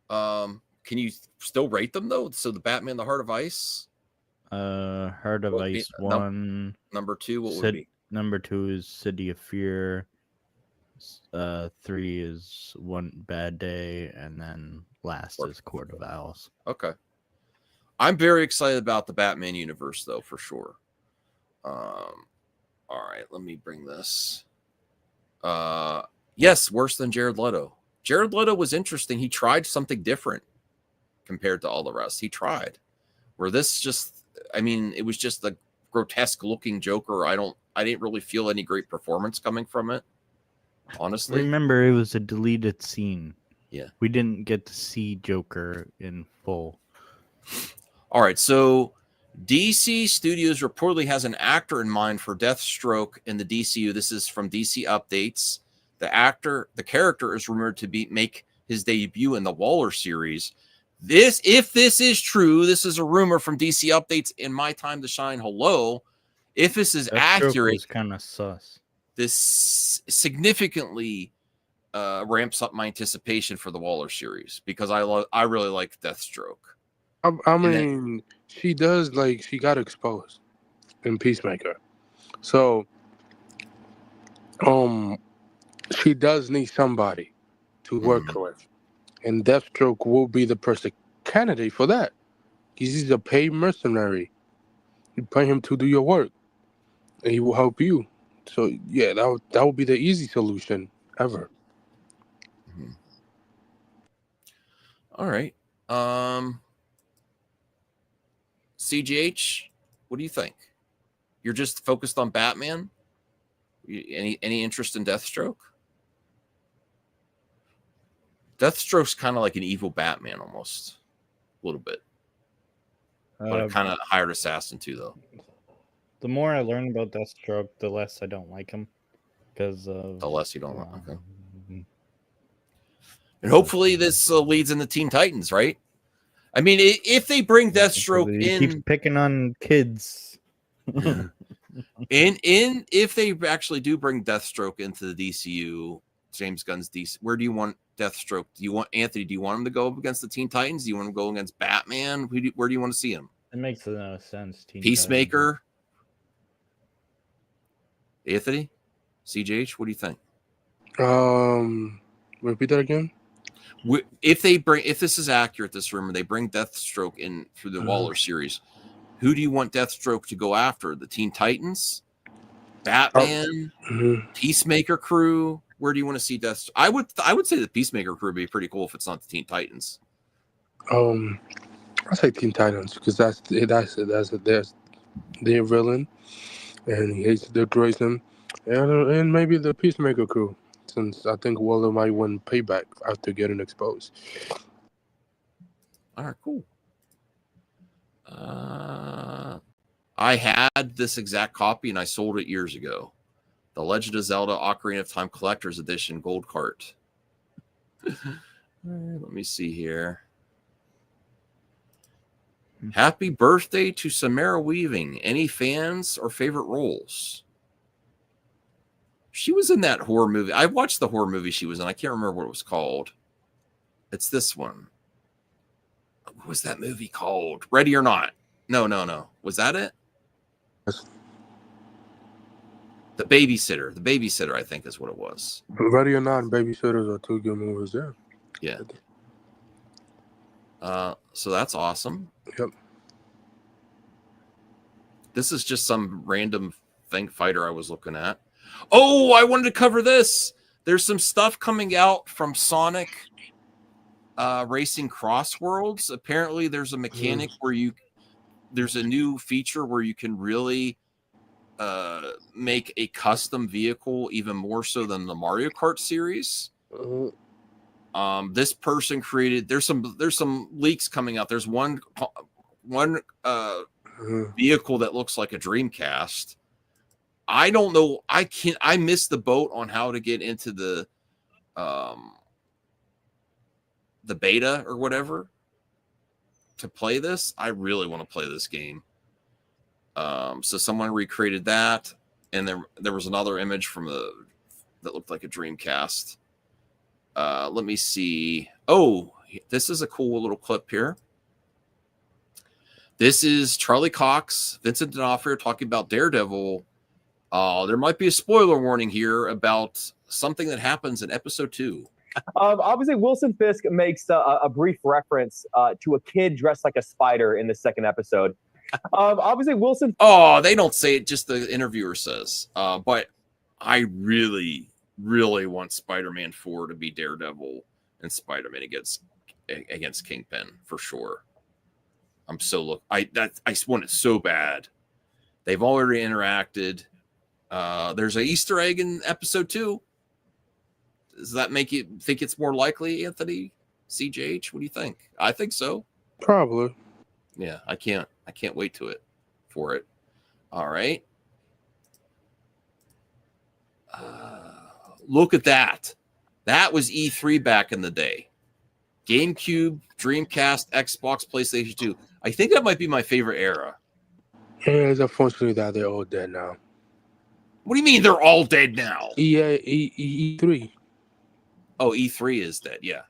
Can you still rate them though? So the Batman, the Heart of Ice. Heart of Ice 1. Number 2. What would be? Number 2 is City of Fear. 3 is One Bad Day, and then last is Court of Owls. Okay. I'm very excited about the Batman universe, though, for sure. All right, let me bring this. Yes, worse than Jared Leto. Jared Leto was interesting. He tried something different compared to all the rest. He tried. Where this it was just a grotesque looking Joker. I didn't really feel any great performance coming from it. Honestly, remember, it was a deleted scene. Yeah, we didn't get to see Joker in full. All right, so DC Studios reportedly has an actor in mind for Deathstroke in the DCU. This is from DC Updates. The character is rumored to make his debut in the Waller series. If this is true, this is a rumor from DC Updates in my time to shine. Hello, if this is accurate, kind of sus. this significantly ramps up my anticipation for the Waller series because I really like Deathstroke. I mean, she does she got exposed in Peacemaker, so she does need somebody to work with, and Deathstroke will be the perfect candidate for that. He's a paid mercenary. You pay him to do your work, and he will help you. So yeah, that would be the easy solution ever. All right. CGH, what do you think? You're just focused on Batman? Any interest in Deathstroke? Deathstroke's kind of like an evil Batman almost. A little bit. But a kind of hired assassin too, though. The more I learn about Deathstroke, the less I don't like him. Because of the less you don't like him. Okay. And hopefully this leads into Teen Titans, right? I mean, if they bring Deathstroke he keeps picking on kids. If they actually do bring Deathstroke into the DCU, James Gunn's DC, where do you want Deathstroke? Do you want Anthony? Do you want him to go up against the Teen Titans? Do you want him to go against Batman? Where do you want to see him? It makes no sense. Peacemaker. Anthony, CJH, what do you think? Repeat that again. If this is accurate, this rumor, they bring Deathstroke in through the Waller series. Who do you want Deathstroke to go after? The Teen Titans, Batman, Peacemaker crew. Where do you want to see Deathstroke? I would say the Peacemaker crew would be pretty cool if it's not the Teen Titans. I say Teen Titans because that's their villain, and he hates Dick Grayson, and maybe the Peacemaker crew. Since I think Waller might win payback after getting exposed. All right, cool. I had this exact copy and I sold it years ago. The Legend of Zelda Ocarina of Time Collector's Edition Gold Cart. Let me see here. Happy birthday to Samara Weaving. Any fans or favorite roles? She was in that horror movie. I watched the horror movie she was in. I can't remember what it was called. It's this one. What was that movie called? Ready or Not? No. Was that it? The Babysitter. The Babysitter, I think, is what it was. Ready or Not and Babysitters are two good movies there. Yeah. So that's awesome. Yep. This is just some random fighter I was looking at. Oh, I wanted to cover this. There's some stuff coming out from Sonic Racing Cross Worlds. Apparently, there's a mechanic where there's a new feature where you can really make a custom vehicle even more so than the Mario Kart series. This person created. There's some leaks coming out. There's one vehicle that looks like a Dreamcast. I don't know. I missed the boat on how to get into the beta or whatever to play this. I really want to play this game. So someone recreated that, and there was another image from that looked like a Dreamcast. Let me see. Oh, this is a cool little clip here. This is Charlie Cox, Vincent D'Onofrio talking about Daredevil. There might be a spoiler warning here about something that happens in episode 2. Obviously, Wilson Fisk makes a brief reference to a kid dressed like a spider in the second episode. Obviously, Wilson. Oh, they don't say it; just the interviewer says. But I really, really want Spider-Man 4 to be Daredevil and Spider-Man against Kingpin for sure. I want it so bad. They've already interacted. There's an Easter egg in episode 2. Does that make you think it's more likely, Anthony? CJH, what do you think? I think so. Probably. Yeah, I can't wait for it. All right. Look at that. That was E3 back in the day. GameCube, Dreamcast, Xbox, PlayStation 2. I think that might be my favorite era. Yeah, it's unfortunately that they're all dead now. What do you mean they're all dead now? E3. Oh, E3 is dead. Yeah.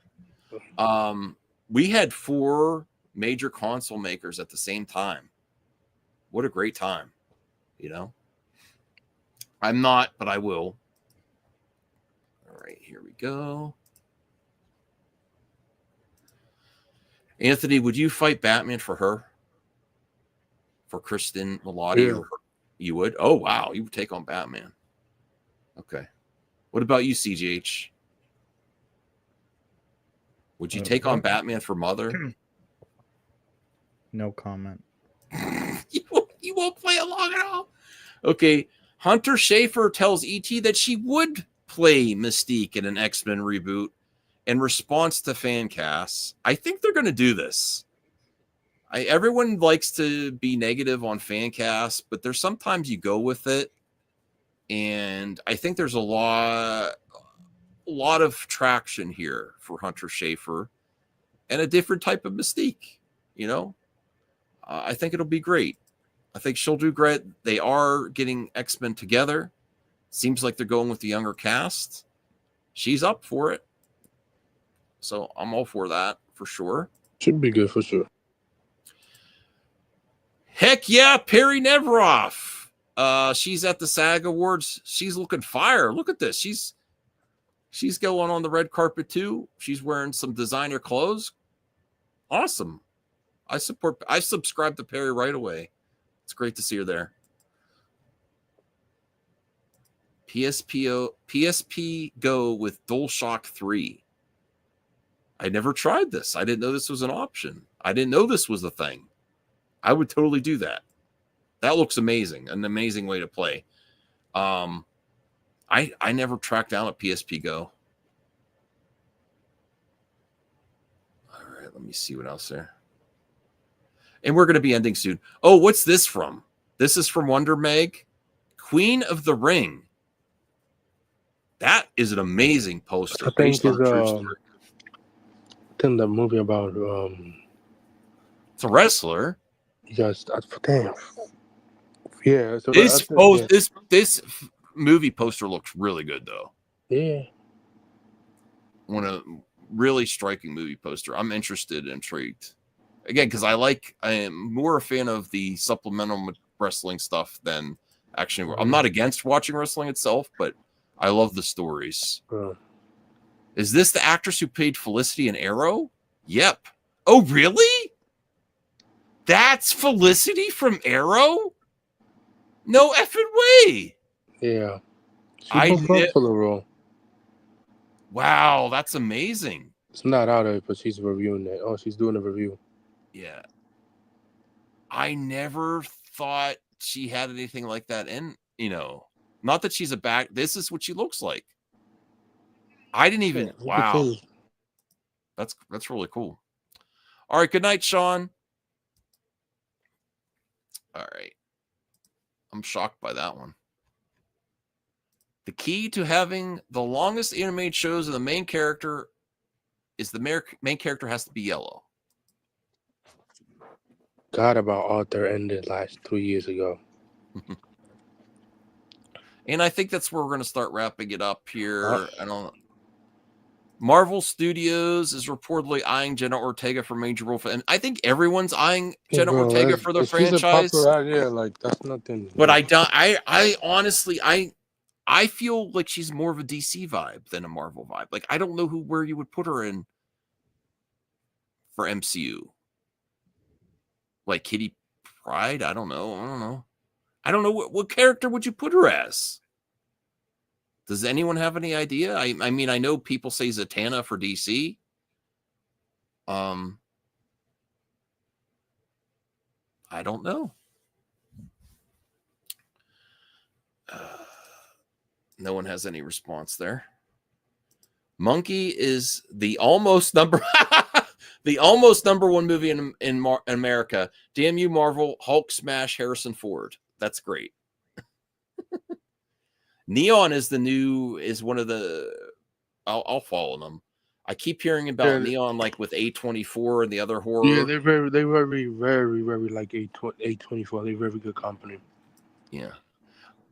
We had 4 major console makers at the same time. What a great time, you know? I'm not, but I will. All right, here we go. Anthony, would you fight Batman for her? For Kristen Milotti? Yeah. Or you would? Oh, wow. You would take on Batman. Okay. What about you, CGH? Would you take on Batman for Mother? No comment. You won't play along at all. Okay. Hunter Schafer tells ET that she would play Mystique in an X-Men reboot in response to fan casts. I think they're going to do this. Everyone likes to be negative on fan casts, but there's sometimes you go with it. And I think there's a lot of traction here for Hunter Schafer and a different type of Mystique, you know? I think it'll be great. I think she'll do great. They are getting X-Men together. Seems like they're going with the younger cast. She's up for it. So I'm all for that for sure. Should be good for sure. Heck yeah, Perry Neveroff. She's at the SAG Awards. She's looking fire. Look at this. She's going on the red carpet too. She's wearing some designer clothes. Awesome. I subscribed to Perry right away. It's great to see her there. PSP Go with DualShock 3. I never tried this. I didn't know this was an option. I didn't know this was a thing. I would totally do that. That looks amazing. An amazing way to play. I never tracked down a PSP Go. All right, let me see what else there. And we're going to be ending soon. Oh, what's this from? This is from Wonder Meg. Queen of the Ring. That is an amazing poster. I think it's the movie about it's a wrestler. Yes, damn. Yeah. So this movie poster looks really good though. Yeah. A really striking movie poster. I'm interested and intrigued. Again, because I am more a fan of the supplemental wrestling stuff than actually. I'm not against watching wrestling itself, but I love the stories. Is this the actress who played Felicity in Arrow? Yep. Oh, really? That's Felicity from Arrow? No effing way. Yeah. I She for the role. Wow, that's amazing. It's not out of it, but she's reviewing it. Oh, she's doing a review. Yeah. I never thought she had anything like that in, not that she's a back. This is what she looks like. I didn't even, wow. That's really cool. All right. Good night, Sean. All right. I'm shocked by that one. The key to having the longest animated shows of the main character is the main character has to be yellow. God about Arthur ended 3 years ago. And I think that's where we're going to start wrapping it up here. I don't know. Marvel Studios is reportedly eyeing Jenna Ortega for major role. And I think everyone's eyeing Jenna Ortega for their franchise. That's nothing. But I honestly, I feel like she's more of a DC vibe than a Marvel vibe. Like, I don't know where you would put her in for MCU. Like Kitty Pryde? I don't know. I don't know what character would you put her as? Does anyone have any idea? I mean, I know people say Zatanna for DC. I don't know. No one has any response there. Monkey is the almost number one movie in America. Damn you, Marvel! Hulk smash Harrison Ford. That's great. Neon is one of the. I'll follow them. I keep hearing about Neon, like with A24 and the other horror. Yeah, they're very, very, very like A24. They're very good company. Yeah.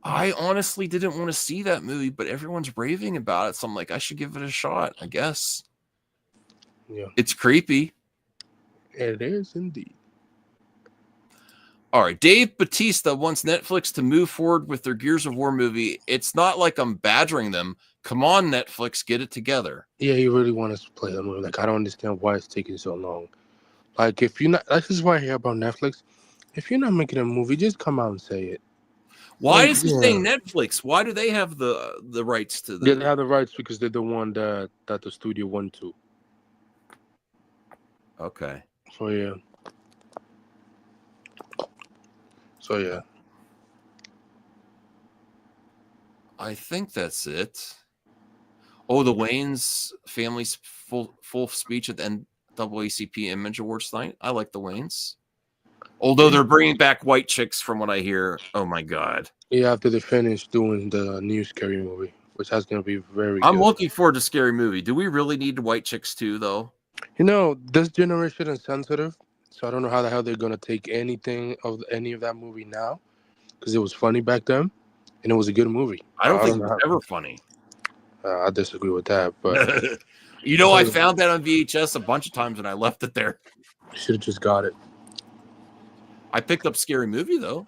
I honestly didn't want to see that movie, but everyone's raving about it, so I'm like, I should give it a shot, I guess. Yeah. It's creepy. It is indeed. All right, Dave Bautista wants Netflix to move forward with their Gears of War movie. It's not like I'm badgering them. Come on, Netflix, get it together. Yeah, he really wants us to play the movie. Like, I don't understand why it's taking so long. Like, if you're not, this is why I hear about Netflix. If you're not making a movie, just come out and say it. Why Like, is he saying Netflix? Why do they have the rights to They the? have the rights because they're the one that the studio went to. Okay. So yeah. So yeah. I think that's it. Oh, the Wayans family's full speech at the NAACP Image Awards tonight. I like the Wayans. Although they're bringing back white chicks from what I hear. Oh, my God. Yeah, after they finish doing the new Scary Movie, which is going to be very I'm good. looking forward to Scary Movie. Do we really need white chicks too, though? You know, this generation is sensitive, so I don't know how the hell they're going to take anything of any of that movie now, because it was funny back then, and it was a good movie. I don't think it know was ever funny. I disagree with that, but You know, I found that on VHS a bunch of times and I left it there. should have just got it. I picked up Scary Movie though.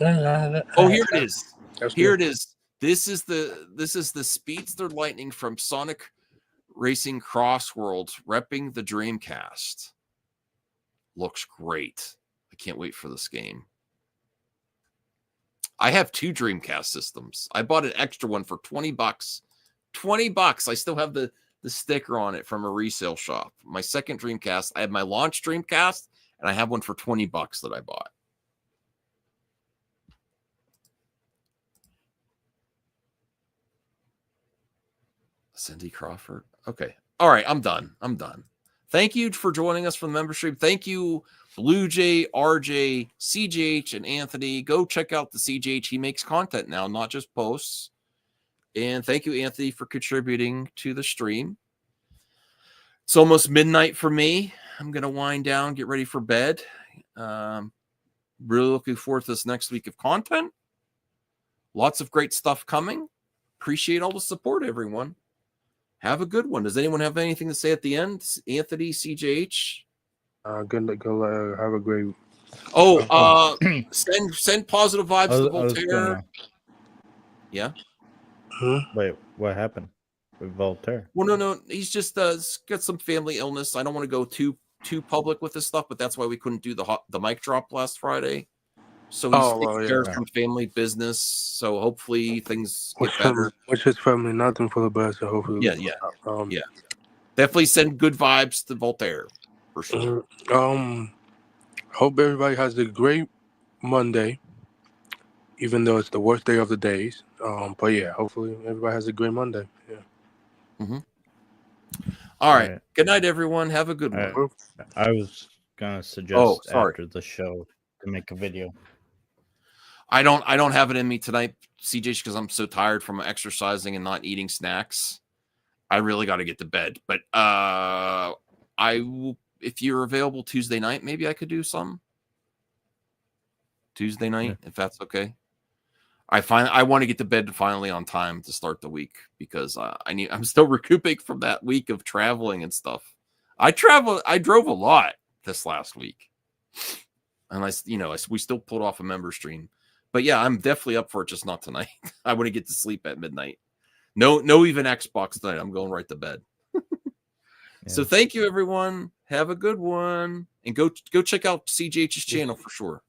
Oh, here it is. Here it is. This is the Speedster Lightning from Sonic Racing Cross Worlds, repping the Dreamcast. Looks great. I can't wait for this game. I have 2 Dreamcast systems. I bought an extra one for $20. $20. I still have the sticker on it from a resale shop. My second Dreamcast, I have my launch Dreamcast, and I have one for $20 that I bought. Cindy Crawford. Okay. All right. I'm done. Thank you for joining us for the membership. Thank you, Blue Jay, RJ, CJH, and Anthony. Go check out the CJH. He makes content now, not just posts. And thank you, Anthony, for contributing to the stream. It's almost midnight for me. I'm going to wind down, get ready for bed. Really looking forward to this next week of content. Lots of great stuff coming. Appreciate all the support, everyone. Have a good one. Does anyone have anything to say at the end? Anthony, CJH? Go have a great. Oh, send positive vibes to Voltaire. Yeah. Huh? Wait, what happened with Voltaire? Well, no. He's just got some family illness. I don't want to go too public with this stuff, but that's why we couldn't do the mic drop last Friday. So he's taking care of some family business. So hopefully things get better. Which is family, nothing for the best. So hopefully, yeah. Definitely send good vibes to Voltaire for sure. Hope everybody has a great Monday, even though it's the worst day of the days. But yeah, hopefully everybody has a great Monday. Yeah. Mm-hmm. All right. Good night, everyone. Have a good one. I was gonna suggest after the show to make a video. I don't have it in me tonight, CJ, because I'm so tired from exercising and not eating snacks. I really got to get to bed. But I will, if you're available Tuesday night, maybe I could do some Tuesday night, if that's okay. I want to get to bed finally on time to start the week because I'm still recouping from that week of traveling and stuff. I drove a lot this last week, and we still pulled off a member stream. But yeah, I'm definitely up for it, just not tonight. I want to get to sleep at midnight. No even Xbox tonight. I'm going right to bed. So thank you, everyone. Have a good one. And go check out CJH's channel for sure.